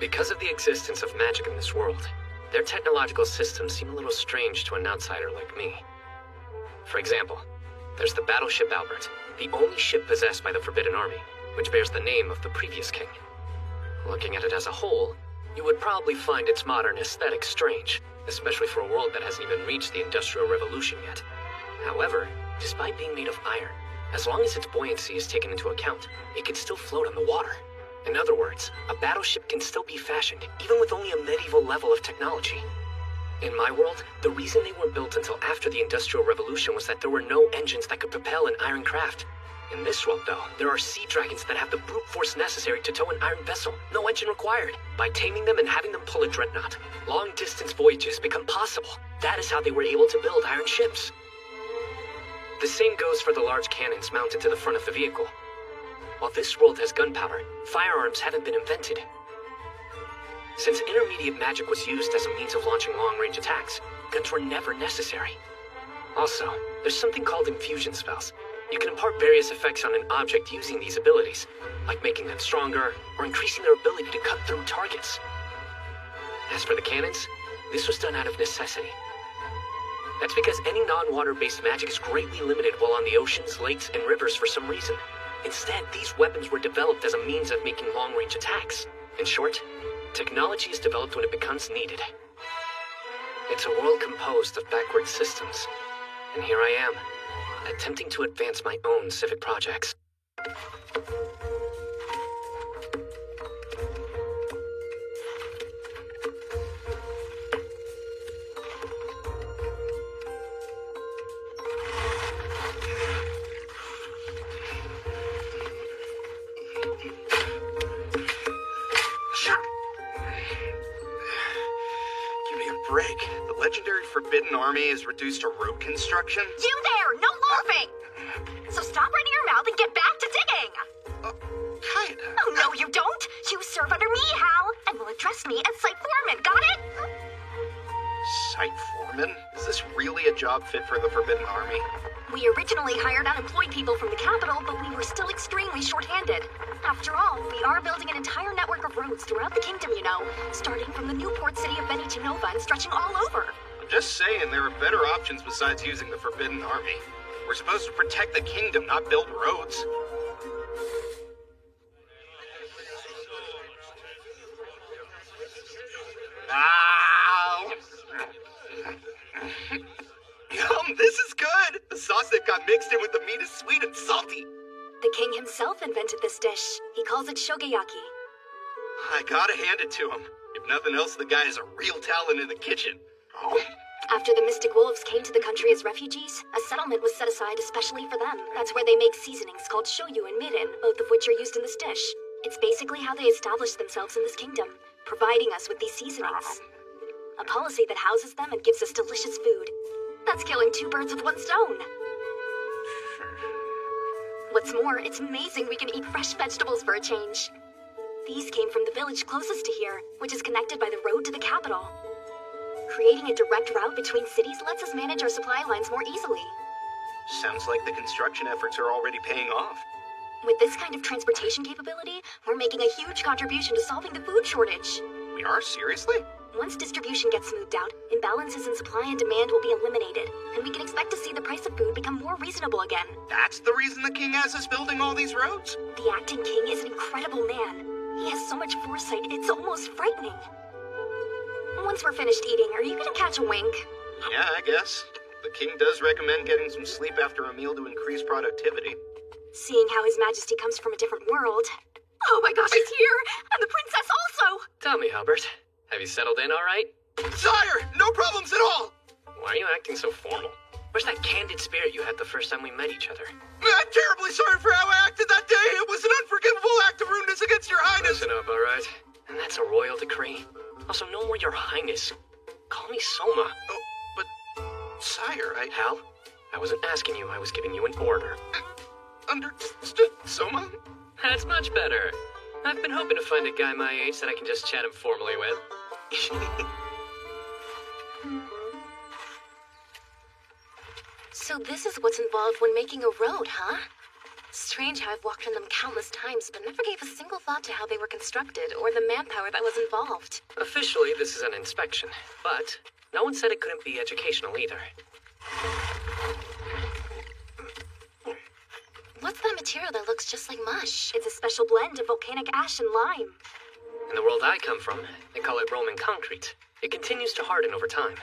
Because of the existence of magic in this world, their technological systems seem a little strange to an outsider like me. For example, there's the Battleship Albert, the only ship possessed by the Forbidden Army, which bears the name of the previous king. Looking at it as a whole, you would probably find its modern aesthetic strange, especially for a world that hasn't even reached the Industrial Revolution yet. However, despite being made of iron, as long as its buoyancy is taken into account, it can still float on the water. In other words, a battleship can still be fashioned, even with only a medieval level of technology. In my world, the reason they weren't built until after the Industrial Revolution was that there were no engines that could propel an iron craft. In this world, though, there are sea dragons that have the brute force necessary to tow an iron vessel, no engine required. By taming them and having them pull a dreadnought, long-distance voyages become possible. That is how they were able to build iron ships. The same goes for the large cannons mounted to the front of the vehicle. While this world has gunpowder, firearms haven't been invented. Since intermediate magic was used as a means of launching long-range attacks, guns were never necessary. Also, there's something called infusion spells. You can impart various effects on an object using these abilities, like making them stronger or increasing their ability to cut through targets. As for the cannons, this was done out of necessity. That's because any non-water-based magic is greatly limited while on the oceans, lakes, and rivers for some reason. Instead, these weapons were developed as a means of making long-range attacks. In short, technology is developed when it becomes needed. It's a world composed of backward systems, and here I am, attempting to advance my own civic projects. Break. The legendary Forbidden Army is reduced to road construction? You there! No laughing! So stop running your mouth and get back to digging! Kinda. Oh, no, you don't! You serve under me, Hal, and will address me as Site Foreman, got it? Site Foreman? Is this really a job fit for the Forbidden Army? We originally hired unemployed people from the capital, but we were still extremely short-handed. After all, we are building an entire network of roads throughout the kingdom, you know, starting from the new port city of Benicia Nova and stretching all over. I'm just saying there are better options besides using the Forbidden Army. We're supposed to protect the kingdom, not build roads. Ow! Yum, this is good! The sauce that got mixed in with the meat is sweet and salty. The king himself invented this dish. He calls it shogeyaki. I gotta hand it to him. If nothing else, the guy is a real talent in the kitchen. Oh. After the Mystic Wolves came to the country as refugees, a settlement was set aside especially for them. That's where they make seasonings called shoyu and mirin, both of which are used in this dish. It's basically how they established themselves in this kingdom, providing us with these seasonings. A policy that houses them and gives us delicious food. That's killing two birds with one stone. What's more, it's amazing we can eat fresh vegetables for a change. These came from the village closest to here, which is connected by the road to the capital. Creating a direct route between cities lets us manage our supply lines more easily. Sounds like the construction efforts are already paying off. With this kind of transportation capability, we're making a huge contribution to solving the food shortage. We are? Seriously? Once distribution gets smoothed out, imbalances in supply and demand will be eliminated, and we can expect to see the price of food become more reasonable again. That's the reason the king has us building all these roads? The acting king is an incredible man. He has so much foresight, it's almost frightening. Once we're finished eating, are you gonna catch a wink? Yeah, I guess. The king does recommend getting some sleep after a meal to increase productivity. Seeing how His Majesty comes from a different world. Oh my gosh, he's here! And the princess also! Tell me, Albert, have you settled in all right? Sire, no problems at all! Why are you acting so formal? Where's that candid spirit you had the first time we met each other? I'm terribly sorry for how I acted that day. It was an unforgivable act of rudeness against your highness. Listen up, all right? And that's a royal decree. Also, no more your highness. Call me Soma. Oh, but, sire, Hal, I wasn't asking you, I was giving you an order. Understood, Soma? That's much better. I've been hoping to find a guy my age that I can just chat informally with. So this is what's involved when making a road, huh? Strange how I've walked on them countless times, but never gave a single thought to how they were constructed or the manpower that was involved. Officially, this is an inspection, but no one said it couldn't be educational either. What's that material that looks just like mush? It's a special blend of volcanic ash and lime. In the world I come from, they call it Roman concrete. It continues to harden over time.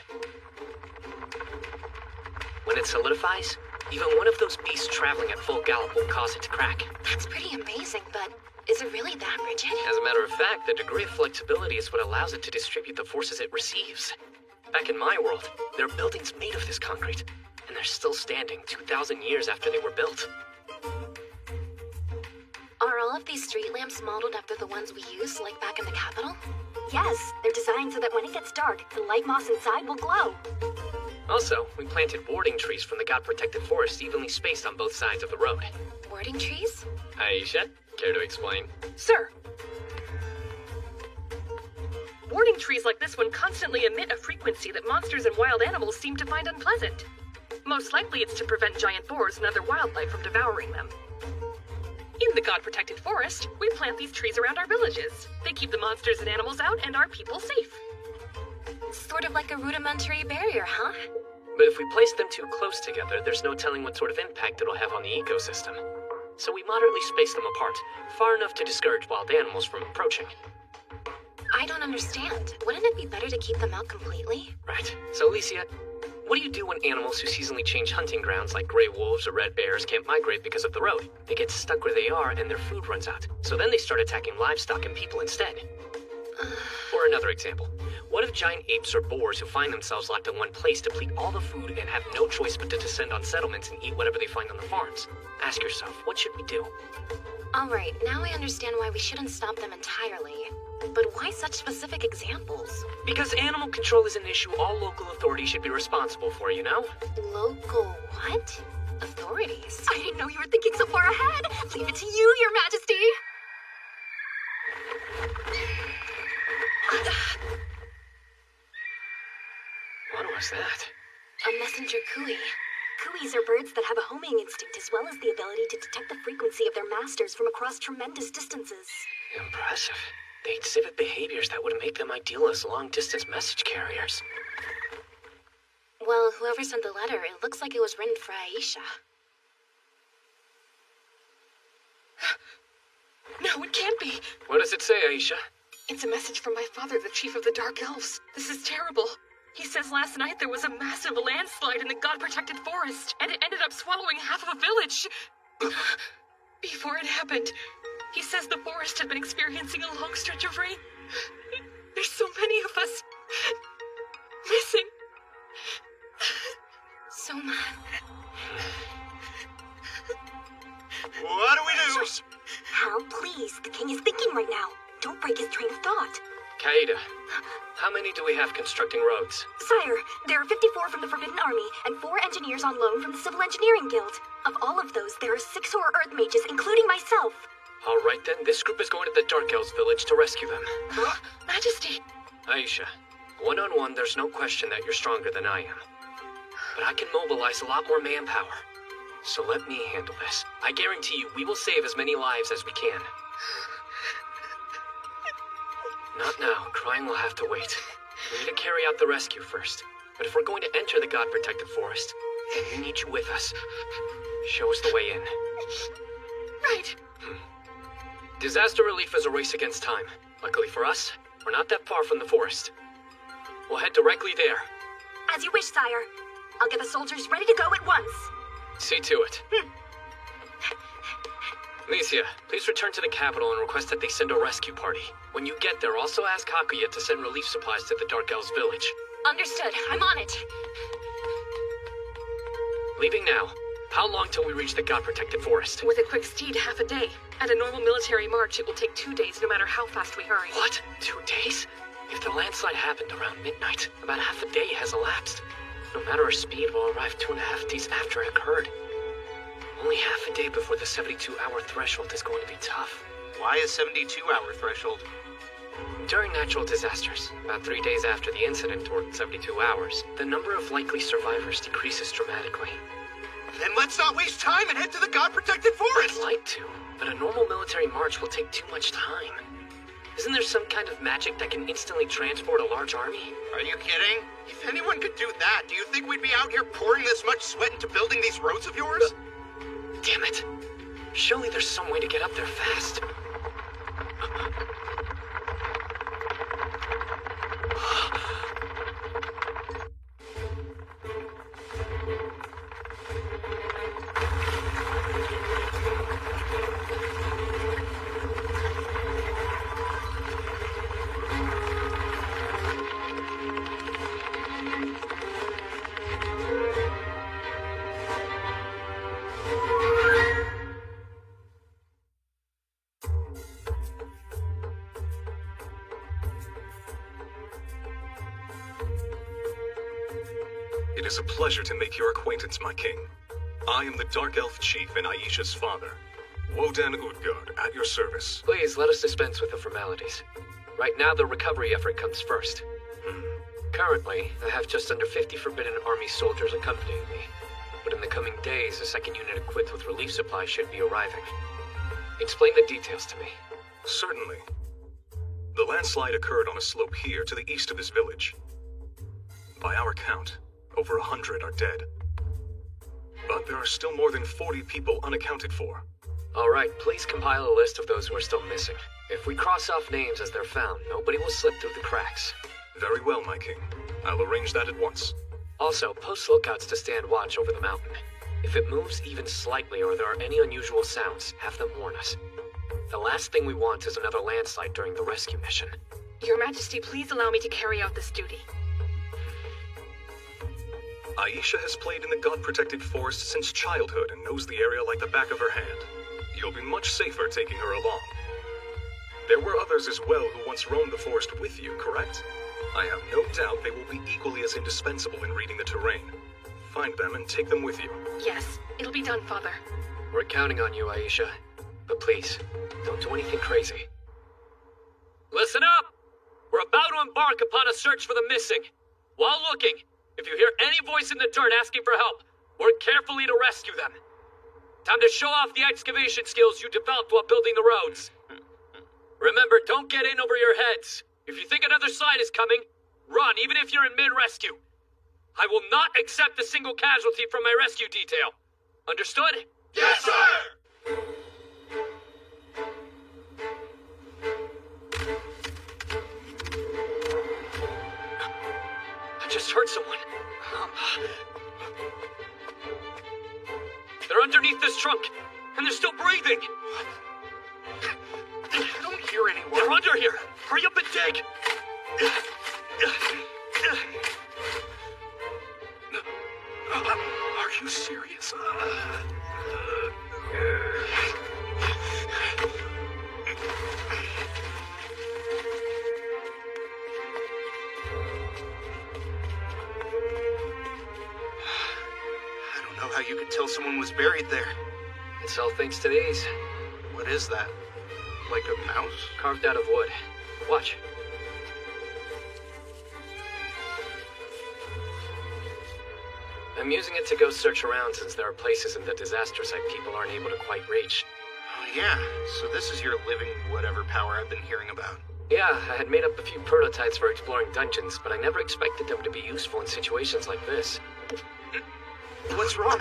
When it solidifies, even one of those beasts traveling at full gallop will cause it to crack. That's pretty amazing, but is it really that rigid? As a matter of fact, the degree of flexibility is what allows it to distribute the forces it receives. Back in my world, there are buildings made of this concrete, and they're still standing 2,000 years after they were built. Are all of these street lamps modeled after the ones we use, like back in the capital? Yes, they're designed so that when it gets dark, the light moss inside will glow. Also, we planted warding trees from the God-protected forest evenly spaced on both sides of the road. Warding trees? Aisha, care to explain? Sir! Warding trees like this one constantly emit a frequency that monsters and wild animals seem to find unpleasant. Most likely it's to prevent giant boars and other wildlife from devouring them. In the God-protected forest, we plant these trees around our villages. They keep the monsters and animals out and our people safe. Sort of like a rudimentary barrier, huh? But if we place them too close together, there's no telling what sort of impact it'll have on the ecosystem. So we moderately space them apart, far enough to discourage wild animals from approaching. I don't understand. Wouldn't it be better to keep them out completely? Right. So, Alicia, what do you do when animals who seasonally change hunting grounds like gray wolves or red bears can't migrate because of the road? They get stuck where they are and their food runs out. So then they start attacking livestock and people instead. Or another example. What if giant apes or boars who find themselves locked in one place deplete all the food and have no choice but to descend on settlements and eat whatever they find on the farms? Ask yourself, what should we do? Alright, now I understand why we shouldn't stop them entirely. But why such specific examples? Because animal control is an issue all local authorities should be responsible for, you know? Local what? Authorities? I didn't know you were thinking so far ahead. Leave it to you, Your Majesty. What was that? A messenger cooey. Cooeys are birds that have a homing instinct as well as the ability to detect the frequency of their masters from across tremendous distances. Impressive. They exhibit behaviors that would make them ideal as long-distance message carriers. Well, whoever sent the letter, it looks like it was written for Aisha. No, it can't be. What does it say, Aisha? It's a message from my father, the chief of the Dark Elves. This is terrible. He says last night there was a massive landslide in the God-protected forest, and it ended up swallowing half of a village. Before it happened, he says the forest had been experiencing a long stretch of rain. There's so many of us missing. Soma. What do we do? Shush. Hal, please. The king is thinking right now. Don't break his train of thought. Kaida, how many do we have constructing roads? Sire, there are 54 from the Forbidden Army and 4 engineers on loan from the Civil Engineering Guild. Of all of those, there are 6 who are Earth mages, including myself. All right then, this group is going to the Dark Elves village to rescue them. Majesty! Aisha, one-on-one, there's no question that you're stronger than I am. But I can mobilize a lot more manpower. So let me handle this. I guarantee you we will save as many lives as we can. Not now. Crying will have to wait. We need to carry out the rescue first. But if we're going to enter the God-protected forest, then we need you with us. Show us the way in. Right. Disaster relief is a race against time. Luckily for us, we're not that far from the forest. We'll head directly there. As you wish, sire. I'll get the soldiers ready to go at once. See to it. Alicia, please return to the capital and request that they send a rescue party. When you get there, also ask Hakuya to send relief supplies to the Dark Elves village. Understood. I'm on it. Leaving now. How long till we reach the God-protected forest? With a quick steed, half a day. At a normal military march, it will take 2 days, no matter how fast we hurry. What? 2 days? If the landslide happened around midnight, about half a day has elapsed. No matter our speed, we'll arrive 2.5 days after it occurred. Only half a day before the 72-hour threshold is going to be tough. Why a 72-hour threshold? During natural disasters, about 3 days after the incident, or 72 hours, the number of likely survivors decreases dramatically. Then let's let's not waste time and head to the god-protected forest! I'd like to, but a normal military march will take too much time. Isn't there some kind of magic that can instantly transport a large army? Are you kidding? If anyone could do that, do you think we'd be out here pouring this much sweat into building these roads of yours? Damn it. Surely there's some way to get up there fast. It is a pleasure to make your acquaintance, my king. I am the Dark Elf Chief and Aisha's father, Wodan Utgard, at your service. Please, let us dispense with the formalities. Right now, the recovery effort comes first. Currently, I have just under 50 Forbidden Army soldiers accompanying me. But in the coming days, a second unit equipped with relief supplies should be arriving. Explain the details to me. Certainly. The landslide occurred on a slope here to the east of this village. By our count, over 100 are dead. But there are still more than 40 people unaccounted for. All right, please compile a list of those who are still missing. If we cross off names as they're found, nobody will slip through the cracks. Very well, my king. I'll arrange that at once. Also, post lookouts to stand watch over the mountain. If it moves even slightly or there are any unusual sounds, have them warn us. The last thing we want is another landslide during the rescue mission. Your Majesty, please allow me to carry out this duty. Aisha has played in the god-protected forest since childhood and knows the area like the back of her hand. You'll be much safer taking her along. There were others as well who once roamed the forest with you, correct? I have no doubt they will be equally as indispensable in reading the terrain. Find them and take them with you. Yes, it'll be done, Father. We're counting on you, Aisha. But please, don't do anything crazy. Listen up! We're about to embark upon a search for the missing. While looking, if you hear any voice in the dirt asking for help, work carefully to rescue them. Time to show off the excavation skills you developed while building the roads. Remember, don't get in over your heads. If you think another slide is coming, run, even if you're in mid-rescue. I will not accept a single casualty from my rescue detail. Understood? Yes, sir! I just heard someone. They're underneath this trunk, and they're still breathing. I don't hear anyone. They're under here. Hurry up and dig. Are you serious? How you could tell someone was buried there. It's all thanks to these. What is that? Like a mouse? Carved out of wood. Watch. I'm using it to go search around since there are places in the disaster site people aren't able to quite reach. Oh yeah, so this is your living whatever power I've been hearing about. Yeah, I had made up a few prototypes for exploring dungeons, but I never expected them to be useful in situations like this. What's wrong?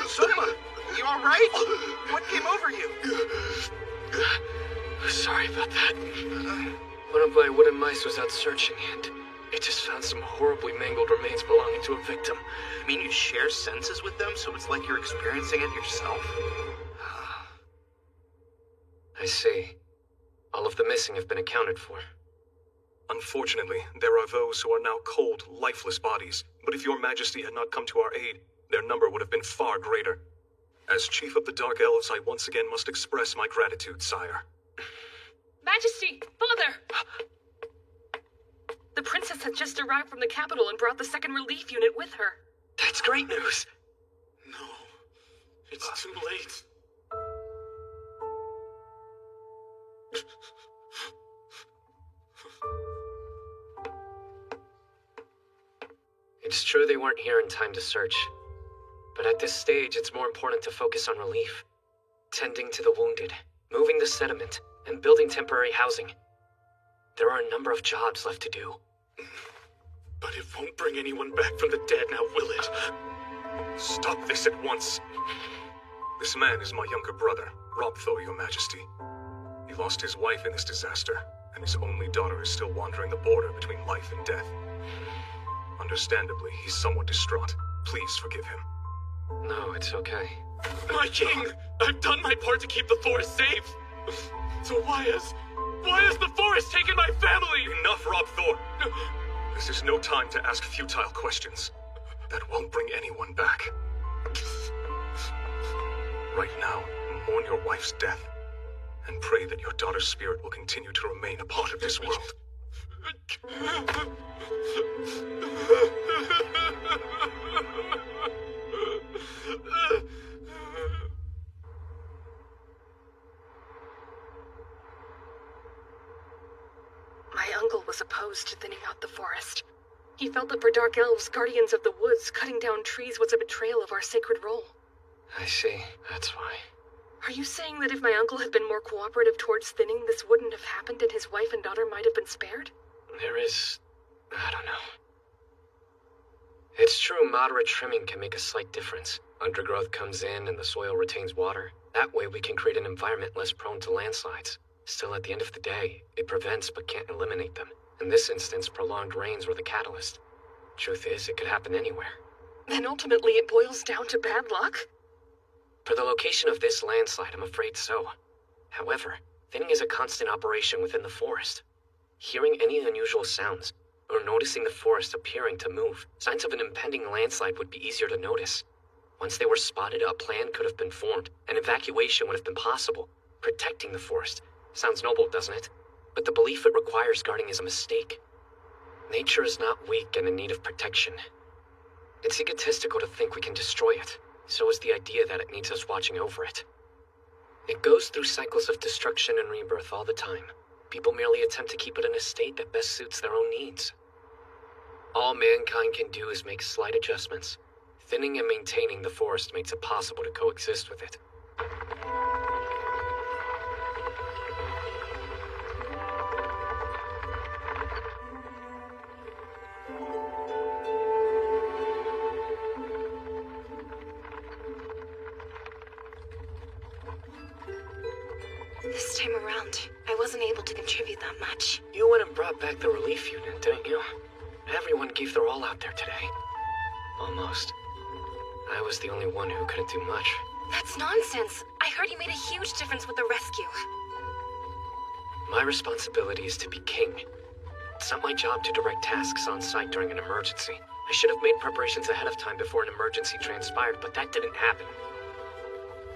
Soma, you alright? What came over you? Sorry about that. One of my wooden mice was out searching, and it just found some horribly mangled remains belonging to a victim. You mean you share senses with them, so it's like you're experiencing it yourself? I see. All of the missing have been accounted for. Unfortunately, there are those who are now cold, lifeless bodies, but if your Majesty had not come to our aid, their number would have been far greater. As Chief of the Dark Elves, I once again must express my gratitude, sire. Majesty! Father! The princess had just arrived from the capital and brought the second relief unit with her. That's great news! No, it's too late. It's true they weren't here in time to search. But at this stage, it's more important to focus on relief. Tending to the wounded, moving the sediment, and building temporary housing. There are a number of jobs left to do. But it won't bring anyone back from the dead now, will it? Stop this at once. This man is my younger brother, Robtho, Your Majesty. He lost his wife in this disaster, and his only daughter is still wandering the border between life and death. Understandably, he's somewhat distraught. Please forgive him. No, it's okay. My king! I've done my part to keep the forest safe! So why has the forest taken my family? Enough, Robtho! This is no time to ask futile questions. That won't bring anyone back. Right now, mourn your wife's death, and pray that your daughter's spirit will continue to remain a part of this world. My uncle was opposed to thinning out the forest. He felt that for Dark Elves, guardians of the woods, cutting down trees was a betrayal of our sacred role. I see. That's why. Are you saying that if my uncle had been more cooperative towards thinning, this wouldn't have happened and his wife and daughter might have been spared? I don't know. It's true moderate trimming can make a slight difference. Undergrowth comes in and the soil retains water. That way we can create an environment less prone to landslides. Still, at the end of the day, it prevents but can't eliminate them. In this instance, prolonged rains were the catalyst. Truth is, it could happen anywhere. Then ultimately it boils down to bad luck? For the location of this landslide, I'm afraid so. However, thinning is a constant operation within the forest. Hearing any unusual sounds, or noticing the forest appearing to move, signs of an impending landslide would be easier to notice. Once they were spotted, a plan could have been formed, and evacuation would have been possible. Protecting the forest. Sounds noble, doesn't it? But the belief it requires guarding is a mistake. Nature is not weak and in need of protection. It's egotistical to think we can destroy it. So is the idea that it needs us watching over it. It goes through cycles of destruction and rebirth all the time. People merely attempt to keep it in a state that best suits their own needs. All mankind can do is make slight adjustments. Thinning and maintaining the forest makes it possible to coexist with it. This time around, I wasn't able to contribute that much. You went and brought back the relief unit, didn't you? Everyone gave their all out there today. Almost. I was the only one who couldn't do much. That's nonsense. I heard you made a huge difference with the rescue. My responsibility is to be king. It's not my job to direct tasks on site during an emergency. I should have made preparations ahead of time before an emergency transpired, but that didn't happen.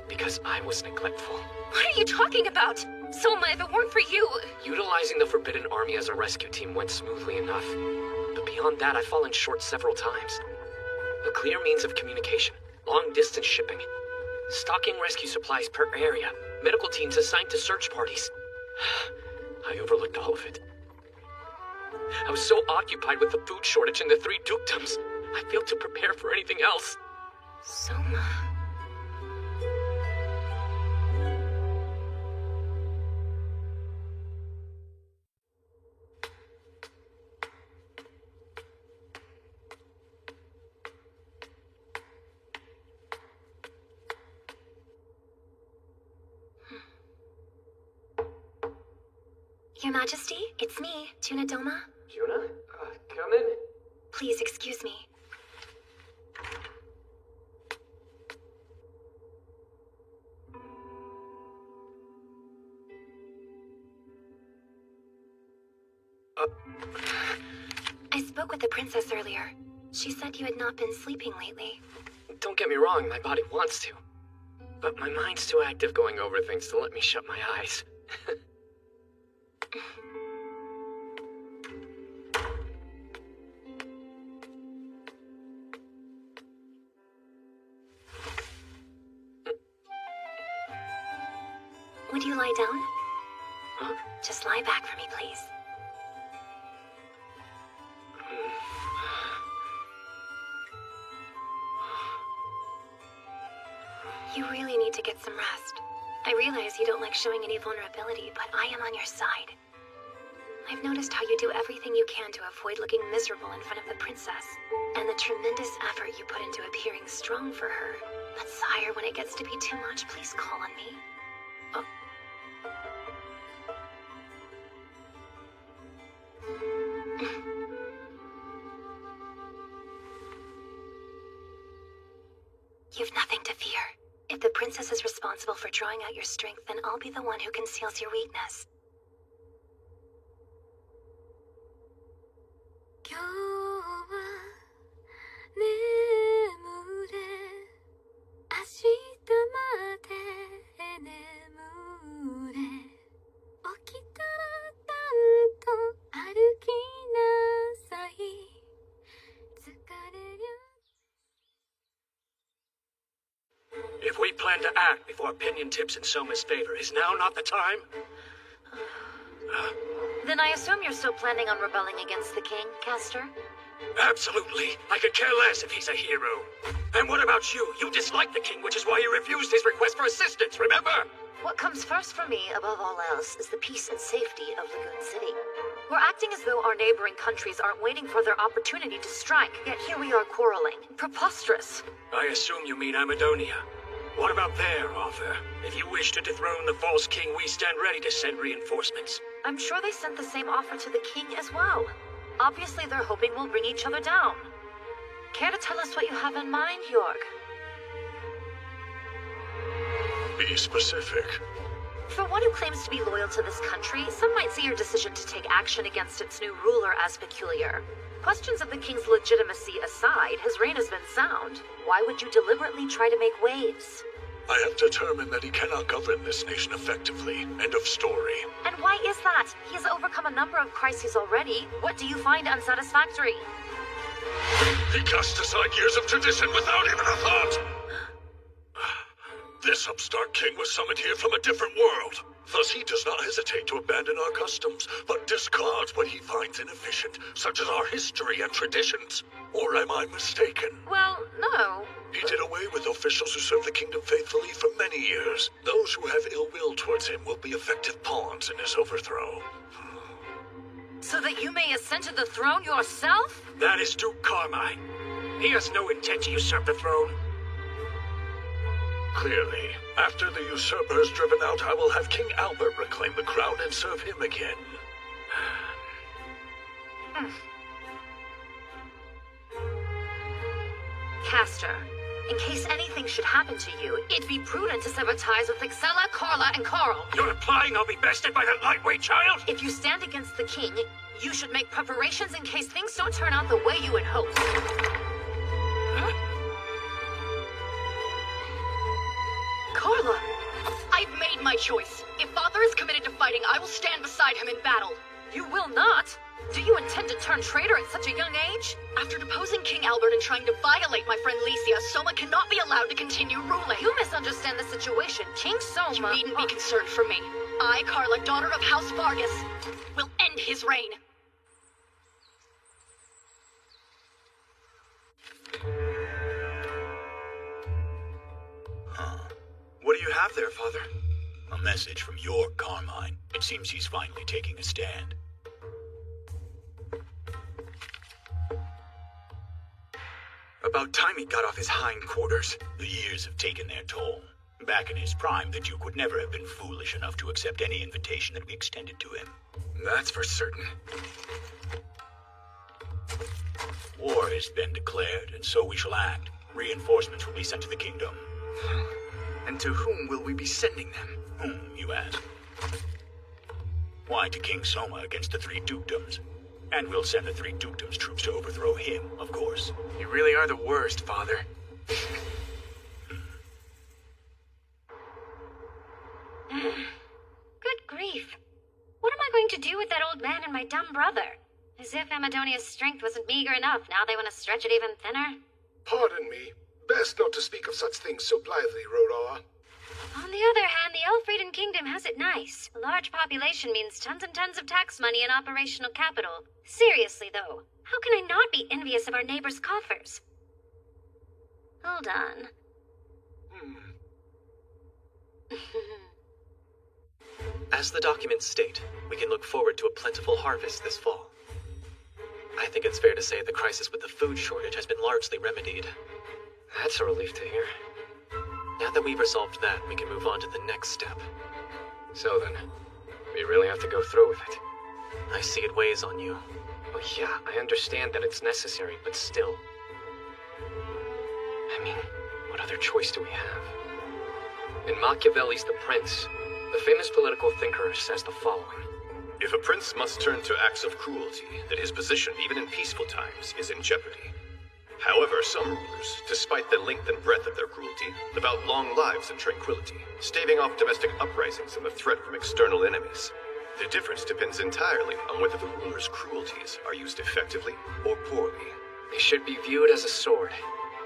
Because I was neglectful. What are you talking about? Soma, if it weren't for you... Utilizing the Forbidden Army as a rescue team went smoothly enough. But beyond that, I've fallen short several times. A clear means of communication, long-distance shipping, stocking rescue supplies per area, medical teams assigned to search parties. I overlooked all of it. I was so occupied with the food shortage and the 3 dukedoms, I failed to prepare for anything else. Soma... Your Majesty, it's me, Juna Doma. Juna? Come in. Please excuse me. I spoke with the princess earlier. She said you had not been sleeping lately. Don't get me wrong, my body wants to. But my mind's too active going over things to let me shut my eyes. Would you lie down? Huh? Just lie back for me, please. You really need to get some rest. I realize you don't like showing any vulnerability, but I am on your side. I've noticed how you do everything you can to avoid looking miserable in front of the princess, and the tremendous effort you put into appearing strong for her. But sire, when it gets to be too much, please call on me. Oh. You've nothing to fear. If the princess is responsible for drawing out your strength, then I'll be the one who conceals your weakness. If we plan to act before opinion tips in Soma's favor, is now not the time? Then I assume you're still planning on rebelling against the king, Castor? Absolutely. I could care less if he's a hero. And what about you? You dislike the king, which is why you refused his request for assistance, remember? What comes first for me, above all else, is the peace and safety of Lagoon City. We're acting as though our neighboring countries aren't waiting for their opportunity to strike, yet here we are quarreling. Preposterous. I assume you mean Amadonia. What about there, Arthur? If you wish to dethrone the false king, we stand ready to send reinforcements. I'm sure they sent the same offer to the king as well. Obviously, they're hoping we'll bring each other down. Care to tell us what you have in mind, Jorg? Be specific. For one who claims to be loyal to this country, some might see your decision to take action against its new ruler as peculiar. Questions of the king's legitimacy aside, his reign has been sound. Why would you deliberately try to make waves? I have determined that he cannot govern this nation effectively. End of story. And why is that? He has overcome a number of crises already. What do you find unsatisfactory? He cast aside years of tradition without even a thought! This upstart king was summoned here from a different world. Thus he does not hesitate to abandon our customs, but discards what he finds inefficient, such as our history and traditions. Or am I mistaken? Well, no. He did away with officials who served the kingdom faithfully for many years. Those who have ill will towards him will be effective pawns in his overthrow. So that you may ascend to the throne yourself? That is Duke Carmine. He has no intent to usurp the throne. Clearly, after the usurper is driven out, I will have King Albert reclaim the crown and serve him again. Castor, in case anything should happen to you, it'd be prudent to sever ties with Excella, Carla, and Carl. You're implying I'll be bested by that lightweight child? If you stand against the king, you should make preparations in case things don't turn out the way you had hoped. Carla! I've made my choice. If Father is committed to fighting, I will stand beside him in battle. You will not? Do you intend to turn traitor at such a young age? After deposing King Albert and trying to violate my friend Lycia, Soma cannot be allowed to continue ruling. You misunderstand the situation. King Soma... You needn't be concerned for me. I, Carla, daughter of House Vargas, will end his reign. What do you have there, Father? A message from Jorg Carmine. It seems he's finally taking a stand. About time he got off his hindquarters. The years have taken their toll. Back in his prime, the Duke would never have been foolish enough to accept any invitation that we extended to him. That's for certain. War has been declared, and so we shall act. Reinforcements will be sent to the kingdom. And to whom will we be sending them? Whom, you ask? Why, to King Soma against the three dukedoms. And we'll send the three dukedoms' troops to overthrow him, of course. You really are the worst, Father. Good grief. What am I going to do with that old man and my dumb brother? As if Amadonia's strength wasn't meager enough, now they want to stretch it even thinner. Pardon me. Best not to speak of such things so blithely, Rodar. On the other hand, the Elfrieden Kingdom has it nice. A large population means tons and tons of tax money and operational capital. Seriously, though, how can I not be envious of our neighbors' coffers? Hold on. As the documents state, we can look forward to a plentiful harvest this fall. I think it's fair to say the crisis with the food shortage has been largely remedied. That's a relief to hear. Now that we've resolved that, we can move on to the next step. So then, we really have to go through with it. I see it weighs on you. Oh yeah, I understand that it's necessary, but still. I mean, what other choice do we have? In Machiavelli's The Prince, the famous political thinker says the following. If a prince must turn to acts of cruelty, then his position, even in peaceful times, is in jeopardy. However, some rulers, despite the length and breadth of their cruelty, live out long lives in tranquility, staving off domestic uprisings and the threat from external enemies. The difference depends entirely on whether the ruler's cruelties are used effectively or poorly. They should be viewed as a sword,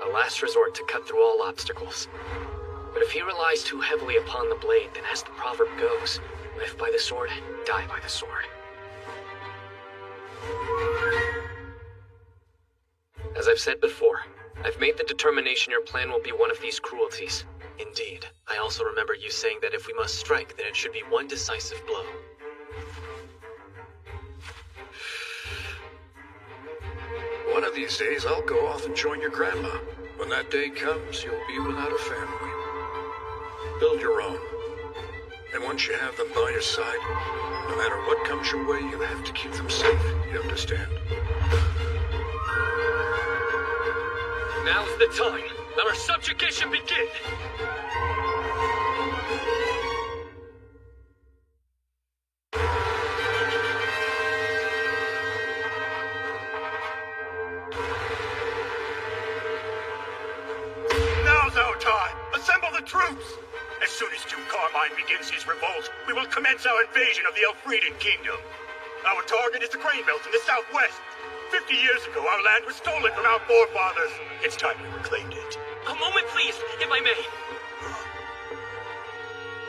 a last resort to cut through all obstacles. But if he relies too heavily upon the blade, then as the proverb goes, live by the sword, die by the sword. As I've said before, I've made the determination your plan will be one of these cruelties. Indeed. I also remember you saying that if we must strike, then it should be one decisive blow. One of these days, I'll go off and join your grandma. When that day comes, you'll be without a family. Build your own. And once you have them by your side, no matter what comes your way, you have to keep them safe. You understand? Now's the time. Let our subjugation begin. Now's our time. Assemble the troops. As soon as Duke Carmine begins his revolt, we will commence our invasion of the Elfrieden Kingdom. Our target is the grain belt in the southwest. 50 years ago, our land was stolen from our forefathers. It's time we reclaimed it. A moment, please, if I may.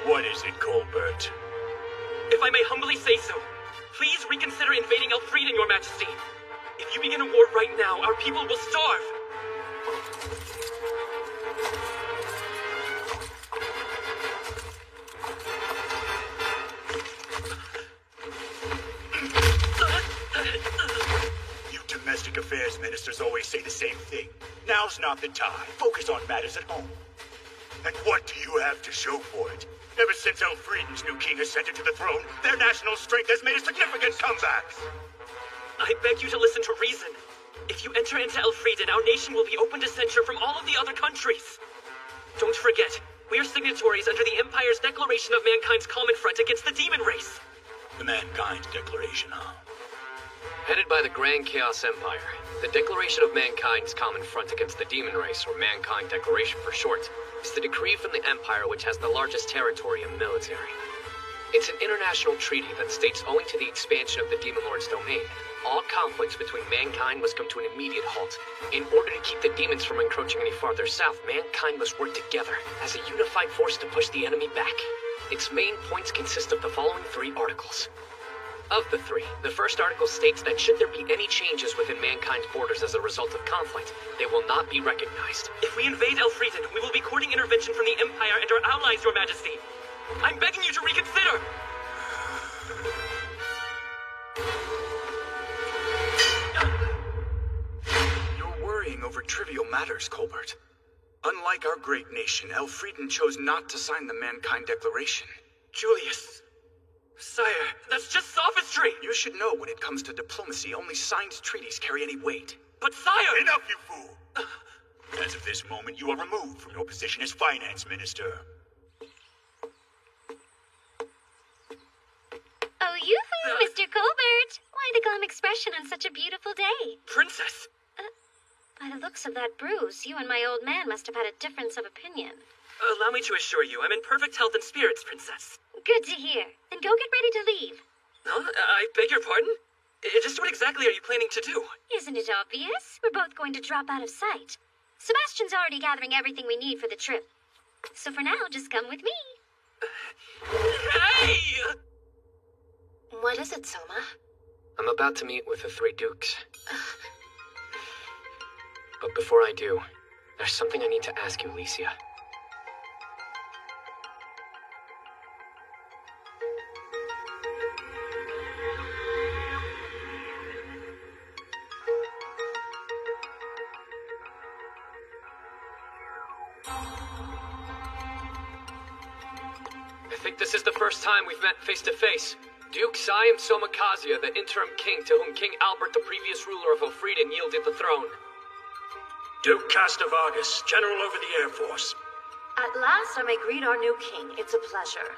What is it, Colbert? If I may humbly say so, please reconsider invading Elfrieden, Your Majesty. If you begin a war right now, our people will starve. Domestic affairs ministers always say the same thing. Now's not the time. Focus on matters at home. And what do you have to show for it? Ever since Elfrieden's new king ascended to the throne, their national strength has made a significant comeback. I beg you to listen to reason. If you enter into Elfrieden, our nation will be open to censure from all of the other countries. Don't forget, we are signatories under the Empire's Declaration of Mankind's Common Front against the demon race. The Mankind Declaration, huh? Headed by the Grand Chaos Empire, the Declaration of Mankind's Common Front against the Demon Race, or Mankind Declaration for short, is the decree from the Empire which has the largest territory and military. It's an international treaty that states owing to the expansion of the Demon Lord's domain, all conflicts between mankind must come to an immediate halt. In order to keep the demons from encroaching any farther south, mankind must work together as a unified force to push the enemy back. Its main points consist of the following 3 articles. Of the 3, the first article states that should there be any changes within mankind's borders as a result of conflict, they will not be recognized. If we invade Elfrieden, we will be courting intervention from the Empire and our allies, Your Majesty. I'm begging you to reconsider! You're worrying over trivial matters, Colbert. Unlike our great nation, Elfrieden chose not to sign the Mankind Declaration. Julius. Sire, that's just sophistry! You should know when it comes to diplomacy, only signed treaties carry any weight. But sire! Enough, you fool! As of this moment, you are removed from your position as finance minister. Oh, yoo-hoo, Mr. Colbert! Why the glum expression on such a beautiful day? Princess! By the looks of that bruise, you and my old man must have had a difference of opinion. Allow me to assure you, I'm in perfect health and spirits, Princess. Good to hear. Then go get ready to leave. Huh? I beg your pardon? Just what exactly are you planning to do? Isn't it obvious? We're both going to drop out of sight. Sebastian's already gathering everything we need for the trip. So for now, just come with me. Hey! What is it, Soma? I'm about to meet with the 3 dukes. But before I do, there's something I need to ask you, Licia. I think this is the first time we've met face to face. Duke Siam Somakasia, the interim king to whom King Albert, the previous ruler of Elfrieden, yielded the throne. Duke Castavargas, General over the Air Force. At last I may greet our new king. It's a pleasure.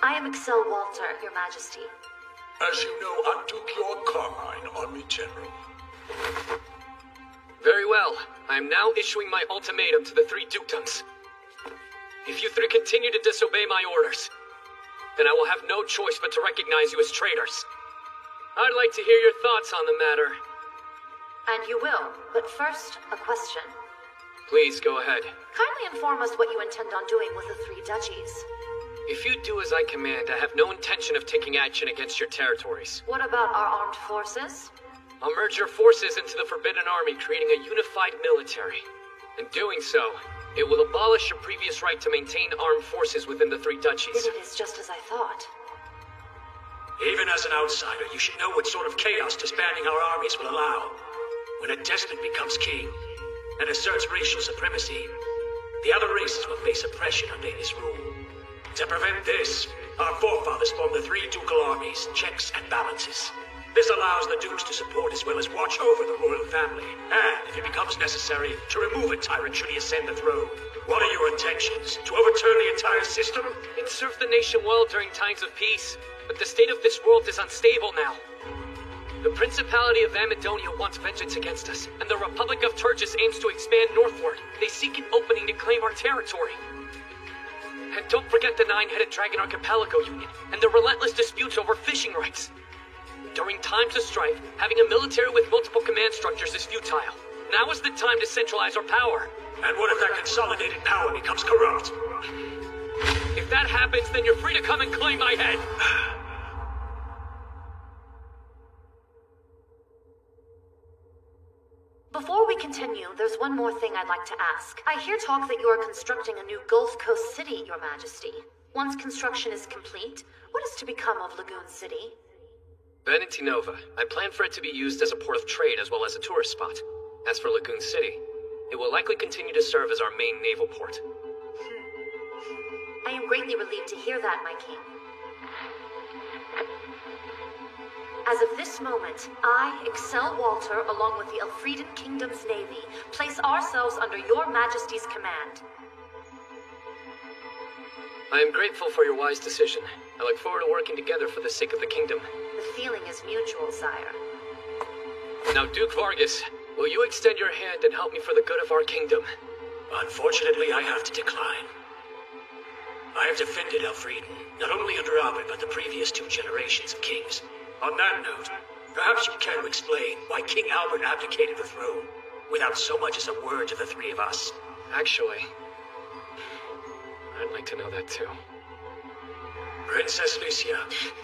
I am Excel Walter, Your Majesty. As you know, I'm Duke York Carmine, Army General. Very well. I am now issuing my ultimatum to the three dukedoms. If you three continue to disobey my orders, then I will have no choice but to recognize you as traitors. I'd like to hear your thoughts on the matter. And you will, but first, a question. Please, go ahead. Kindly inform us what you intend on doing with the three duchies. If you do as I command, I have no intention of taking action against your territories. What about our armed forces? I'll merge your forces into the Forbidden Army, creating a unified military. In doing so, it will abolish your previous right to maintain armed forces within the three duchies. Then it is just as I thought. Even as an outsider, you should know what sort of chaos disbanding our armies will allow. When a despot becomes king and asserts racial supremacy, the other races will face oppression under his rule. To prevent this, our forefathers formed the three ducal armies, checks and balances. This allows the dukes to support as well as watch over the royal family, and, if it becomes necessary, to remove a tyrant should he ascend the throne. What are your intentions? To overturn the entire system? It served the nation well during times of peace, but the state of this world is unstable now. The Principality of Amadonia wants vengeance against us, and the Republic of Turgis aims to expand northward. They seek an opening to claim our territory. And don't forget the nine-headed Dragon Archipelago Union, and the relentless disputes over fishing rights. During times of strife, having a military with multiple command structures is futile. Now is the time to centralize our power. And what if that consolidated power becomes corrupt? If that happens, then you're free to come and claim my head. Before we continue, there's one more thing I'd like to ask. I hear talk that you are constructing a new Gulf Coast city, Your Majesty. Once construction is complete, what is to become of Lagoon City? Veneti Nova. I plan for it to be used as a port of trade as well as a tourist spot. As for Lagoon City, it will likely continue to serve as our main naval port. I am greatly relieved to hear that, my king. As of this moment, I, Excel Walter, along with the Elfrieden Kingdom's navy, place ourselves under your majesty's command. I am grateful for your wise decision. I look forward to working together for the sake of the kingdom. The feeling is mutual, sire. Now, Duke Vargas, will you extend your hand and help me for the good of our kingdom? Unfortunately, I have to decline. I have defended Elfrieden, not only under Albert, but the previous two generations of kings. On that note, perhaps you can explain why King Albert abdicated the throne, without so much as a word to the three of us. Actually, I'd like to know that too. Princess Lucia,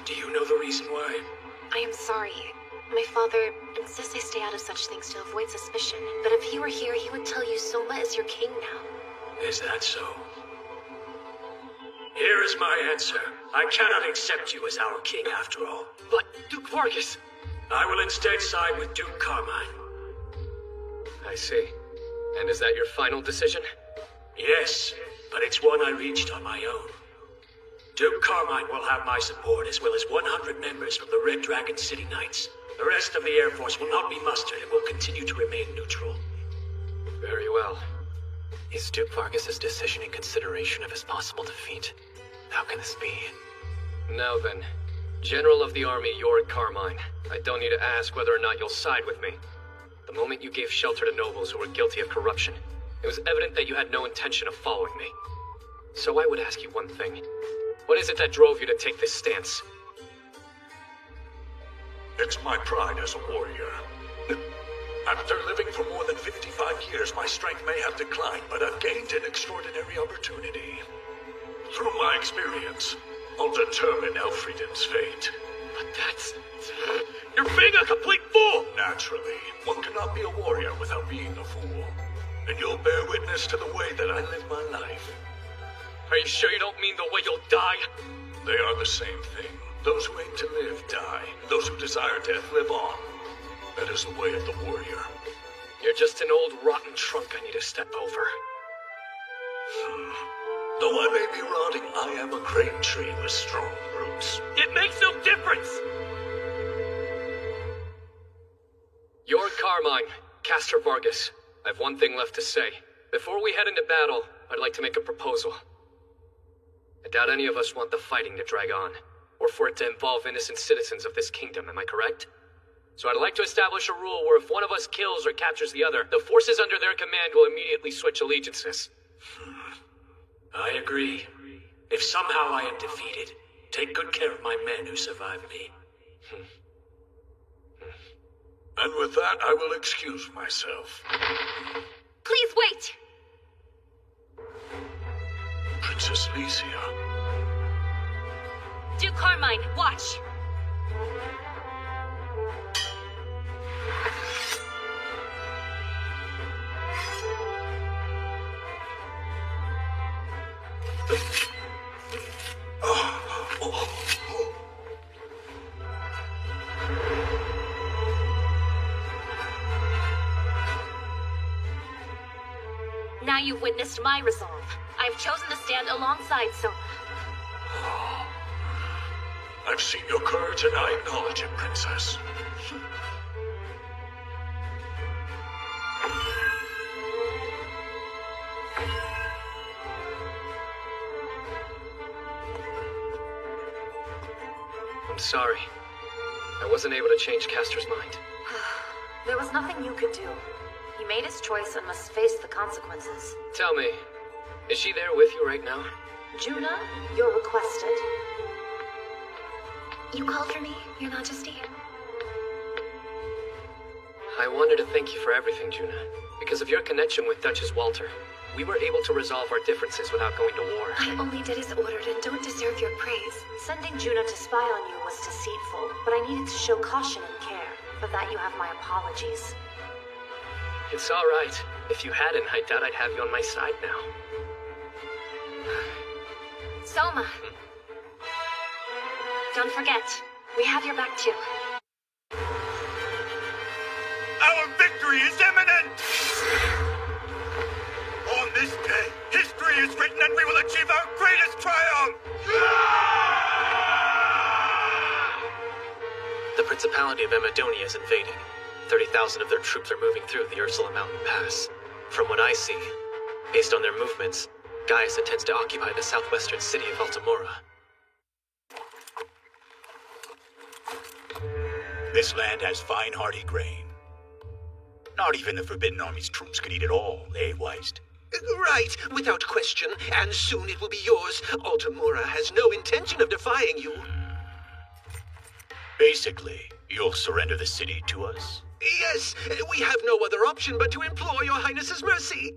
do you know the reason why? I am sorry. My father insists I stay out of such things to avoid suspicion. But if he were here, he would tell you Soma is your king now. Is that so? Here is my answer. I cannot accept you as our king after all. But, Duke Vargas... I will instead side with Duke Carmine. I see. And is that your final decision? Yes, but it's one I reached on my own. Duke Carmine will have my support as well as 100 members from the Red Dragon City Knights. The rest of the Air Force will not be mustered and will continue to remain neutral. Very well. Is Duke Vargas' decision in consideration of his possible defeat? How can this be? Now then, General of the Army York Carmine, I don't need to ask whether or not you'll side with me. The moment you gave shelter to nobles who were guilty of corruption, it was evident that you had no intention of following me. So I would ask you one thing. What is it that drove you to take this stance? It's my pride as a warrior. After living for more than 55 years, my strength may have declined, but I've gained an extraordinary opportunity. Through my experience, I'll determine Elfrieden's fate. But that's... You're being a complete fool! Naturally, one cannot be a warrior without being a fool. And you'll bear witness to the way that I live my life. Are you sure you don't mean the way you'll die? They are the same thing. Those who aim to live die. Those who desire death live on. That is the way of the warrior. You're just an old rotten trunk I need to step over. Though I may be rotting, I am a great tree with strong roots. It makes no difference! You're Carmine, Castor Vargas. I have one thing left to say. Before we head into battle, I'd like to make a proposal. I doubt any of us want the fighting to drag on, or for it to involve innocent citizens of this kingdom, am I correct? So I'd like to establish a rule where if one of us kills or captures the other, the forces under their command will immediately switch allegiances. I agree. If somehow I am defeated, take good care of my men who survived me. And with that, I will excuse myself. Please wait! Princess Lycia. Duke Carmine, watch! Now you've witnessed my resolve. I've chosen to stand alongside Soma. I've seen your courage and I acknowledge it, Princess. I'm sorry. I wasn't able to change Castor's mind. There was nothing you could do. He made his choice and must face the consequences. Tell me, is she there with you right now? Juna, you're requested. You called for me, Your Majesty? I wanted to thank you for everything, Juna. Because of your connection with Duchess Walter, we were able to resolve our differences without going to war. I only did as ordered and don't deserve your praise. Sending Juna to spy on you was deceitful, but I needed to show caution and care. For that you have my apologies. It's all right. If you hadn't, I doubt I'd have you on my side now. Soma. Don't forget, we have your back too. Our victory is imminent! On this day, history is written and we will achieve our greatest triumph! The Principality of Amadonia is invading. 30,000 of their troops are moving through the Ursula Mountain Pass. From what I see, based on their movements, Gaius intends to occupy the southwestern city of Altamora. This land has fine, hearty grain. Not even the Forbidden Army's troops could eat it all, eh, Weist? Right, without question, and soon it will be yours. Altamora has no intention of defying you. Basically, you'll surrender the city to us? Yes, we have no other option but to implore your Highness's mercy.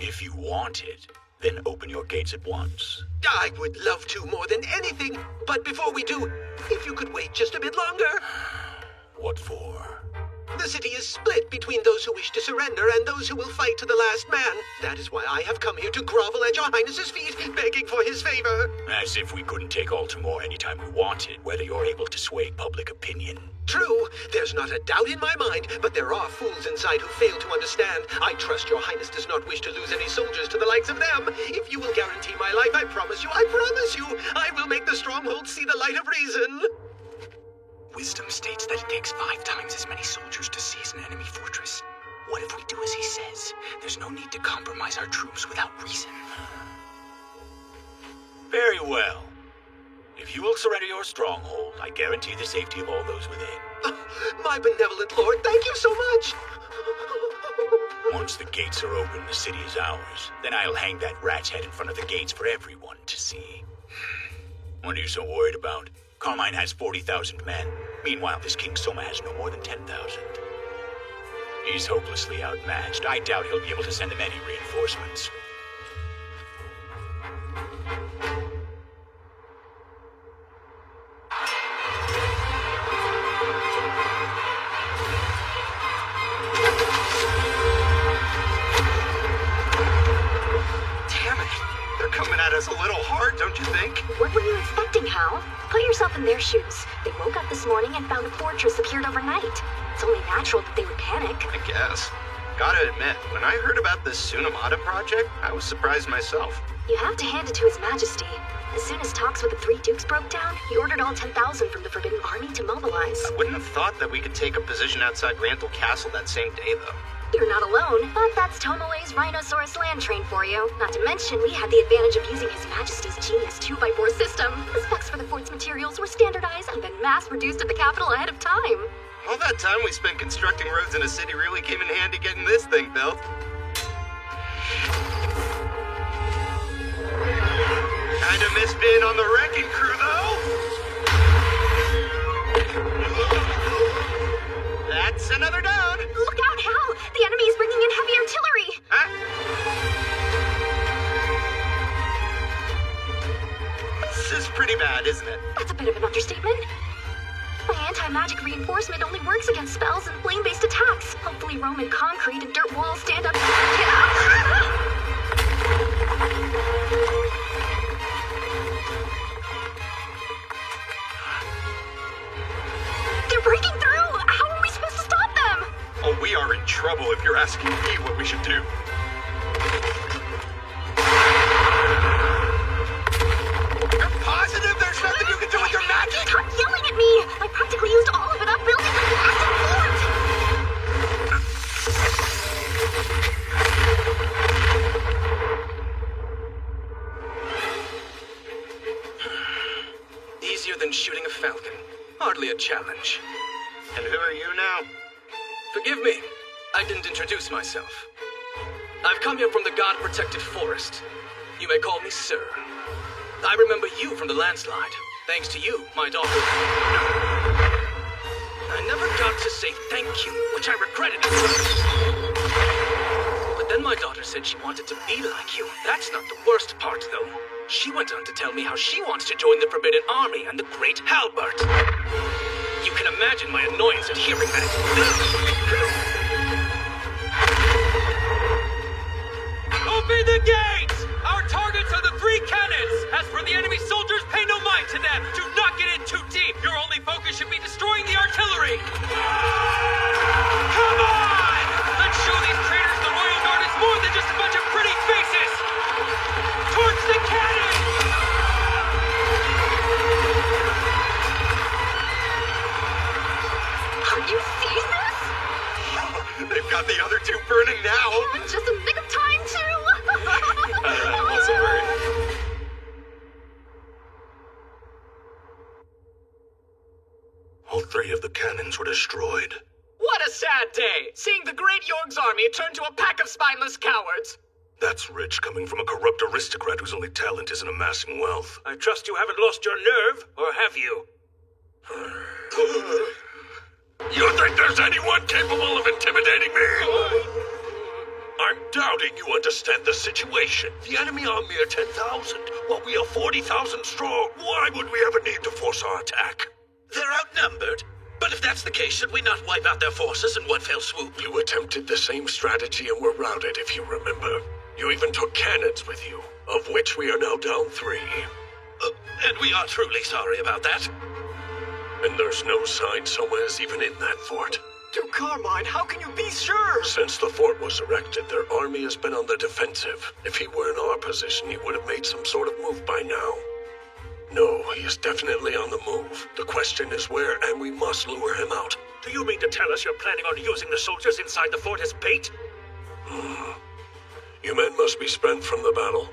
If you want it, then open your gates at once. I would love to more than anything, but before we do, if you could wait just a bit longer. What for? The city is split between those who wish to surrender and those who will fight to the last man. That is why I have come here to grovel at your Highness's feet, begging for his favor. As if we couldn't take Altamore anytime we wanted, whether you're able to sway public opinion. True, there's not a doubt in my mind, but there are fools inside who fail to understand. I trust your Highness does not wish to lose any soldiers to the likes of them. If you will guarantee my life, I promise you, I will make the stronghold see the light of reason. Wisdom states that it takes 5 times as many soldiers to seize an enemy fortress. What if we do as he says? There's no need to compromise our troops without reason. Very well. If you will surrender your stronghold, I guarantee the safety of all those within. My benevolent lord, thank you so much! Once the gates are open, the city is ours. Then I'll hang that rat's head in front of the gates for everyone to see. What are you so worried about? Carmine has 40,000 men. Meanwhile, this King Soma has no more than 10,000. He's hopelessly outmatched. I doubt he'll be able to send them any reinforcements. Damn it! They're coming at us a little hard, don't you think? What were you expecting, Hal? Put yourself in their shoes. They woke up this morning and found a fortress secured overnight. It's only natural that they would panic. I guess. Gotta admit, when I heard about this Tsunemata project, I was surprised myself. You have to hand it to His Majesty. As soon as talks with the Three Dukes broke down, he ordered all 10,000 from the Forbidden Army to mobilize. I wouldn't have thought that we could take a position outside Rantel Castle that same day, though. You're not alone, but that's Tomoe's Rhinosaurus land train for you. Not to mention, we had the advantage of using His Majesty's genius 2x4 system. The specs for the fort's materials were standardized and then mass-produced at the capital ahead of time. All that time we spent constructing roads in a city really came in handy getting this thing built. Kinda miss being on the wrecking crew, though. That's another down. Look out, Hal! The enemy is bringing in heavy artillery! Huh? This is pretty bad, isn't it? That's a bit of an understatement. My anti-magic reinforcement only works against spells and flame-based attacks. Hopefully Roman concrete and dirt walls stand up to They're breaking through! How are we supposed to stop them? Oh, we are in trouble if you're asking me what we should do. You're positive there's nothing you can do with your magic? Stop yelling at me! I practically used all of it up building the blasted fort! Easier than shooting a falcon. Hardly a challenge. And who are you now? Forgive me. I didn't introduce myself. I've come here from the God-protected forest. You may call me Sir. I remember you from the landslide. Thanks to you, my daughter... I never got to say thank you, which I regretted. But then my daughter said she wanted to be like you. That's not the worst part, though. She went on to tell me how she wants to join the Forbidden Army and the Great Halbert. You can imagine my annoyance at hearing that. Open the gates! Our targets are the 3 cannons! As for the enemy soldiers, pay no mind to them! Do not get in too deep! Your only focus should be destroying the artillery! Come on! Let's show these traitors the Royal Guard is more than just a bunch of pretty faces! Towards the cannon! Are you seeing this? They've got the other 2 burning now. Just a nick of time, too! That wasn't very... All 3 of the cannons were destroyed. What a sad day! Seeing the great Yorg's army turn to a pack of spineless cowards! That's rich coming from a corrupt aristocrat whose only talent is in amassing wealth. I trust you haven't lost your nerve, or have you? You think there's anyone capable of intimidating me? I'm doubting you understand the situation. The enemy are mere 10,000, while we are 40,000 strong. Why would we ever need to force our attack? They're outnumbered. But if that's the case, should we not wipe out their forces in one fell swoop? You attempted the same strategy and were routed, if you remember. You even took cannons with you, of which we are now down 3. And we are truly sorry about that. And there's no sign someone is even in that fort. Duke Carmine, how can you be sure? Since the fort was erected, their army has been on the defensive. If he were in our position, he would have made some sort of move by now. No, he is definitely on the move. The question is where, and we must lure him out. Do you mean to tell us you're planning on using the soldiers inside the fort as bait? You men must be spent from the battle.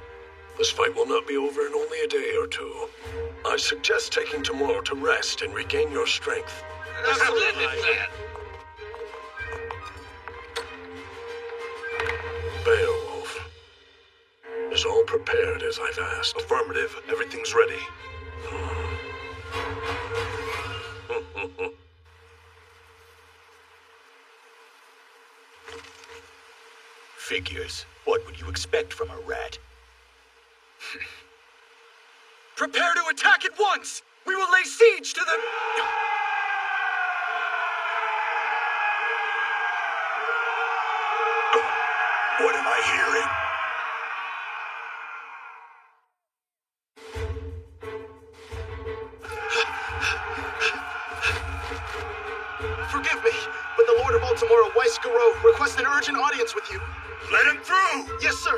This fight will not be over in only a day or 2. I suggest taking tomorrow to rest and regain your strength. A splendid plan. Beowulf. Is all prepared as I've asked? Affirmative. Everything's ready. Figures. What would you expect from a rat? Prepare to attack at once! We will lay siege to the... What am I hearing? Forgive me, but the Lord of Baltimore, Weisgaro, requests an urgent audience with you. Let him through! Yes, sir.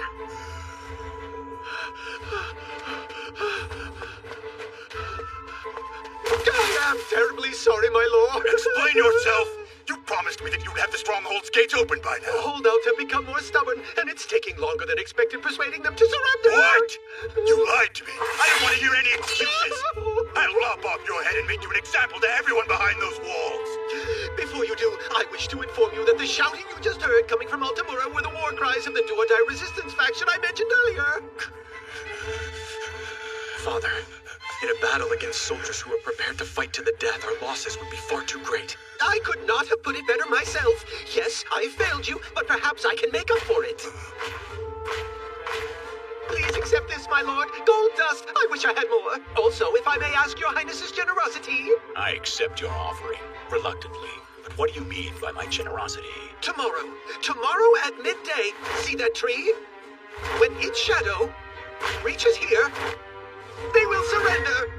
I am terribly sorry, my lord. Explain yourself! You promised me that you'd have the Stronghold's gates open by now. The holdouts have become more stubborn, and it's taking longer than expected persuading them to surrender. What? You lied to me. I don't want to hear any excuses. I'll lop off your head and make you an example to everyone behind those walls. Before you do, I wish to inform you that the shouting you just heard coming from Altamura were the war cries of the do-or-die resistance faction I mentioned earlier. Father, in a battle against soldiers who are prepared to fight to the death, our losses would be far too great. I could not have put it better myself. Yes, I failed you, but perhaps I can make up for it. Please accept this, my lord. Gold dust. I wish I had more. Also, if I may ask your highness's generosity. I accept your offering, reluctantly. But what do you mean by my generosity? Tomorrow at midday, see that tree? When its shadow reaches here, they will surrender.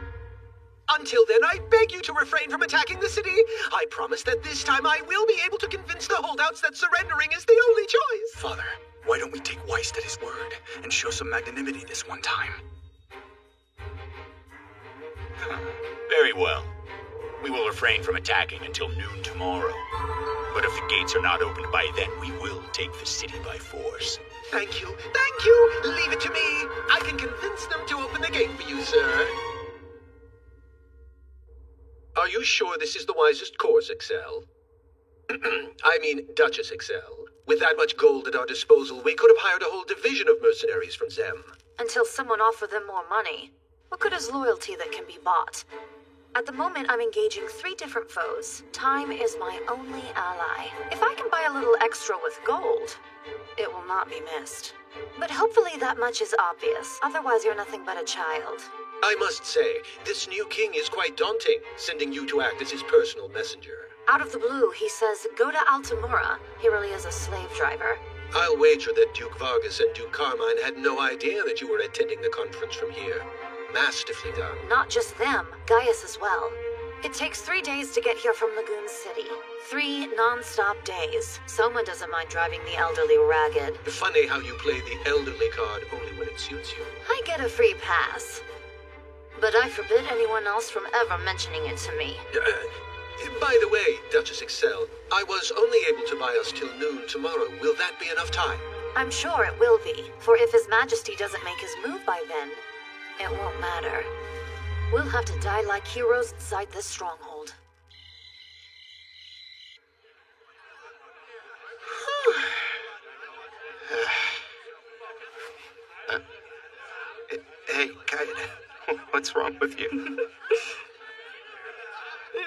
Until then, I beg you to refrain from attacking the city. I promise that this time I will be able to convince the holdouts that surrendering is the only choice. Father, why don't we take Weist at his word and show some magnanimity this one time? Very well. We will refrain from attacking until noon tomorrow. But if the gates are not opened by then, we will take the city by force. Thank you. Thank you. Leave it to me. I can convince them to open the gate for you, sir. Are you sure this is the wisest course, Excel? I mean, Duchess Excel. With that much gold at our disposal, we could have hired a whole division of mercenaries from Zem. Until someone offered them more money. What good is loyalty that can be bought? At the moment, I'm engaging 3 different foes. Time is my only ally. If I can buy a little extra with gold, it will not be missed. But hopefully that much is obvious. Otherwise, you're nothing but a child. I must say, this new king is quite daunting, sending you to act as his personal messenger. Out of the blue, he says, go to Altamura. He really is a slave driver. I'll wager that Duke Vargas and Duke Carmine had no idea that you were attending the conference from here. Masterfully done. Not just them, Gaius as well. It takes 3 days to get here from Lagoon City. 3 non-stop days. Soma doesn't mind driving the elderly ragged. Funny how you play the elderly card only when it suits you. I get a free pass. But I forbid anyone else from ever mentioning it to me. By the way, Duchess Excel, I was only able to buy us till noon tomorrow. Will that be enough time? I'm sure it will be, for if His Majesty doesn't make his move by then, it won't matter. We'll have to die like heroes inside this stronghold. Hey, Kaede, what's wrong with you?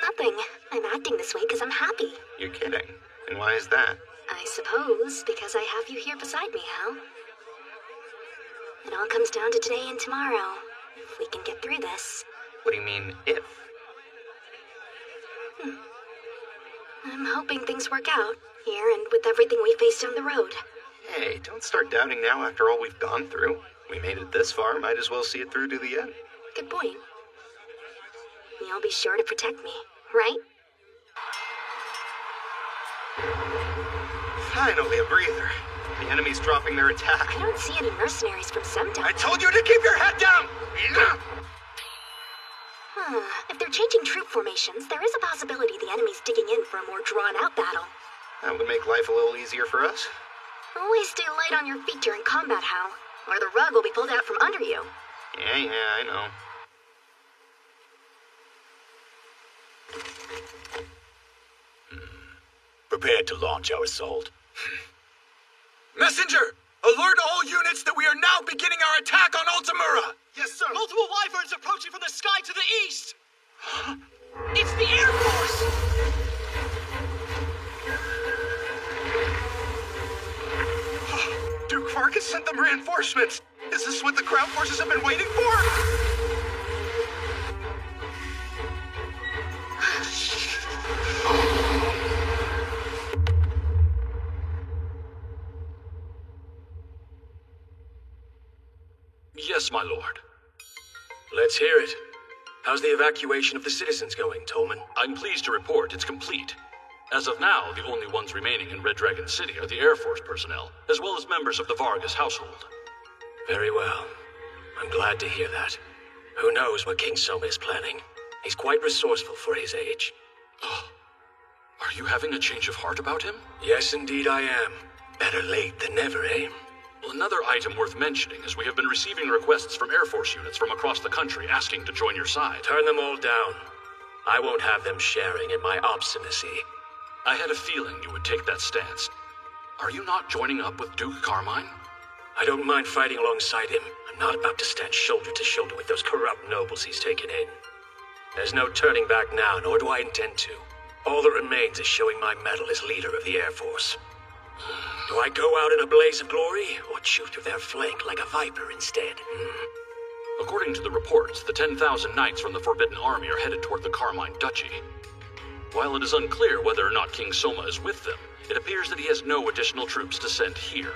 Nothing. I'm acting this way because I'm happy. You're kidding. And why is that? I suppose because I have you here beside me, Hal. It all comes down to today and tomorrow. If we can get through this. What do you mean, if? I'm hoping things work out, here and with everything we face down the road. Hey, don't start doubting now after all we've gone through. We made it this far, might as well see it through to the end. Good point. You'll be sure to protect me, right? Finally, a breather. The enemy's dropping their attack. I don't see any mercenaries from Semta. I told you to keep your head down! If they're changing troop formations, there is a possibility the enemy's digging in for a more drawn-out battle. That would make life a little easier for us. Always stay light on your feet during combat, Hal, or the rug will be pulled out from under you. Yeah, I know. Prepared to launch our assault. Messenger! Alert all units that we are now beginning our attack on Altamura! Yes, sir. Multiple wyverns approaching from the sky to the east! It's the Air Force! Duke Vargas sent them reinforcements! Is this what the ground forces have been waiting for? Yes, my lord. Let's hear it. How's the evacuation of the citizens going, Tolman? I'm pleased to report it's complete. As of now, the only ones remaining in Red Dragon City are the Air Force personnel, as well as members of the Vargas household. Very well. I'm glad to hear that. Who knows what King Soma is planning? He's quite resourceful for his age. Are you having a change of heart about him? Yes, indeed I am. Better late than never, eh? Well, another item worth mentioning is we have been receiving requests from Air Force units from across the country asking to join your side. Turn them all down. I won't have them sharing in my obstinacy. I had a feeling you would take that stance. Are you not joining up with Duke Carmine? I don't mind fighting alongside him. I'm not about to stand shoulder to shoulder with those corrupt nobles he's taken in. There's no turning back now, nor do I intend to. All that remains is showing my mettle as leader of the Air Force. Do I go out in a blaze of glory, or chew through their flank like a viper instead? According to the reports, the 10,000 knights from the Forbidden Army are headed toward the Carmine Duchy. While it is unclear whether or not King Soma is with them, it appears that he has no additional troops to send here.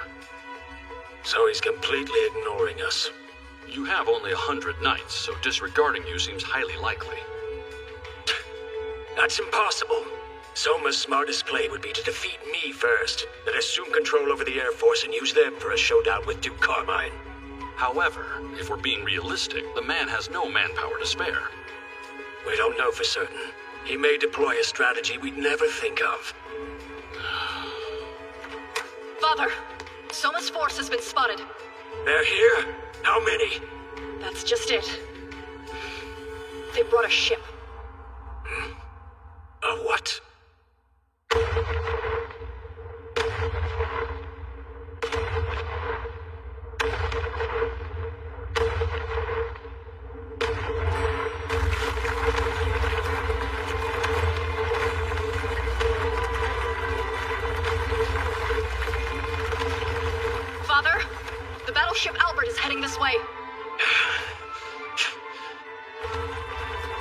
So he's completely ignoring us. You have only 100 knights, so disregarding you seems highly likely. That's impossible. Soma's smartest play would be to defeat me first, then assume control over the Air Force and use them for a showdown with Duke Carmine. However, if we're being realistic, the man has no manpower to spare. We don't know for certain. He may deploy a strategy we'd never think of. Father, Soma's force has been spotted. They're here? How many? That's just it. They brought a ship. A what? Father, the battleship Albert is heading this way.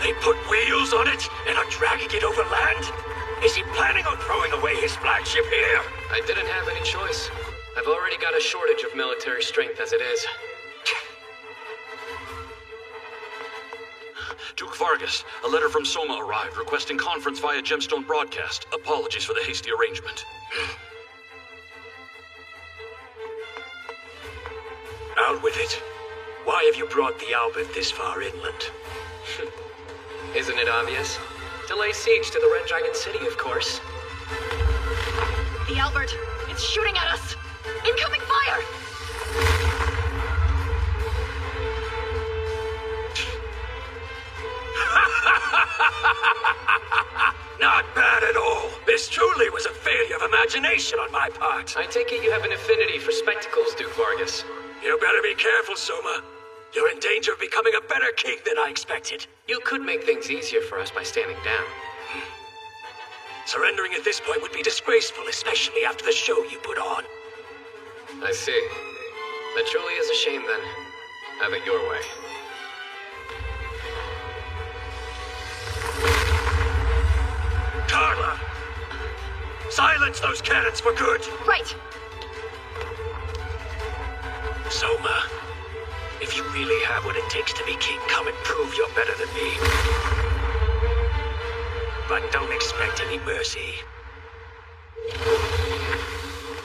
They put wheels on it and are dragging it over land? Is he planning on throwing away his flagship here? I didn't have any choice. I've already got a shortage of military strength as it is. Duke Vargas, a letter from Soma arrived requesting conference via Gemstone broadcast. Apologies for the hasty arrangement. Out with it. Why have you brought the Albert this far inland? Isn't it obvious? To lay siege to the Red Dragon City, of course. The Albert, it's shooting at us! Incoming fire! Not bad at all. This truly was a failure of imagination on my part. I take it you have an affinity for spectacles, Duke Vargas. You better be careful, Soma. You're in danger of becoming a better king than I expected. You could make things easier for us by standing down. Surrendering at this point would be disgraceful, especially after the show you put on. I see. That truly is a shame, then. Have it your way. Carla! Silence those cannons for good! Right! Soma, if you really have what it takes to be king, come and prove you're better than me. But don't expect any mercy.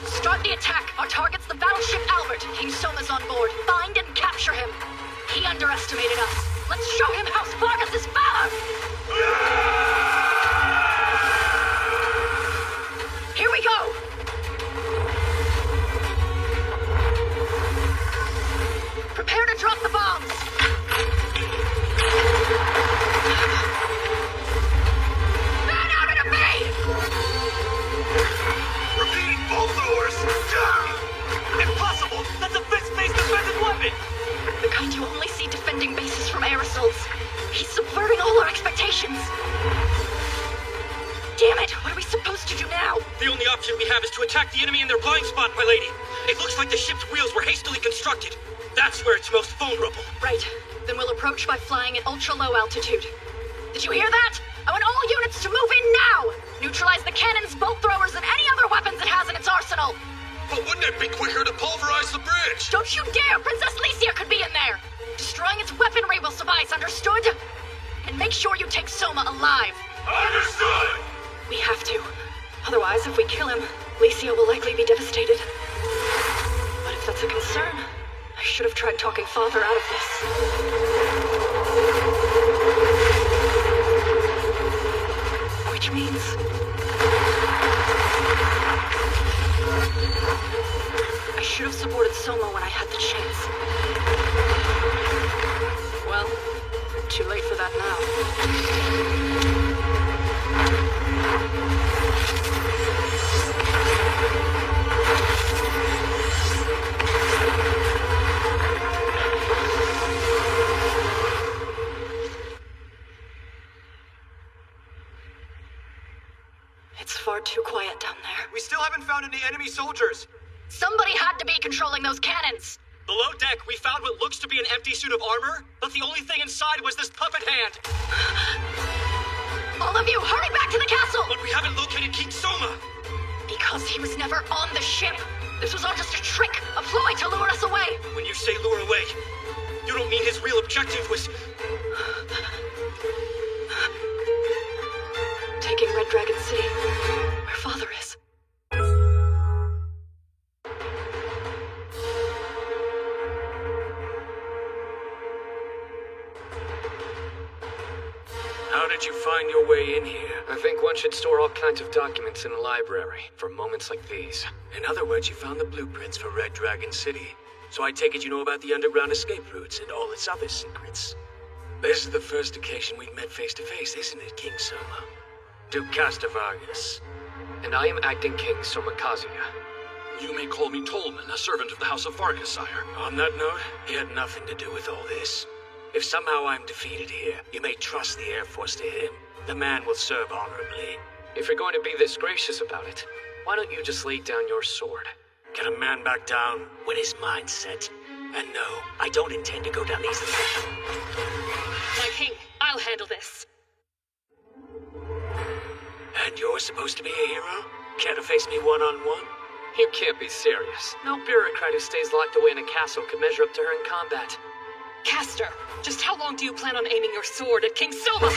Start the attack! Our target's the battleship Albert. King Soma's on board. Find and capture him. He underestimated us. Let's show him House Vargas' valor! Here we go! Prepare to drop the bombs! Man out of me! Repeating bolt throwers! Impossible! That's a fixed-based defensive weapon! The kind you only see defending bases from air assaults. He's subverting all our expectations. Damn it! What are we supposed to do now? The only option we have is to attack the enemy in their blind spot, my lady. It looks like the ship's wheels were hastily constructed. That's where it's most vulnerable. Right. Then we'll approach by flying at ultra-low altitude. Did you hear that? I want all units to move in now! Neutralize the cannons, bolt throwers, and any other weapons it has in its arsenal! But wouldn't it be quicker to pulverize the bridge? Don't you dare! Princess Lycia could be in there! Destroying its weaponry will suffice, understood? And make sure you take Soma alive. Understood! We have to. Otherwise, if we kill him, Lycia will likely be devastated. But if that's a concern, I should have tried talking Father out of this. Which means... I should have supported Soma when I had the chance. Well, too late for that now. It's far too quiet down there. We still haven't found any enemy soldiers. Somebody had to be controlling those cannons! Below deck, we found what looks to be an empty suit of armor, but the only thing inside was this puppet hand. All of you, hurry back to the castle! But we haven't located King Soma. Because he was never on the ship. This was all just a trick, a ploy to lure us away. When you say lure away, you don't mean his real objective was... taking Red Dragon City, where Father is. How did you find your way in here? I think one should store all kinds of documents in a library for moments like these. In other words, you found the blueprints for Red Dragon City. So I take it you know about the underground escape routes and all its other secrets. This is the first occasion we've met face to face, isn't it, King Soma? Duke Castavargas. And I am acting King Soma Kazuya. You may call me Tolman, a servant of the House of Vargas, sire. On that note, he had nothing to do with all this. If somehow I'm defeated here, you may trust the Air Force to him. The man will serve honorably. If you're going to be this gracious about it, why don't you just lay down your sword? Can a man back down when his mind's set? And no, I don't intend to go down easily. My king, I'll handle this. And you're supposed to be a hero? Care to face me one-on-one? You can't be serious. No bureaucrat who stays locked away in a castle could measure up to her in combat. Castor, just how long do you plan on aiming your sword at King Soma?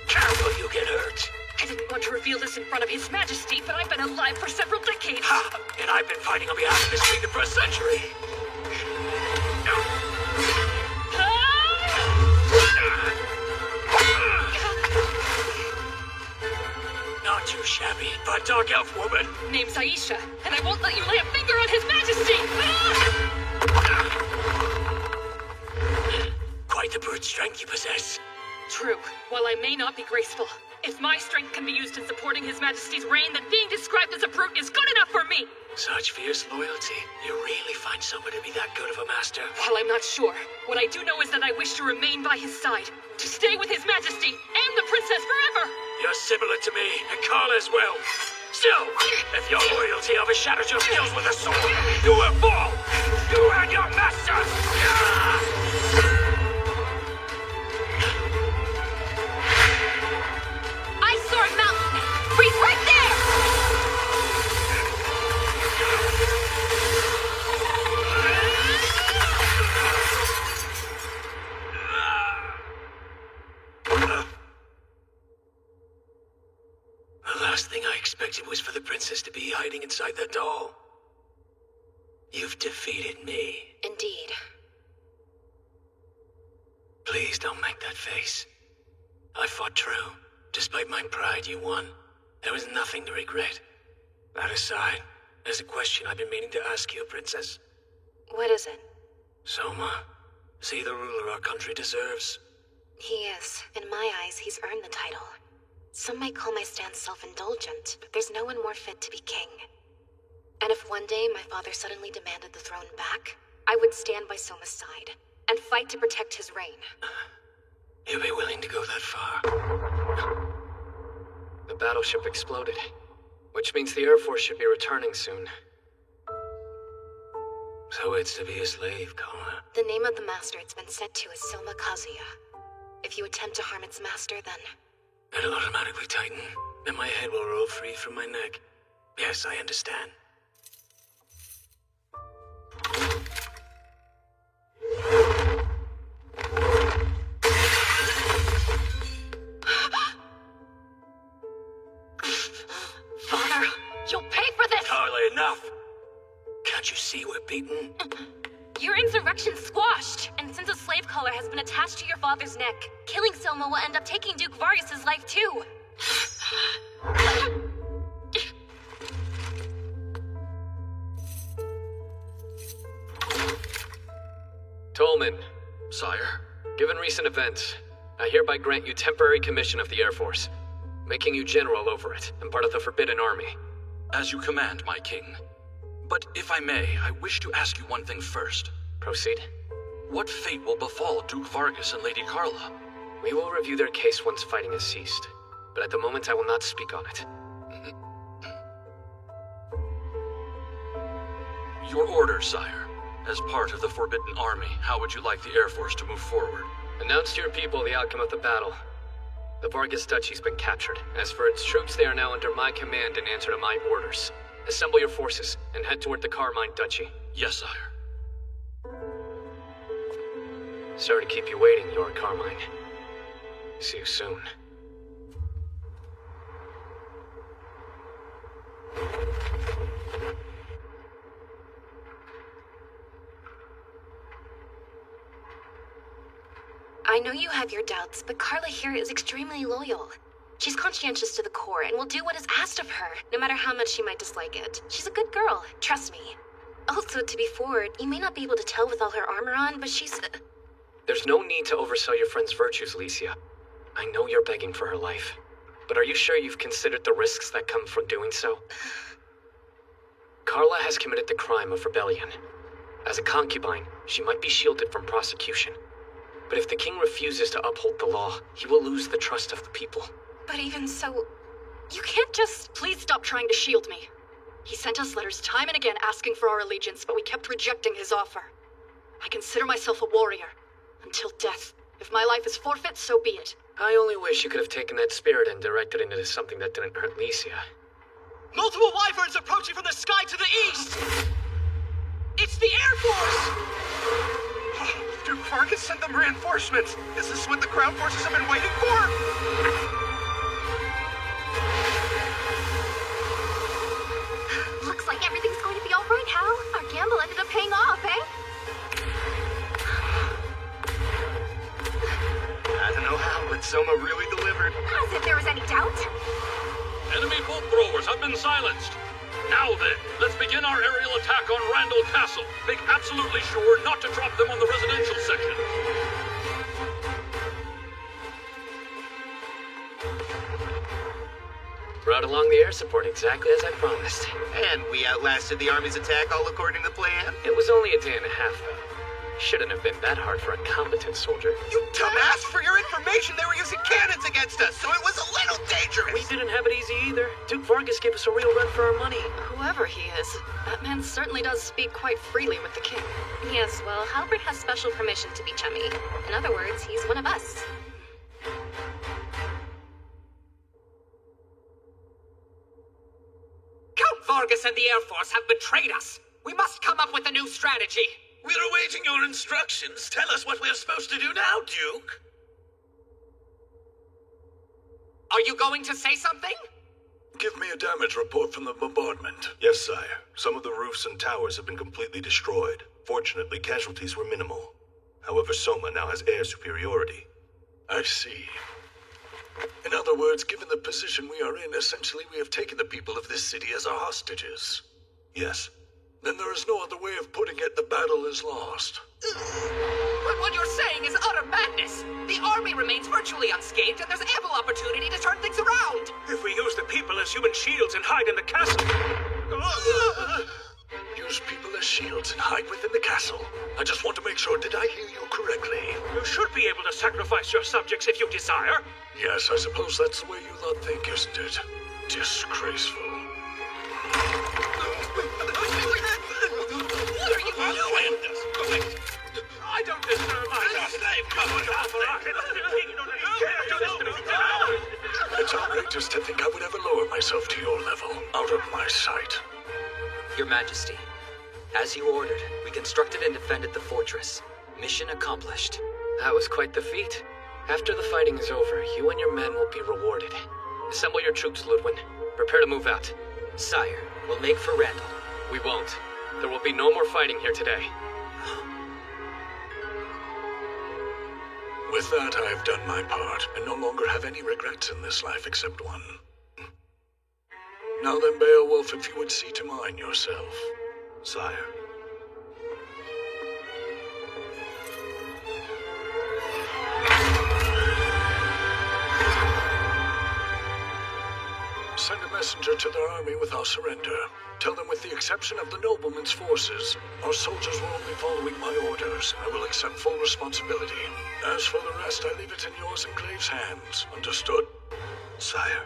Careful, you get hurt. I didn't want to reveal this in front of His Majesty, but I've been alive for several decades. Ha! And I've been fighting on behalf of this kingdom for a century. Not too shabby, but dark elf woman. Name's Aisha, and I won't let you lay a finger on His Majesty! Quite the brute strength you possess. True. While I may not be graceful, if my strength can be used in supporting His Majesty's reign, then being described as a brute is good enough for me! Such fierce loyalty. You really find someone to be that good of a master? While I'm not sure, what I do know is that I wish to remain by his side, to stay with His Majesty and the princess forever! You're similar to me, and Carl as well. Still, if your loyalty overshadows your skills with a sword, you will fall! You and your master! Ice Sword Mountain! Freeze right there! The last thing I expected was for the princess to be hiding inside that doll. You've defeated me. Indeed. Please don't make that face. I fought true. Despite my pride, you won. There was nothing to regret. That aside, there's a question I've been meaning to ask you, Princess. What is it? Soma, is he the ruler our country deserves? He is. In my eyes, he's earned the title. Some might call my stance self-indulgent, but there's no one more fit to be king. And if one day my father suddenly demanded the throne back, I would stand by Soma's side and fight to protect his reign. You'd be willing to go that far? The battleship exploded, which means the Air Force should be returning soon. So it's to be a slave, Kona. The name of the master it's been set to is Soma Kazuya. If you attempt to harm its master, then... It'll automatically tighten, and my head will roll free from my neck. Yes, I understand. waiting. Your insurrection's squashed, and since a slave collar has been attached to your father's neck, killing Soma will end up taking Duke Vargas' life too. Tolman. Sire? Given recent events, I hereby grant you temporary commission of the Air Force, making you general over it and part of the Forbidden Army. As you command, my king. But if I may, I wish to ask you one thing first. Proceed. What fate will befall Duke Vargas and Lady Carla? We will review their case once fighting has ceased, but at the moment I will not speak on it. Your orders, sire. As part of the Forbidden Army, how would you like the Air Force to move forward? Announce to your people the outcome of the battle. The Vargas Duchy's been captured. As for its troops, they are now under my command and answer to my orders. Assemble your forces and head toward the Carmine Duchy. Yes, sire. Sorry to keep you waiting, Your Carmine. See you soon. I know you have your doubts, but Carla here is extremely loyal. She's conscientious to the core and will do what is asked of her, no matter how much she might dislike it. She's a good girl, trust me. Also, to be forward, you may not be able to tell with all her armor on, but she's... There's no need to oversell your friend's virtues, Licia. I know you're begging for her life, but are you sure you've considered the risks that come from doing so? Carla has committed the crime of rebellion. As a concubine, she might be shielded from prosecution. But if the king refuses to uphold the law, he will lose the trust of the people. But even so, you can't just... Please stop trying to shield me. He sent us letters time and again asking for our allegiance, but we kept rejecting his offer. I consider myself a warrior. Until death. If my life is forfeit, so be it. I only wish you could have taken that spirit and directed it into something that didn't hurt Licia. Multiple wyverns approaching from the sky to the east! It's the Air Force! Duke Vargas sent them reinforcements. Is this what the Crown forces have been waiting for? Looks like everything's going to be all right, Hal. Our gamble ended up paying off, eh? I don't know how, but Soma really delivered. As if there was any doubt. Enemy bolt throwers have been silenced. Now then, let's begin our aerial attack on Randall Castle. Make absolutely sure not to drop them on the residential section. Brought along the air support exactly as I promised. And we outlasted the army's attack all according to plan. It was only a day and a half, though. Shouldn't have been that hard for a competent soldier. You dumbass! For your information, they were using cannons against us, so it was a little dangerous! We didn't have it easy either. Duke Vargas gave us a real run for our money. Whoever he is, that man certainly does speak quite freely with the king. Yes, well, Halbert has special permission to be chummy. In other words, he's one of us. Count Vargas and the Air Force have betrayed us. We must come up with a new strategy. We're awaiting your instructions. Tell us what we're supposed to do now, Duke. Are you going to say something? Give me a damage report from the bombardment. Yes, sire. Some of the roofs and towers have been completely destroyed. Fortunately, casualties were minimal. However, Soma now has air superiority. I see. In other words, given the position we are in, essentially we have taken the people of this city as our hostages. Yes. Then there is no other way of putting it. The battle is lost. But what you're saying is utter madness. The army remains virtually unscathed, and there's ample opportunity to turn things around. If we use the people as human shields and hide in the castle... Use people as shields and hide within the castle. I just want to make sure, did I hear you correctly? You should be able to sacrifice your subjects if you desire. Yes, I suppose that's the way you lot think, isn't it? Disgraceful. What are you doing? I don't deserve my It's outrageous to think I would ever lower myself to your level, out of my sight. Your Majesty, as you ordered, we constructed and defended the fortress. Mission accomplished. That was quite the feat. After the fighting is over, you and your men will be rewarded. Assemble your troops, Ludwin. Prepare to move out. Sire, we'll make for Randall. We won't. There will be no more fighting here today. With that, I have done my part, and no longer have any regrets in this life except one. Now then, Beowulf, if you would see to mine yourself, sire. Send a messenger to their army with our surrender. Tell them with the exception of the nobleman's forces, our soldiers will only following my orders. I will accept full responsibility. As for the rest, I leave it in yours and Glaive's hands. Understood? Sire.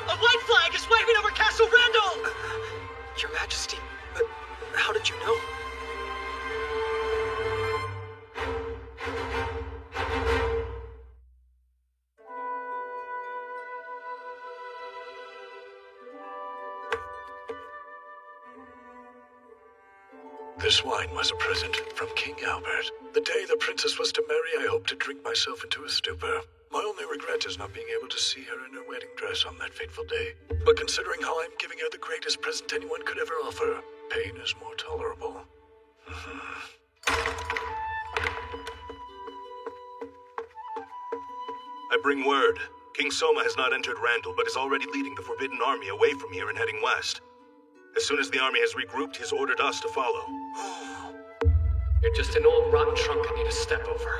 A white flag is waving over Castle Randall! Your Majesty, but how did you know? This wine was a present from King Albert. The day the princess was to marry, I hoped to drink myself into a stupor. My only regret is not being able to see her in her wedding dress on that fateful day. But considering how I'm giving her the greatest present anyone could ever offer, pain is more tolerable. I bring word. King Soma has not entered Randall, but is already leading the Forbidden Army away from here and heading west. As soon as the army has regrouped, he's ordered us to follow. You're just an old rotten trunk I need to step over.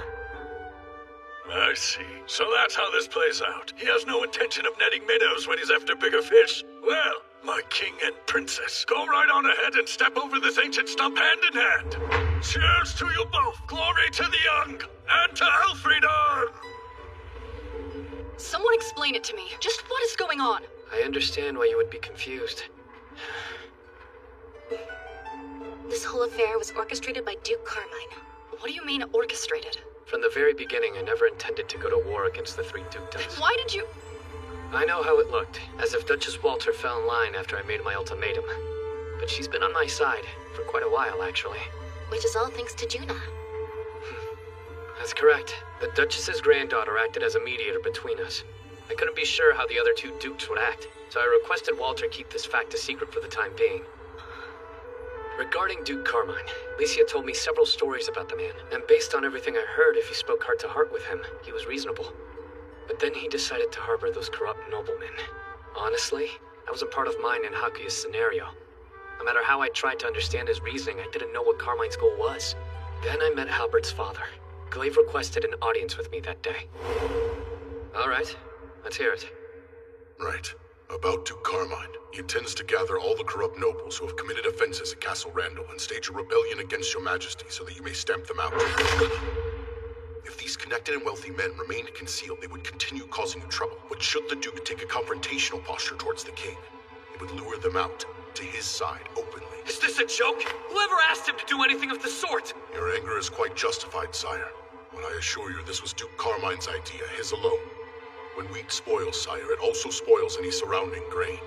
I see. So that's how this plays out. He has no intention of netting minnows when he's after bigger fish. Well, my king and princess, go right on ahead and step over this ancient stump hand in hand. Cheers to you both. Glory to the young and to Elfriede! Someone explain it to me. Just what is going on? I understand why you would be confused. This whole affair was orchestrated by Duke Carmine. What do you mean, orchestrated? From the very beginning, I never intended to go to war against the three dukedoms. Why did you... I know how it looked, as if Duchess Walter fell in line after I made my ultimatum. But she's been on my side, for quite a while, actually. Which is all thanks to Juna. That's correct. The Duchess's granddaughter acted as a mediator between us. I couldn't be sure how the other two dukes would act, so I requested Walter keep this fact a secret for the time being. Regarding Duke Carmine, Licia told me several stories about the man, and based on everything I heard, if you spoke heart to heart with him, he was reasonable. But then he decided to harbor those corrupt noblemen. Honestly, that wasn't part of mine and Hakuya's scenario. No matter how I tried to understand his reasoning, I didn't know what Carmine's goal was. Then I met Halbert's father. Glaive requested an audience with me that day. All right, let's hear it. Right. About Duke Carmine. He intends to gather all the corrupt nobles who have committed offenses at Castle Randall and stage a rebellion against your majesty so that you may stamp them out. If these connected and wealthy men remained concealed, they would continue causing you trouble. But should the Duke take a confrontational posture towards the king, he would lure them out to his side openly. Is this a joke? Whoever asked him to do anything of the sort? Your anger is quite justified, sire. But I assure you this was Duke Carmine's idea, his alone. When wheat spoils, sire, it also spoils any surrounding grain.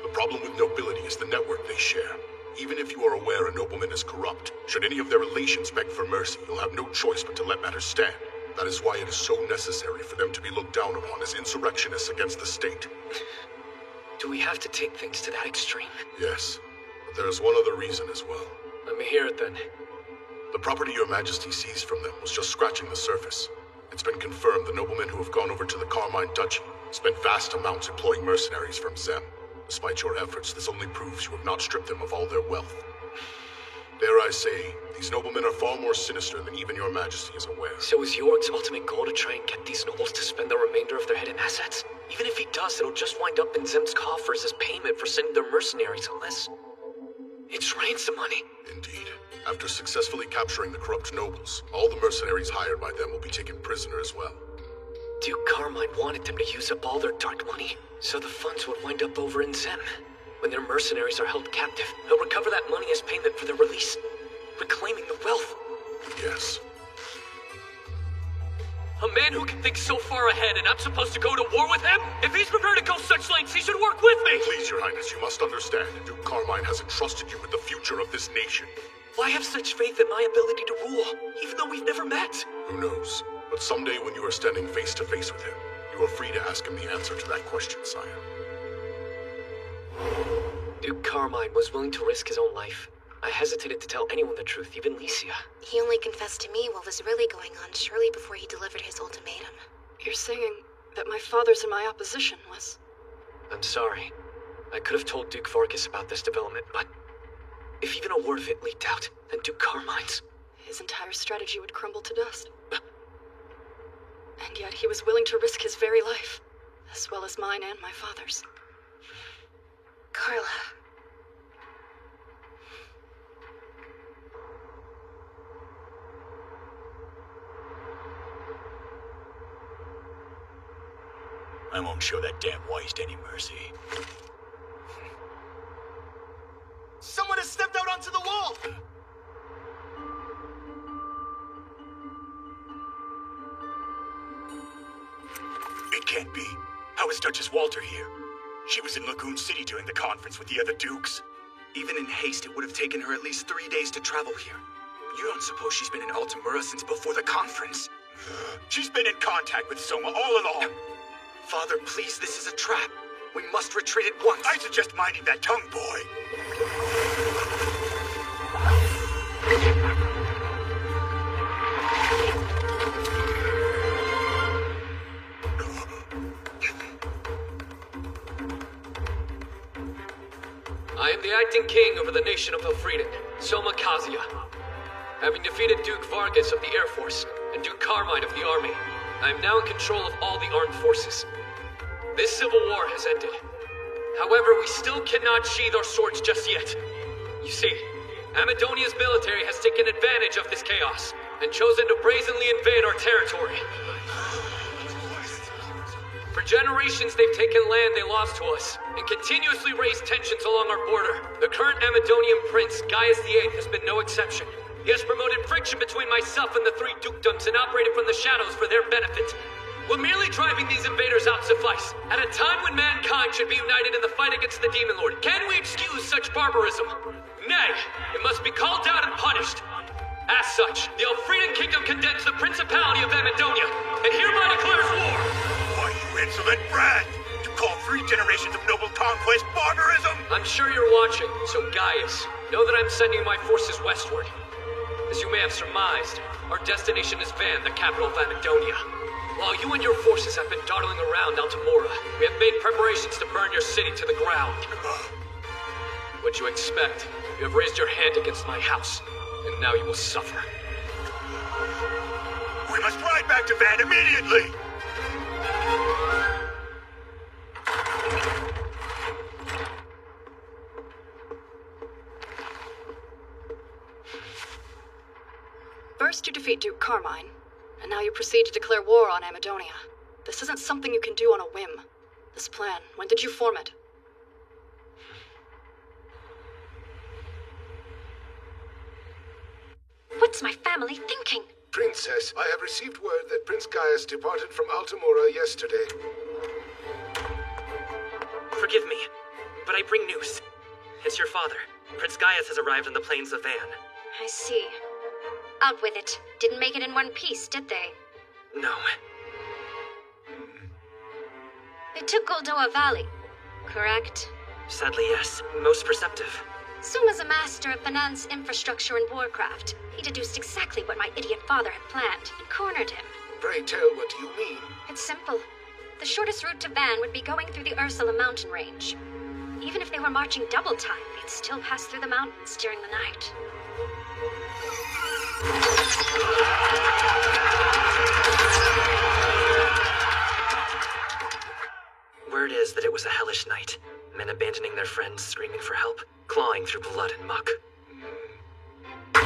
The problem with nobility is the network they share. Even if you are aware a nobleman is corrupt, should any of their relations beg for mercy, you'll have no choice but to let matters stand. That is why it is so necessary for them to be looked down upon as insurrectionists against the state. Do we have to take things to that extreme? Yes, but there is one other reason as well. Let me hear it then. The property your majesty seized from them was just scratching the surface. It's been confirmed the noblemen who have gone over to the Carmine Duchy spent vast amounts employing mercenaries from Zem. Despite your efforts, this only proves you have not stripped them of all their wealth. Dare I say, these noblemen are far more sinister than even your majesty is aware. So is York's ultimate goal to try and get these nobles to spend the remainder of their hidden assets? Even if he does, it'll just wind up in Zem's coffers as payment for sending their mercenaries, unless it's ransom money. Indeed. After successfully capturing the corrupt nobles, all the mercenaries hired by them will be taken prisoner as well. Duke Carmine wanted them to use up all their dark money, so the funds would wind up over in Zem. When their mercenaries are held captive, he'll recover that money as payment for their release, reclaiming the wealth. Yes. A man who can think so far ahead, and I'm supposed to go to war with him? If he's prepared to go such lengths, he should work with me! Please, your highness, you must understand. Duke Carmine has entrusted you with the future of this nation. Why have such faith in my ability to rule, even though we've never met? Who knows? But someday when you are standing face to face with him, you are free to ask him the answer to that question, sire. Duke Carmine was willing to risk his own life. I hesitated to tell anyone the truth, even Licia. He only confessed to me what was really going on shortly before he delivered his ultimatum. You're saying that my father's in my opposition, Wes? I'm sorry. I could have told Duke Vargas about this development, but if even a word of it leaked out, then Duke Carmine's... His entire strategy would crumble to dust. And yet he was willing to risk his very life, as well as mine and my father's. Carla. I won't show that damn Weist any mercy. Someone has stepped out onto the wall! It can't be. How is Duchess Walter here? She was in Lagoon City during the conference with the other dukes. Even in haste, it would have taken her at least 3 days to travel here. You don't suppose she's been in Altamura since before the conference? She's been in contact with Soma all along. Father, please, this is a trap. We must retreat at once. I suggest minding that tongue, boy. I am the acting king over the nation of Elfrieden, Soma Kazuya. Having defeated Duke Vargas of the Air Force and Duke Carmine of the Army, I am now in control of all the armed forces. This civil war has ended. However, we still cannot sheathe our swords just yet. You see, Amadonia's military has taken advantage of this chaos and chosen to brazenly invade our territory. For generations, they've taken land they lost to us and continuously raised tensions along our border. The current Amadonian prince, Gaius VIII, has been no exception. He has promoted friction between myself and the three dukedoms and operated from the shadows for their benefit. Will merely driving these invaders out suffice? At a time when mankind should be united in the fight against the Demon Lord, can we excuse such barbarism? Nay, it must be called out and punished. As such, the Elfrieden Kingdom condemns the Principality of Amadonia and hereby declares war. Why, you insolent brat! You call 3 generations of noble conquest barbarism? I'm sure you're watching, so Gaius, know that I'm sending my forces westward. As you may have surmised, our destination is Van, the capital of Amadonia. While you and your forces have been dawdling around Altamura, we have made preparations to burn your city to the ground. What you expect? You have raised your hand against my house, and now you will suffer. We must ride back to Van immediately! First you defeat Duke Carmine, and now you proceed to declare war on Amadonia. This isn't something you can do on a whim. This plan, when did you form it? What's my family thinking? Princess, I have received word that Prince Gaius departed from Altamura yesterday. Forgive me, but I bring news. It's your father. Prince Gaius has arrived on the plains of Van. I see. Out with it. Didn't make it in one piece, did they? No. They took Goldoa Valley, correct? Sadly, yes. Most perceptive. Suma's a master of finance, infrastructure, and warcraft. He deduced exactly what my idiot father had planned and cornered him. Pray tell, what do you mean? It's simple. The shortest route to Van would be going through the Ursula mountain range. Even if they were marching double time, they'd still pass through the mountains during the night. Word is that it was a hellish night. Men abandoning their friends, screaming for help, clawing through blood and muck. The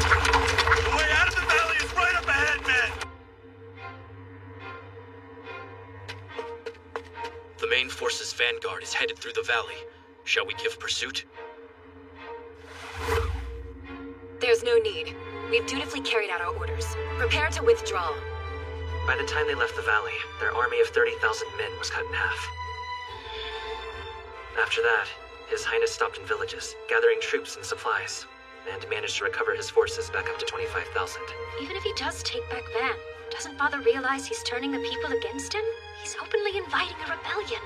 way out of the valley is right up ahead, men! The main force's vanguard is headed through the valley. Shall we give pursuit? There's no need. We've dutifully carried out our orders. Prepare to withdraw. By the time they left the valley, their army of 30,000 men was cut in half. After that, His Highness stopped in villages, gathering troops and supplies, and managed to recover his forces back up to 25,000. Even if he does take back Van, doesn't Father realize he's turning the people against him? He's openly inviting a rebellion.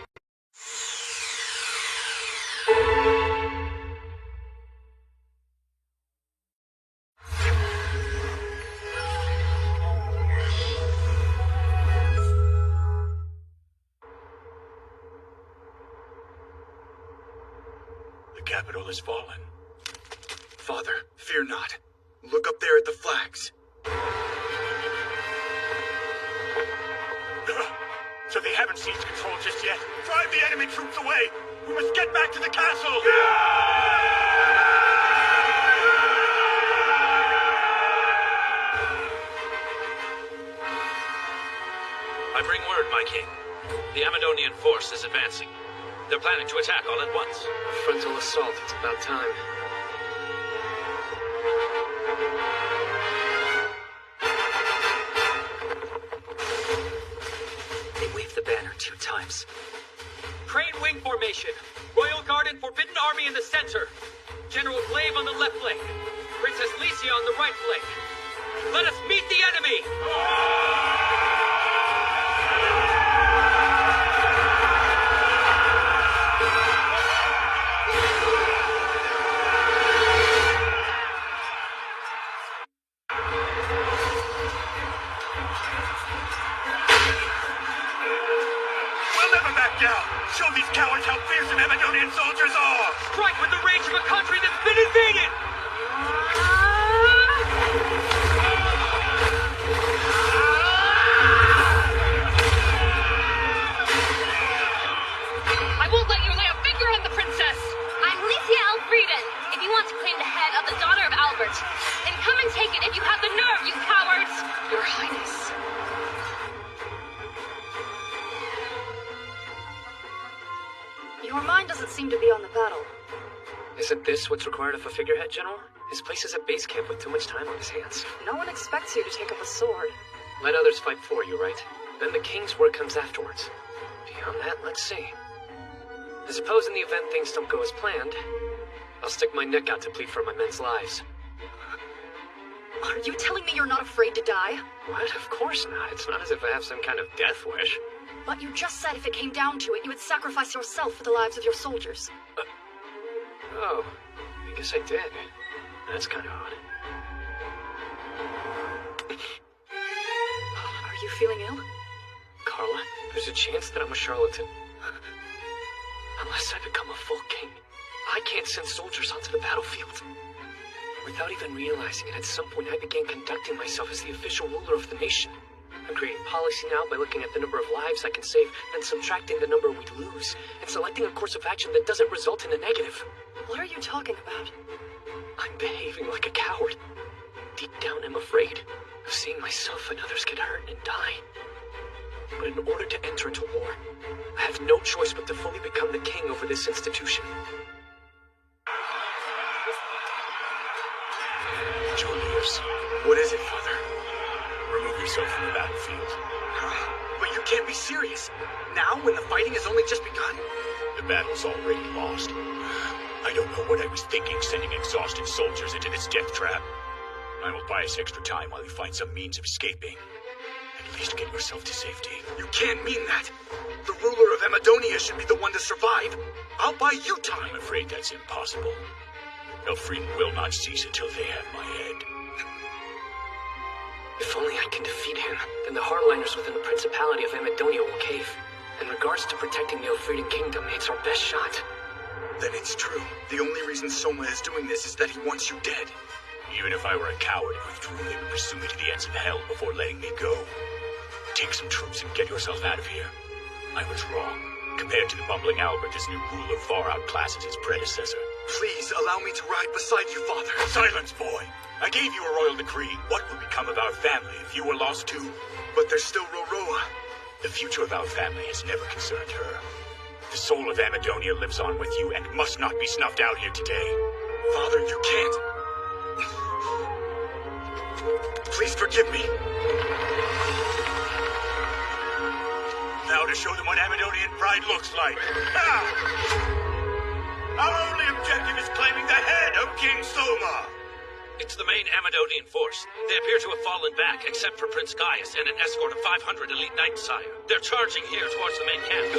capital has fallen. Father, fear not. Look up there at the flags. So they haven't seized control just yet. Drive the enemy troops away! We must get back to the castle! I bring word, my king. The Amadonian force is advancing. They're planning to attack all at once. A frontal assault, it's about time. They waved the banner 2 times. Crane wing formation. Royal Guard and Forbidden Army in the center. General Glaive on the left flank. Princess Licia on the right flank. Let us meet the enemy! Show these cowards how fearsome Amadonian soldiers are! Strike with the rage of a country that's been invaded! I won't let you lay a finger on the princess! I'm Licia Elfrieden, if you want to claim the head of the daughter of Albert. Then come and take it if you have the nerve, you cowards! Your Highness. Your mind doesn't seem to be on the battle. Isn't this what's required of a figurehead, General? His place is at base camp with too much time on his hands. No one expects you to take up a sword. Let others fight for you, right? Then the king's work comes afterwards. Beyond that, let's see. I suppose in the event things don't go as planned, I'll stick my neck out to plead for my men's lives. Are you telling me you're not afraid to die? What? Of course not. It's not as if I have some kind of death wish. But you just said if it came down to it, you would sacrifice yourself for the lives of your soldiers. Oh, I guess I did. That's kind of odd. Are you feeling ill? Carla, there's a chance that I'm a charlatan. Unless I become a full king, I can't send soldiers onto the battlefield. Without even realizing it, at some point I began conducting myself as the official ruler of the nation. I'm creating policy now by looking at the number of lives I can save, then subtracting the number we lose, and selecting a course of action that doesn't result in a negative. What are you talking about? I'm behaving like a coward. Deep down, I'm afraid of seeing myself and others get hurt and die. But in order to enter into war, I have no choice but to fully become the king over this institution. Julius, What is it, Father? remove yourself from the battlefield. But you can't be serious. Now, when the fighting has only just begun? The battle's already lost. I don't know what I was thinking sending exhausted soldiers into this death trap. I will buy us extra time while you find some means of escaping. At least get yourself to safety. You can't mean that. The ruler of Amadonia should be the one to survive. I'll buy you time. I'm afraid that's impossible. Elfrieden will not cease until they have my head. If only I can defeat him, then the hardliners within the Principality of Amadonia will cave. In regards to protecting the Elfrieden Kingdom, it's our best shot. Then it's true. The only reason Soma is doing this is that he wants you dead. Even if I were a coward and withdrew, they would pursue me to the ends of hell before letting me go. Take some troops and get yourself out of here. I was wrong. Compared to the bumbling Albert, this new ruler far outclasses his predecessor. Please allow me to ride beside you, Father. Silence, boy! I gave you a royal decree. What would become of our family if you were lost too? But there's still Roroa. The future of our family has never concerned her. The soul of Amadonia lives on with you and must not be snuffed out here today. Father, you can't. Please forgive me. Now to show them what Amadonian pride looks like. Our only objective is claiming the head of King Soma. It's the main Amadonian force. They appear to have fallen back, except for Prince Gaius and an escort of 500 elite knights, sire. They're charging here towards the main camp.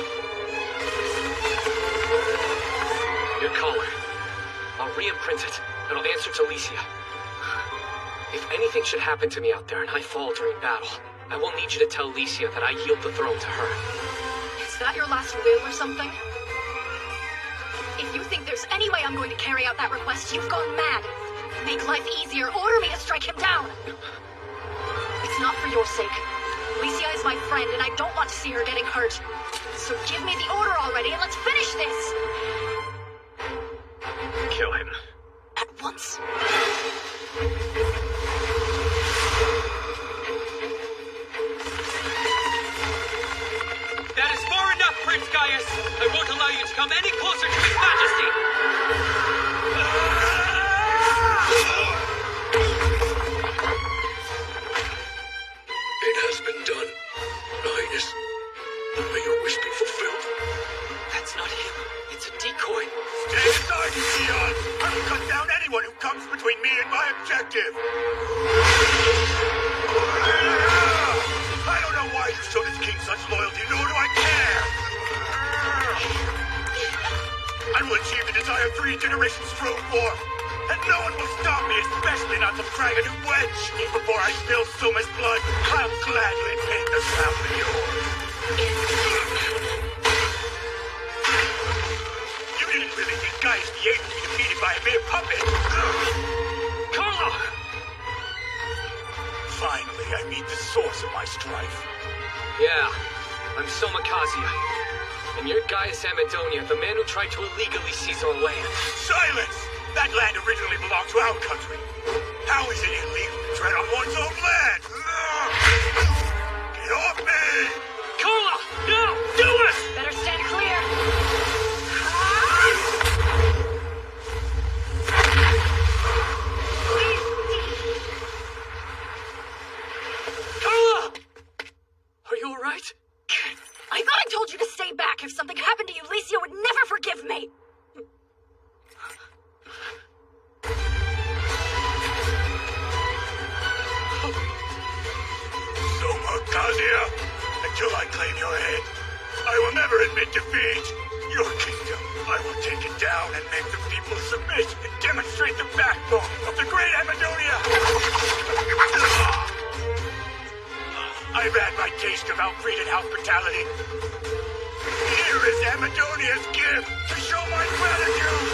Your collar. I'll re-imprint it, and I'll answer to Licia. If anything should happen to me out there and I fall during battle, I will need you to tell Licia that I yield the throne to her. Is that your last will or something? If you think there's any way I'm going to carry out that request, you've gone mad. Make life easier, order me to strike him down. It's not for your sake. Alicia is my friend, and I don't want to see her getting hurt. So give me the order already, and let's finish this! Kill him. At once. That is far enough, Prince Gaius! I won't allow you to come any closer to His Majesty! It has been done, Your Highness. May your wish be fulfilled. That's not him. It's a decoy. Stay aside, you peons! I will cut down anyone who comes between me and my objective! I don't know why you show this king such loyalty, nor do I care! I will achieve the desire 3 generations strove for, and no one will stop me, especially not some dragon who wedge! Before I spill Soma's blood, I'll gladly paint the ground with yours! You didn't really think Gaius VIII would be defeated by a mere puppet! Carlo! Finally, I meet the source of my strife. Yeah, I'm Soma Kazuya. And you're Gaius Amadonia, the man who tried to illegally seize our land. Silence! That land originally belonged to our country. How is it illegal to tread on one's own land? Get off me! Carla! No! Do it! Better stand clear! Carla! Are you alright? I thought I told you to stay back. If something happened to you, Alicia would never forgive me. Soma Kazuya, until I claim your head, I will never admit defeat. Your kingdom, I will take it down and make the people submit and demonstrate the backbone of the great Amadonia. I've had my taste of outbreeded hospitality. Here is Amadonia's gift to show my gratitude!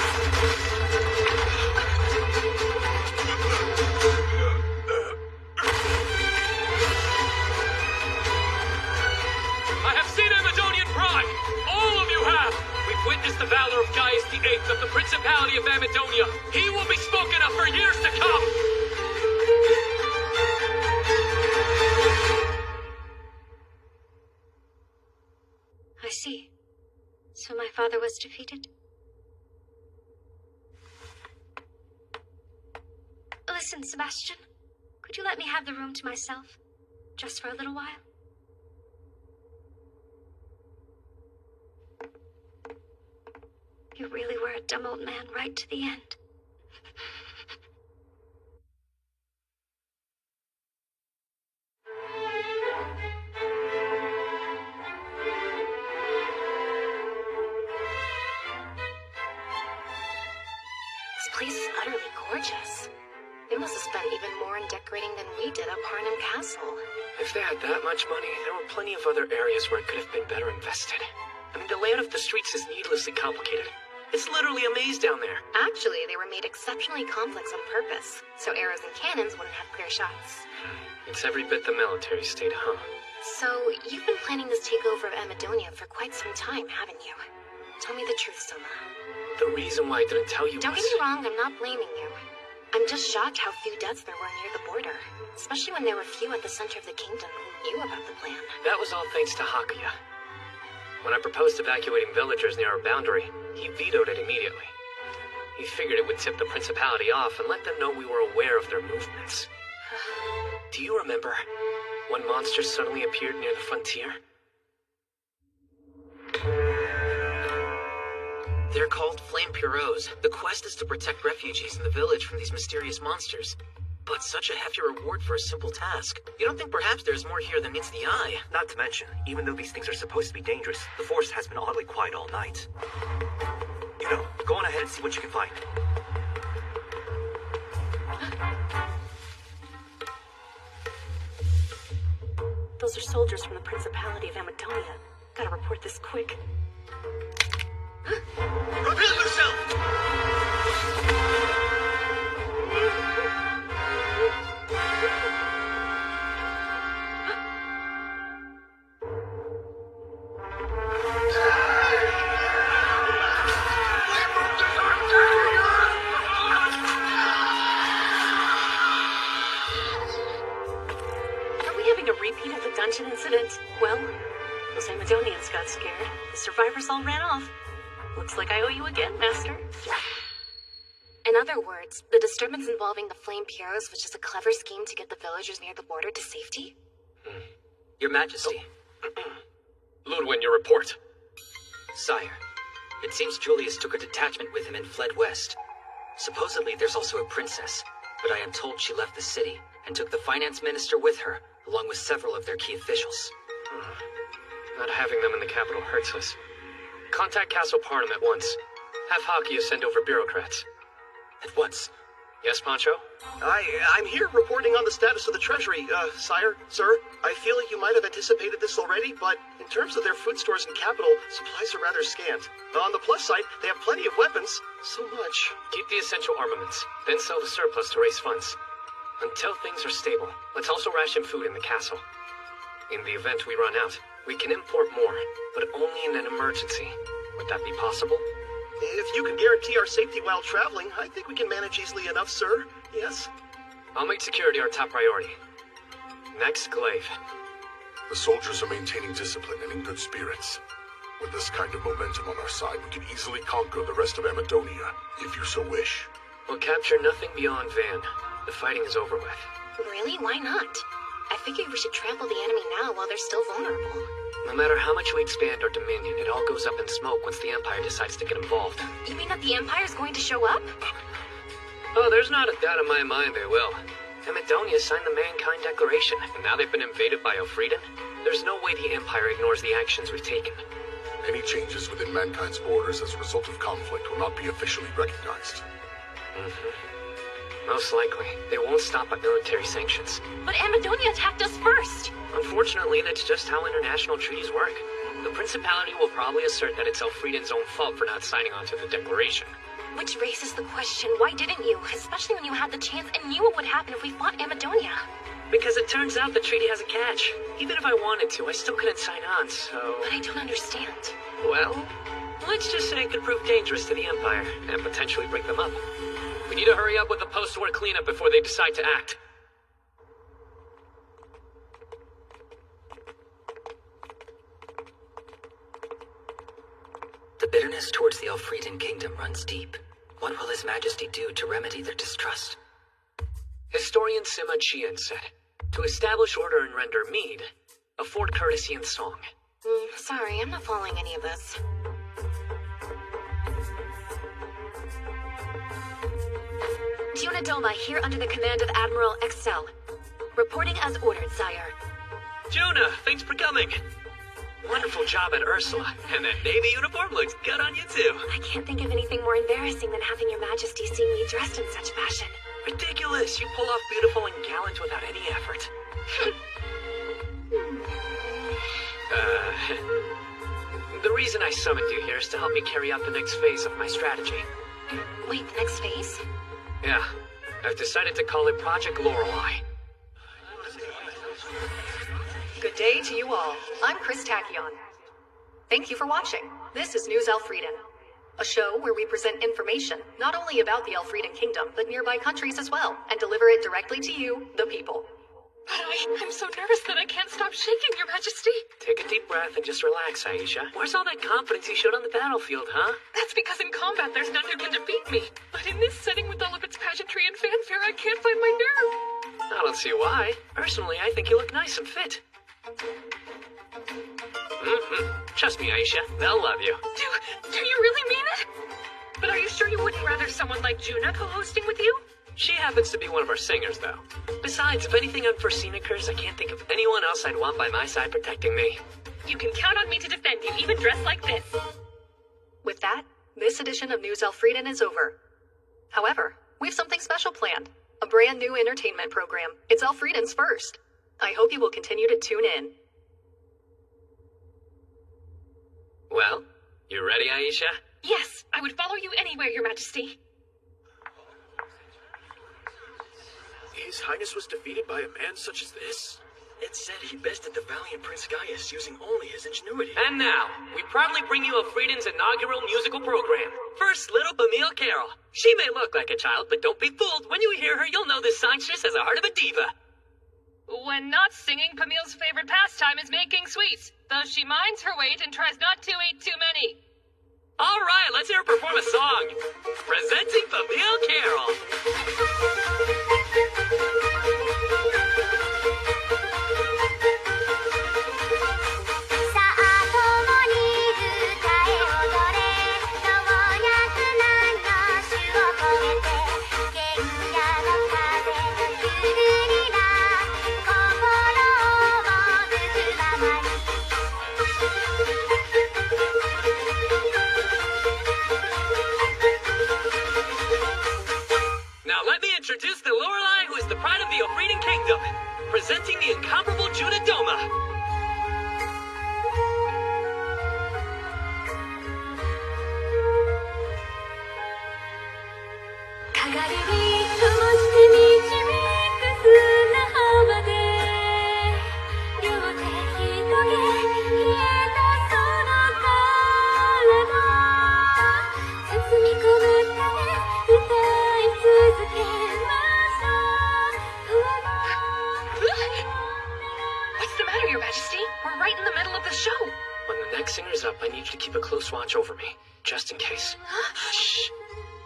I have seen Amadonian pride! All of you have! We've witnessed the valor of Gaius VIII of the Principality of Amadonia. He will be spoken of for years to come! I see. So my father was defeated? Listen, Sebastian. Could you let me have the room to myself? Just for a little while? You really were a dumb old man right to the end. This place is utterly gorgeous. They must have spent even more in decorating than we did at Parnham Castle. If they had that much money, there were plenty of other areas where it could have been better invested. I mean, the layout of the streets is needlessly complicated. It's literally a maze down there. Actually, they were made exceptionally complex on purpose, so arrows and cannons wouldn't have clear shots. It's every bit the military state, huh? So, you've been planning this takeover of Amadonia for quite some time, haven't you? Tell me the truth, Soma. The reason why I didn't tell you Don't was... get me wrong, I'm not blaming you. I'm just shocked how few deaths there were near the border, especially when there were few at the center of the kingdom who knew about the plan. That was all thanks to Hakuya. When I proposed evacuating villagers near our boundary, he vetoed it immediately. He figured it would tip the Principality off and let them know we were aware of their movements. Do you remember when monsters suddenly appeared near the frontier? They're called Flame Pierrots. The quest is to protect refugees in the village from these mysterious monsters. But such a hefty reward for a simple task. You don't think perhaps there's more here than meets the eye? Not to mention, even though these things are supposed to be dangerous, the force has been oddly quiet all night. You know, go on ahead and see what you can find. Those are soldiers from the Principality of Amadonia. Gotta report this quick. Reveal yourself! Are we having a repeat of the dungeon incident? Well, those Amadonians got scared. The survivors all ran off. Looks like I owe you again, Master. In other words, the disturbance involving the Flame Pierrots was just a clever scheme to get the villagers near the border to safety? Your Majesty. Ludwin, your report. Sire, it seems Julius took a detachment with him and fled west. Supposedly there's also a princess, but I am told she left the city and took the finance minister with her, along with several of their key officials. Not having them in the capital hurts us. Contact Castle Parnham at once. Have Hakia send over bureaucrats. At once? Yes, Pancho? I'm here reporting on the status of the treasury, sire, sir. I feel like you might have anticipated this already, but in terms of their food stores and capital, supplies are rather scant. On the plus side, they have plenty of weapons. So much. Keep the essential armaments, then sell the surplus to raise funds. Until things are stable, let's also ration food in the castle. In the event we run out, we can import more, but only in an emergency. Would that be possible? If you can guarantee our safety while traveling, I think we can manage easily enough, sir. Yes? I'll make security our top priority. Next, Glaive. The soldiers are maintaining discipline and in good spirits. With this kind of momentum on our side, we can easily conquer the rest of Amadonia, if you so wish. We'll capture nothing beyond Van. The fighting is over with. Really? Why not? I figured we should trample the enemy now while they're still vulnerable. No matter how much we expand our dominion, it all goes up in smoke once the Empire decides to get involved. You mean that the Empire's going to show up? Oh, there's not a doubt in my mind they will. Amadonia signed the Mankind Declaration, and now they've been invaded by Elfrieden. There's no way the Empire ignores the actions we've taken. Any changes within Mankind's borders as a result of conflict will not be officially recognized. Most likely. They won't stop at military sanctions. But Amadonia attacked us first! Unfortunately, that's just how international treaties work. The Principality will probably assert that it's Elfrieden's own fault for not signing on to the Declaration. Which raises the question, why didn't you? Especially when you had the chance and knew what would happen if we fought Amadonia. Because it turns out the treaty has a catch. Even if I wanted to, I still couldn't sign on, so... But I don't understand. Well, let's just say it could prove dangerous to the Empire, and potentially break them up. We need to hurry up with the post-war cleanup before they decide to act. The bitterness towards the Elfrieden kingdom runs deep. What will His Majesty do to remedy their distrust? Historian Sima Qian said, to establish order and render meed, afford courtesy and song. Sorry, I'm not following any of this. Juna Doma here under the command of Admiral Excel. Reporting as ordered, sire. Juna, thanks for coming. Wonderful job at Ursula, and that navy uniform looks good on you too. I can't think of anything more embarrassing than having your Majesty see me dressed in such fashion. Ridiculous! You pull off beautiful and gallant without any effort. The reason I summoned you here is to help me carry out the next phase of my strategy. Wait, the next phase? Yeah, I've decided to call it Project Lorelei. Good day to you all. I'm Chris Tachyon. Thank you for watching. This is News Elfrieden, a show where we present information not only about the Elfrieden Kingdom, but nearby countries as well, and deliver it directly to you, the people. But I'm so nervous that I can't stop shaking, Your Majesty. Take a deep breath and just relax, Aisha. Where's all that confidence you showed on the battlefield, huh? That's because in combat there's none who can defeat me. But in this setting with all of its pageantry and fanfare, I can't find my nerve. I don't see why. Personally, I think you look nice and fit. Trust me, Aisha. They'll love you. Do you really mean it? But are you sure you wouldn't rather someone like Juna co-hosting with you? She happens to be one of our singers, though. Besides, if anything unforeseen occurs, I can't think of anyone else I'd want by my side protecting me. You can count on me to defend you, even dressed like this. With that, this edition of News Elfrieden is over. However, we've something special planned. A brand new entertainment program. It's Elfrieden's first. I hope you will continue to tune in. Well, you ready, Aisha? Yes, I would follow you anywhere, Your Majesty. His Highness was defeated by a man such as this? It said he bested the valiant Prince Gaius using only his ingenuity. And now, we proudly bring you Elfrieden's inaugural musical program. First, little Camille Carroll. She may look like a child, but don't be fooled. When you hear her, you'll know this songstress has a heart of a diva. When not singing, Camille's favorite pastime is making sweets, though she minds her weight and tries not to eat too many. All right, let's hear her perform a song. Presenting Camille Carroll. Introduce the Lorelei, who is the pride of the Elfrieden Kingdom, presenting the incomparable Junidoma. Singer's up, I need you to keep a close watch over me, just in case. Shh.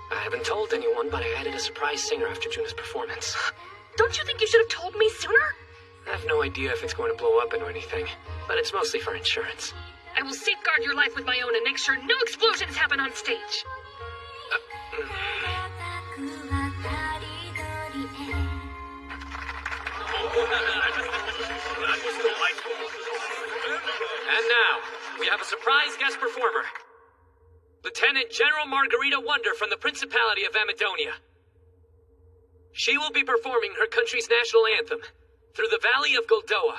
I haven't told anyone, but I added a surprise singer after Juna's performance. Don't you think you should have told me sooner? I have no idea if it's going to blow up or anything, but it's mostly for insurance. I will safeguard your life with my own and make sure no explosions happen on stage. And now, we have a surprise guest performer. Lieutenant General Margarita Wonder from the Principality of Amadonia. She will be performing her country's national anthem, Through the Valley of Goldoa.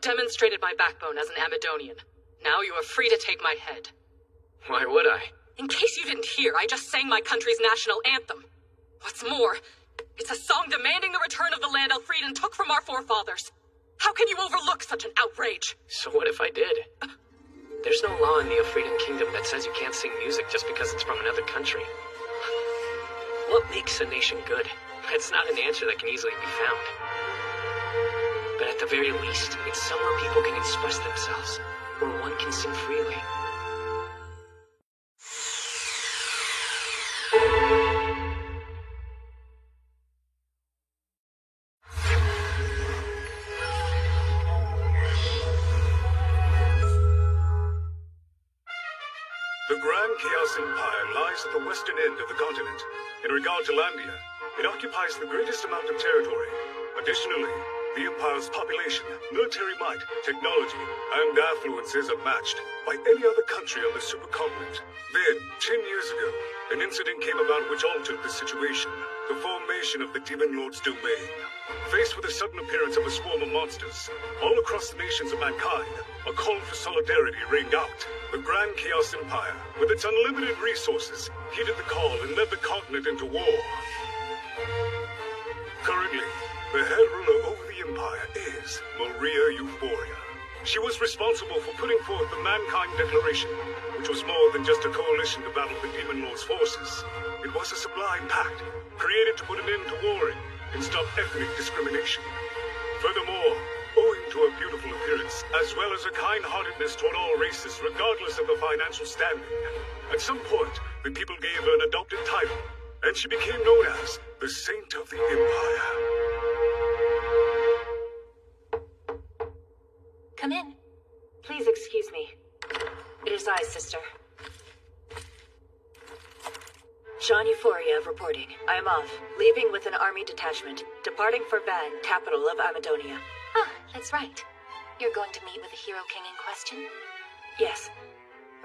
Demonstrated my backbone as an Amadonian. Now you are free to take my head. Why would I? In case you didn't hear, I just sang my country's national anthem. What's more, it's a song demanding the return of the land Elfrieden took from our forefathers. How can you overlook such an outrage? So what if I did? There's no law in the Elfrieden Kingdom that says you can't sing music just because it's from another country. What makes a nation good? It's not an answer that can easily be found. But at the very least, it's somewhere people can express themselves, where one can sing freely. The Grand Chaos Empire lies at the western end of the continent. In regard to Landia, it occupies the greatest amount of territory. Additionally, the Empire's population, military might, technology, and affluence is unmatched by any other country on the supercontinent. Then, 10 years ago, an incident came about which altered the situation. The formation of the Demon Lord's domain. Faced with the sudden appearance of a swarm of monsters, all across the nations of mankind, a call for solidarity rang out. The Grand Chaos Empire, with its unlimited resources, heeded the call and led the continent into war. Currently, the head ruler over the Empire is Maria Euphoria. She was responsible for putting forth the Mankind Declaration, which was more than just a coalition to battle the Demon Lord's forces. It was a sublime pact, created to put an end to warring and stop ethnic discrimination. Furthermore, owing to to her beautiful appearance, as well as her kind-heartedness toward all races, regardless of their financial standing. At some point, the people gave her an adopted title, and she became known as the Saint of the Empire. Come in. Please excuse me. It is I, sister. Jean Euphoria reporting. I am off, leaving with an army detachment, departing for Van, capital of Amadonia. Ah, that's right. You're going to meet with the Hero King in question? Yes.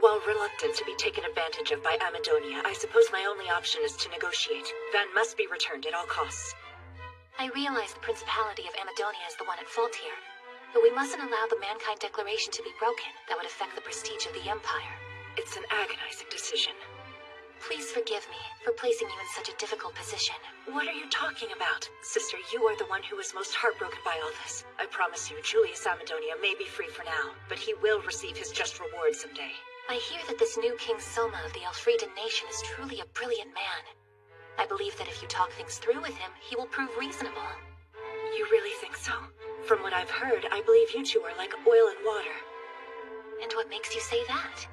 While reluctant to be taken advantage of by Amadonia, I suppose my only option is to negotiate. Van must be returned at all costs. I realize the Principality of Amadonia is the one at fault here, but we mustn't allow the Mankind Declaration to be broken. That would affect the prestige of the Empire. It's an agonizing decision. Please forgive me for placing you in such a difficult position. What are you talking about? Sister, you are the one who is most heartbroken by all this. I promise you, Julius Amadonia may be free for now, but he will receive his just reward someday. I hear that this new King Soma of the Elfrieden nation is truly a brilliant man. I believe that if you talk things through with him, he will prove reasonable. You really think so? From what I've heard, I believe you two are like oil and water. And what makes you say that?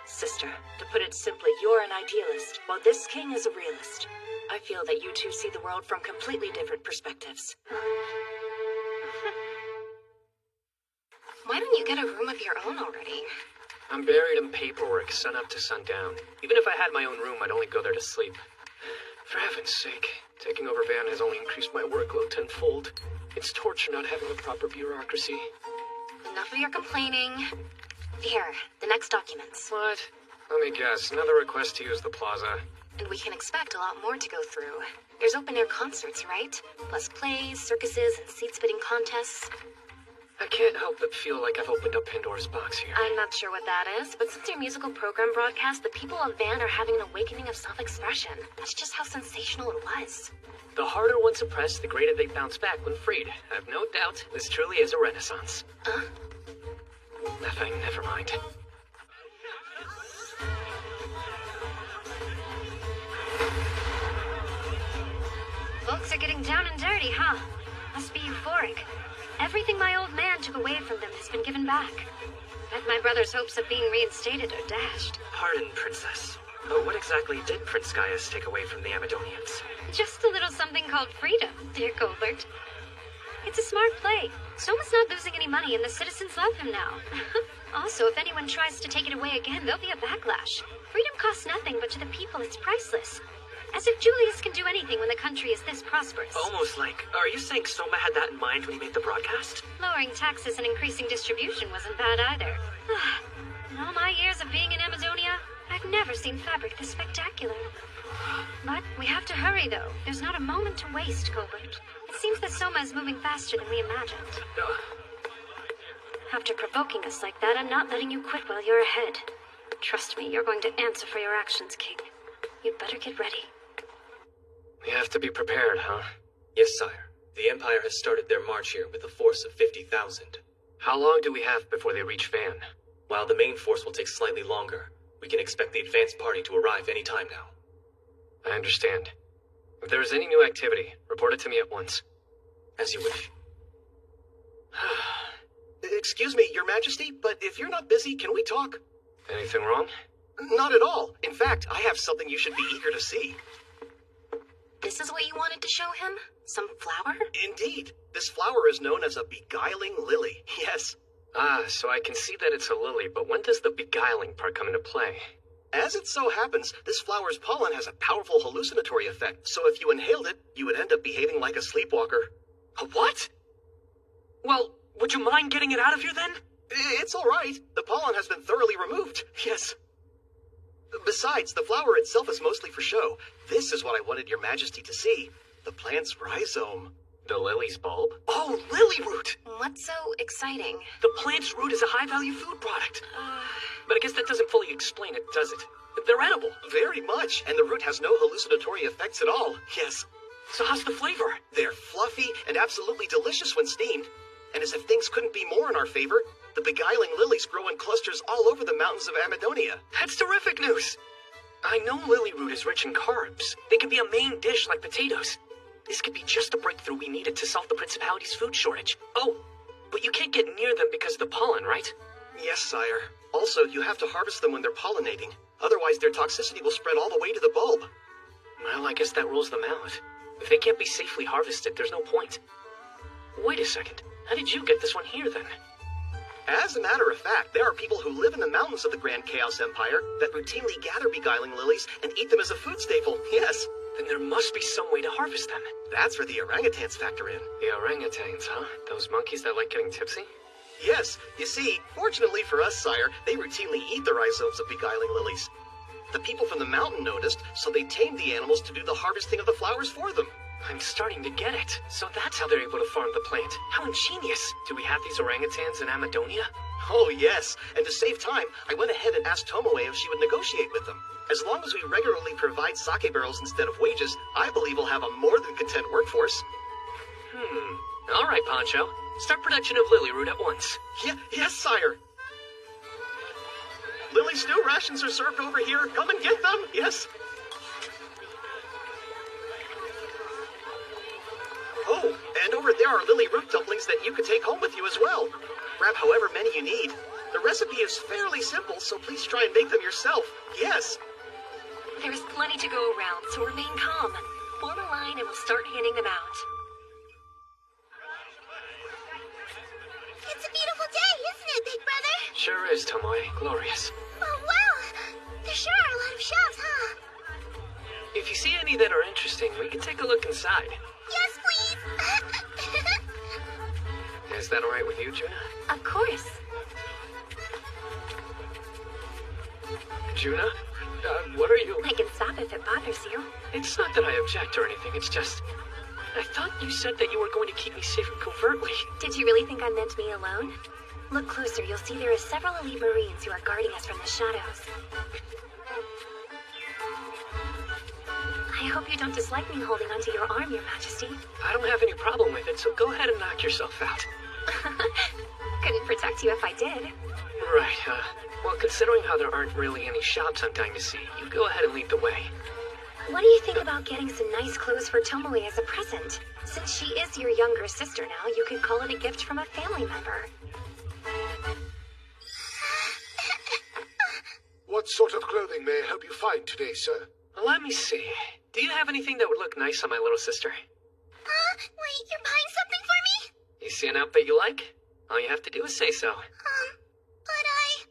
Sister, to put it simply, you're an idealist, while this king is a realist. I feel that you two see the world from completely different perspectives. Why don't you get a room of your own already? I'm buried in paperwork, sun up to sundown. Even if I had my own room, I'd only go there to sleep. For heaven's sake, taking over Van has only increased my workload tenfold. It's torture not having a proper bureaucracy. Enough of your complaining. Here, the next documents. What? Let me guess, another request to use the plaza. And we can expect a lot more to go through. There's open-air concerts, right? Plus plays, circuses, and seat-splitting contests. I can't help but feel like I've opened up Pandora's box here. I'm not sure what that is, but since your musical program broadcast, the people of Van are having an awakening of self-expression. That's just how sensational it was. The harder one suppressed, the greater they bounce back when freed. I have no doubt this truly is a renaissance. Huh? Nothing, never mind. Folks are getting down and dirty, huh? Must be euphoric. Everything my old man took away from them has been given back. Bet my brother's hopes of being reinstated are dashed. Pardon, Princess. But what exactly did Prince Gaius take away from the Amadonians? Just a little something called freedom, dear Colbert. It's a smart play. Soma's not losing any money and the citizens love him now. Also, if anyone tries to take it away again, there'll be a backlash. Freedom costs nothing, but to the people it's priceless. As if Julius can do anything when the country is this prosperous. Almost like, are you saying Soma had that in mind when he made the broadcast? Lowering taxes and increasing distribution wasn't bad either. In all my years of being in Amazonia, I've never seen fabric this spectacular. But we have to hurry, though. There's not a moment to waste, Colbert. It seems that Soma is moving faster than we imagined. After provoking us like that, I'm not letting you quit while you're ahead. Trust me, you're going to answer for your actions, King. You'd better get ready. We have to be prepared, huh? Yes, sire. The Empire has started their march here with a force of 50,000. How long do we have before they reach Van? While the main force will take slightly longer, we can expect the advance party to arrive any time now. I understand. If there is any new activity, report it to me at once. As you wish. Excuse me, Your Majesty, but if you're not busy, can we talk? Anything wrong? Not at all. In fact, I have something you should be eager to see. This is what you wanted to show him? Some flower? Indeed. This flower is known as a beguiling lily. Yes. Ah, so I can see that it's a lily, but when does the beguiling part come into play? As it so happens, this flower's pollen has a powerful hallucinatory effect, so if you inhaled it, you would end up behaving like a sleepwalker. A what? Well, would you mind getting it out of here then? It's all right. The pollen has been thoroughly removed. Yes. Besides, the flower itself is mostly for show. This is what I wanted Your Majesty to see. The plant's rhizome. The lily's bulb? Oh, lily root! What's so exciting? The plant's root is a high-value food product. But I guess that doesn't fully explain it, does it? They're edible. Very much, and the root has no hallucinatory effects at all. Yes. So how's the flavor? They're fluffy and absolutely delicious when steamed. And as if things couldn't be more in our favor, the beguiling lilies grow in clusters all over the mountains of Amadonia. That's terrific news! I know lily root is rich in carbs. They can be a main dish like potatoes. This could be just the breakthrough we needed to solve the Principality's food shortage. Oh, But you can't get near them because of the pollen, right? Yes, sire. Also, you have to harvest them when they're pollinating. Otherwise, their toxicity will spread all the way to the bulb. Well, I guess that rules them out. If they can't be safely harvested, there's no point. Wait a second. How did you get this one here, then? As a matter of fact, there are people who live in the mountains of the Grand Chaos Empire that routinely gather beguiling lilies and eat them as a food staple. Yes. Then there must be some way to harvest them. That's where the orangutans factor in. The orangutans, huh? Those monkeys that like getting tipsy? Yes. You see, fortunately for us, sire, they routinely eat the rhizomes of beguiling lilies. The people from the mountain noticed, so they tamed the animals to do the harvesting of the flowers for them. I'm starting to get it. So that's how they're able to farm the plant. How ingenious. Do we have these orangutans in Amadonia? Oh, yes. And to save time, I went ahead and asked Tomoe if she would negotiate with them. As long as we regularly provide sake barrels instead of wages, I believe we'll have a more than content workforce. All right, Poncho. Start production of lily root at once. Yes, sire. Lily stew rations are served over here. Come and get them. Yes. Oh, and over there are lily root dumplings that you could take home with you as well. Grab however many you need. The recipe is fairly simple, so please try and make them yourself. Yes. There is plenty to go around, so remain calm. Form a line and we'll start handing them out. It's a beautiful day, isn't it, Big Brother? Sure is, Tomoe. Glorious. Oh, wow. There sure are a lot of shops, huh? If you see any that are interesting, we can take a look inside. Yes, please. Is that all right with you, Juna? Of course. Juna? What are you... I can stop if it bothers you. It's not that I object or anything, it's just... I thought you said that you were going to keep me safe covertly. Did you really think I meant me alone? Look closer, you'll see there are several elite Marines who are guarding us from the shadows. I hope you don't dislike me holding onto your arm, Your Majesty. I don't have any problem with it, so go ahead and knock yourself out. Couldn't protect you if I did. Right, well, considering how there aren't really any shops I'm dying to see, you go ahead and lead the way. What do you think about getting some nice clothes for Tomoe as a present? Since she is your younger sister now, you could call it a gift from a family member. What sort of clothing may I help you find today, sir? Let me see. Do you have anything that would look nice on my little sister? Wait, you're buying something for me? You see an outfit you like? All you have to do is say so. But I...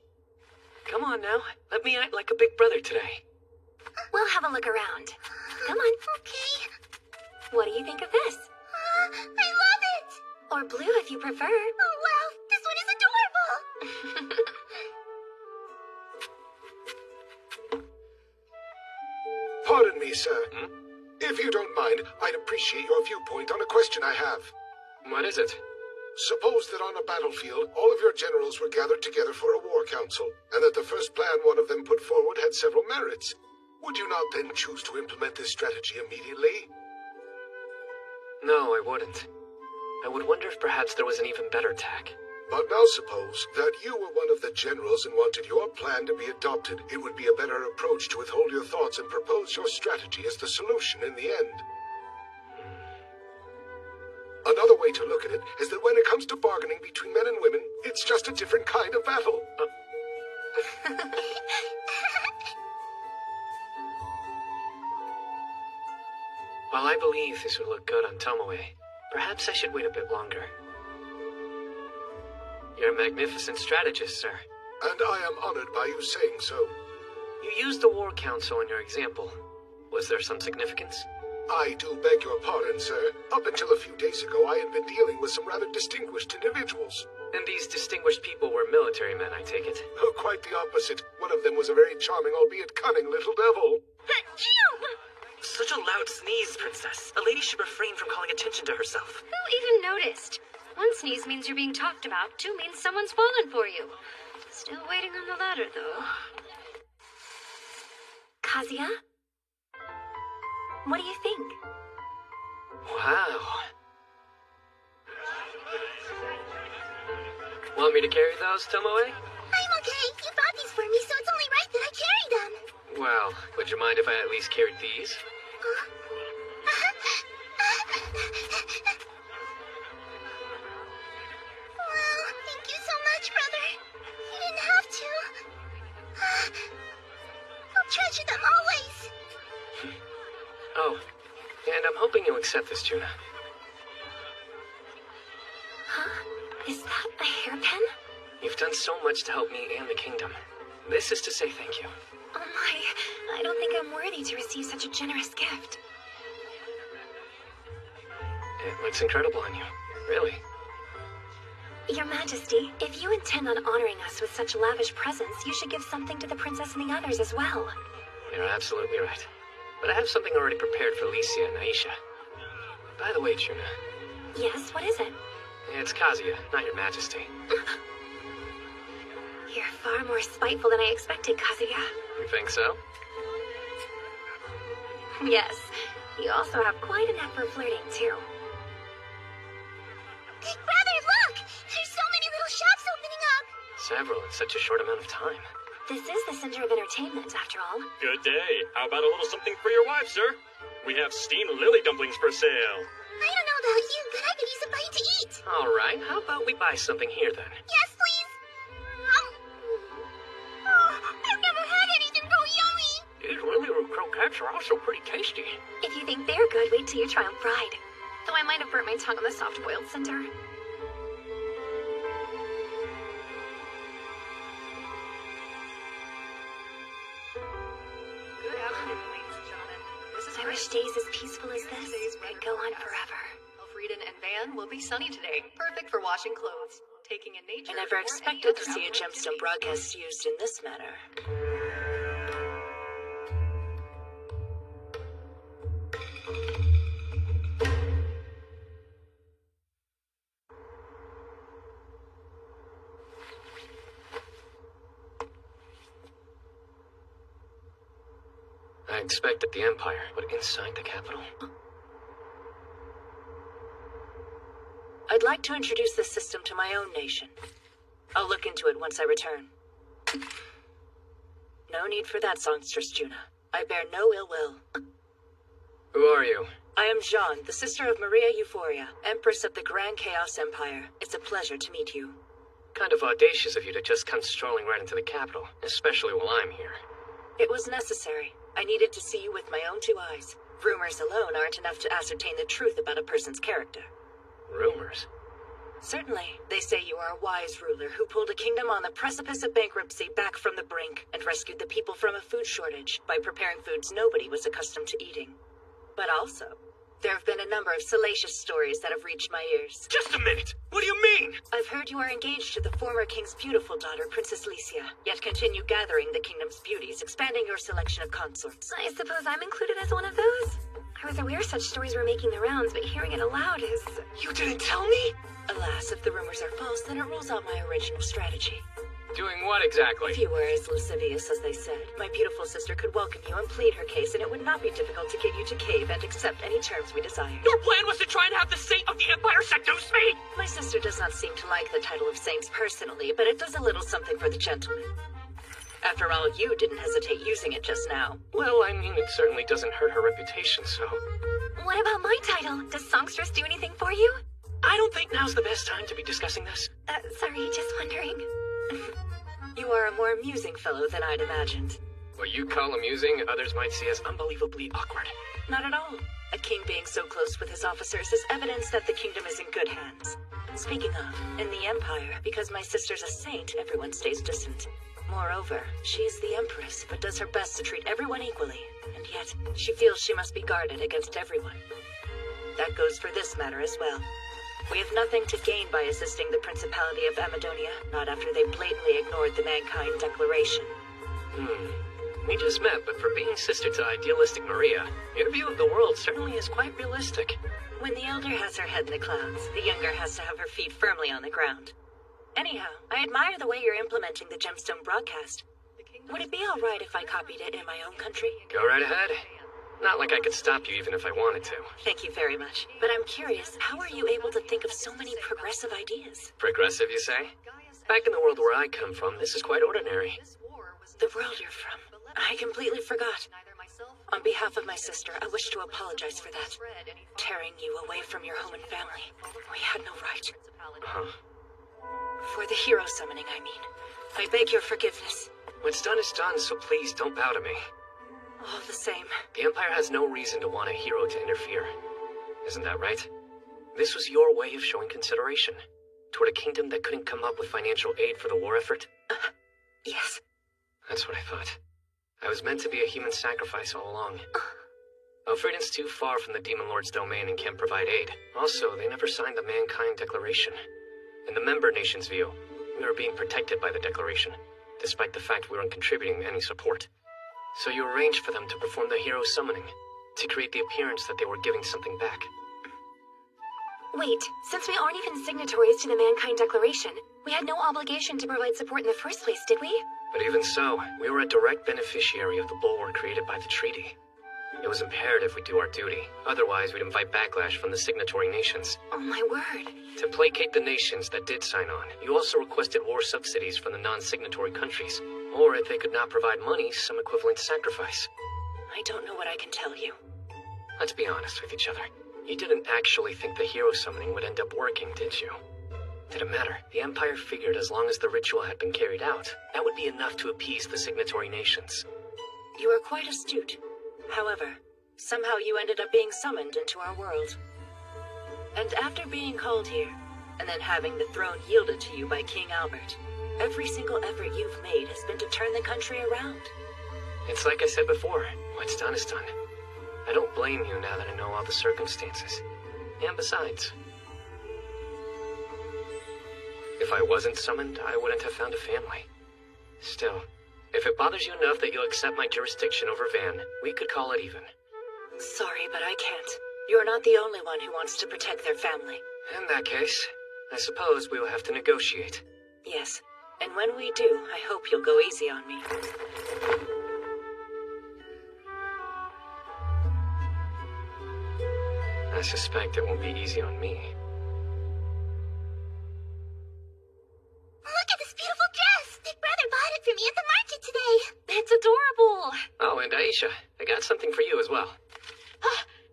Come on now. Let me act like a big brother today. We'll have a look around. Come on. Okay. What do you think of this? I love it! Or blue if you prefer. Oh, wow! This one is adorable! Pardon me, sir. If you don't mind, I'd appreciate your viewpoint on a question I have. What is it? Suppose that on a battlefield, all of your generals were gathered together for a war council, and that the first plan one of them put forward had several merits. Would you not then choose to implement this strategy immediately? No, I wouldn't. I would wonder if perhaps there was an even better tack. But now suppose that you were one of the generals and wanted your plan to be adopted. It would be a better approach to withhold your thoughts and propose your strategy as the solution in the end. Another way to look at it is that when it comes to bargaining between men and women, it's just a different kind of battle. While I believe this would look good on Tomoe, perhaps I should wait a bit longer. You're a magnificent strategist, sir. And I am honored by you saying so. You used the War Council in your example. Was there some significance? I do beg your pardon, sir. Up until a few days ago, I had been dealing with some rather distinguished individuals. And these distinguished people were military men, I take it? Oh, quite the opposite. One of them was a very charming, albeit cunning little devil. Such a loud sneeze, Princess. A lady should refrain from calling attention to herself. Who even noticed? One sneeze means you're being talked about, two means someone's fallen for you. Still waiting on the ladder, though. Kazuya? What do you think? Wow. Want me to carry those, Tomoe? I'm okay. You bought these for me, so it's only right that I carry them. Well, would you mind if I at least carried these? Wow, accept this, Juna. Huh? Is that a hairpin? You've done so much to help me and the kingdom. This is to say thank you. Oh my, I don't think I'm worthy to receive such a generous gift. It looks incredible on you. Really. Your Majesty, if you intend on honoring us with such lavish presents, you should give something to the princess and the others as well. You're absolutely right. But I have something already prepared for Licia and Aisha. By the way, Juna. Yes, what is it? It's Kazuya, not your Majesty. You're far more spiteful than I expected, Kazuya. You think so? Yes. You also have quite an knack for flirting, too. Brother, look! There's so many little shops opening up! Several in such a short amount of time. This is the center of entertainment, after all. Good day. How about a little something for your wife, sir? We have steamed lily dumplings for sale. I don't know about you, but I could use a bite to eat. All right, how about we buy something here then? Yes, please. Oh, I've never had anything so yummy. These lily root croquettes are also pretty tasty. If you think they're good, wait till you try them fried. Though I might have burnt my tongue on the soft-boiled center. Good afternoon, ladies and gentlemen. This is I wish days as peaceful as this could go on forever. Elfrieden and Van will be sunny today, perfect for washing clothes. Taking in nature. I never expected to see a gemstone broadcast used in this manner. I expected the Empire, but inside the capital? I'd like to introduce this system to my own nation. I'll look into it once I return. No need for that, songstress Juna. I bear no ill will. Who are you? I am Jeanne, the sister of Maria Euphoria, Empress of the Grand Chaos Empire. It's a pleasure to meet you. Kind of audacious of you to just come strolling right into the capital, especially while I'm here. It was necessary. I needed to see you with my own two eyes. Rumors alone aren't enough to ascertain the truth about a person's character. Rumors? Certainly. They say you are a wise ruler who pulled a kingdom on the precipice of bankruptcy back from the brink and rescued the people from a food shortage by preparing foods nobody was accustomed to eating. But also, there have been a number of salacious stories that have reached my ears. Just a minute! What do you mean? I've heard you are engaged to the former king's beautiful daughter, Princess Licia, yet continue gathering the kingdom's beauties, expanding your selection of consorts. I suppose I'm included as one of those? I was aware such stories were making the rounds, but hearing it aloud is... You didn't tell me? Alas, if the rumors are false, then it rules out my original strategy. Doing what exactly? If you were as lascivious as they said, my beautiful sister could welcome you and plead her case, and it would not be difficult to get you to cave and accept any terms we desire. Your plan was to try and have the Saint of the Empire seduce me? My sister does not seem to like the title of Saints personally, but it does a little something for the gentleman. After all, you didn't hesitate using it just now. Well, I mean, it certainly doesn't hurt her reputation, so... What about my title? Does songstress do anything for you? I don't think now's the best time to be discussing this. Sorry, just wondering. You are a more amusing fellow than I'd imagined. What you call amusing, others might see as unbelievably awkward. Not at all. A king being so close with his officers is evidence that the kingdom is in good hands. Speaking of, in the Empire, because my sister's a saint, everyone stays distant. Moreover, she is the Empress, but does her best to treat everyone equally, and yet she feels she must be guarded against everyone. That goes for this matter as well. We have nothing to gain by assisting the Principality of Amadonia, not after they blatantly ignored the Mankind Declaration. We just met, but for being sister to idealistic Maria, your view of the world certainly is quite realistic. When the elder has her head in the clouds, the younger has to have her feet firmly on the ground. Anyhow, I admire the way you're implementing the gemstone broadcast. Would it be all right if I copied it in my own country? Go right ahead. Not like I could stop you even if I wanted to. Thank you very much. But I'm curious, how are you able to think of so many progressive ideas? Progressive, you say? Back in the world where I come from, this is quite ordinary. The world you're from. I completely forgot. On behalf of my sister, I wish to apologize for that. Tearing you away from your home and family. We had no right. For the hero summoning, I mean. I beg your forgiveness. What's done is done, so please don't bow to me. All the same. The Empire has no reason to want a hero to interfere. Isn't that right? This was your way of showing consideration toward a kingdom that couldn't come up with financial aid for the war effort? Yes. That's what I thought. I was meant to be a human sacrifice all along. Elfriden's too far from the Demon Lord's domain and can't provide aid. Also, they never signed the Mankind Declaration. In the member nation's view, we were being protected by the Declaration, despite the fact we weren't contributing any support. So you arranged for them to perform the hero summoning, to create the appearance that they were giving something back. Wait, since we aren't even signatories to the Mankind Declaration, we had no obligation to provide support in the first place, did we? But even so, we were a direct beneficiary of the bulwark created by the treaty. It was imperative we do our duty, otherwise we'd invite backlash from the signatory nations. Oh my word. To placate the nations that did sign on, you also requested war subsidies from the non-signatory countries, or if they could not provide money, some equivalent sacrifice. I don't know what I can tell you. Let's be honest with each other. You didn't actually think the hero summoning would end up working, did you? Did it matter? The Empire figured as long as the ritual had been carried out, that would be enough to appease the signatory nations. You are quite astute. However, somehow you ended up being summoned into our world. And after being called here, and then having the throne yielded to you by King Albert, every single effort you've made has been to turn the country around. It's like I said before, what's done is done. I don't blame you now that I know all the circumstances. And besides, if I wasn't summoned, I wouldn't have found a family. Still, if it bothers you enough that you'll accept my jurisdiction over Van, we could call it even. Sorry, but I can't. You're not the only one who wants to protect their family. In that case, I suppose we will have to negotiate. Yes, and when we do, I hope you'll go easy on me. I suspect it won't be easy on me. Look at this beautiful dress! Big Brother bought it for me at the market today. It's adorable. Oh, and Aisha, I got something for you as well.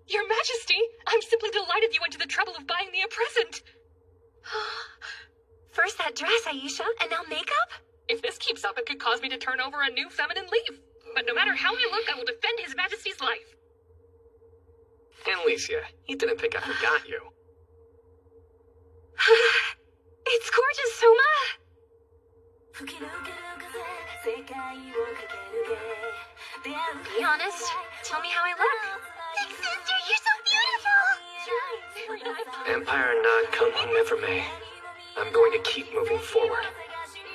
Your Majesty, I'm simply delighted you went to the trouble of buying me a present. First that dress, Aisha, and now makeup? If this keeps up, it could cause me to turn over a new feminine leaf. But no matter how I look, I will defend His Majesty's life. And Licia, he didn't think I forgot you. It's gorgeous, Soma! Be honest. Tell me how I look. Big sister, you're so beautiful! Empire or not, come who never may. I'm going to keep moving forward.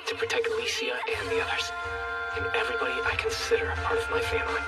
To protect Licia and the others. And everybody I consider a part of my family.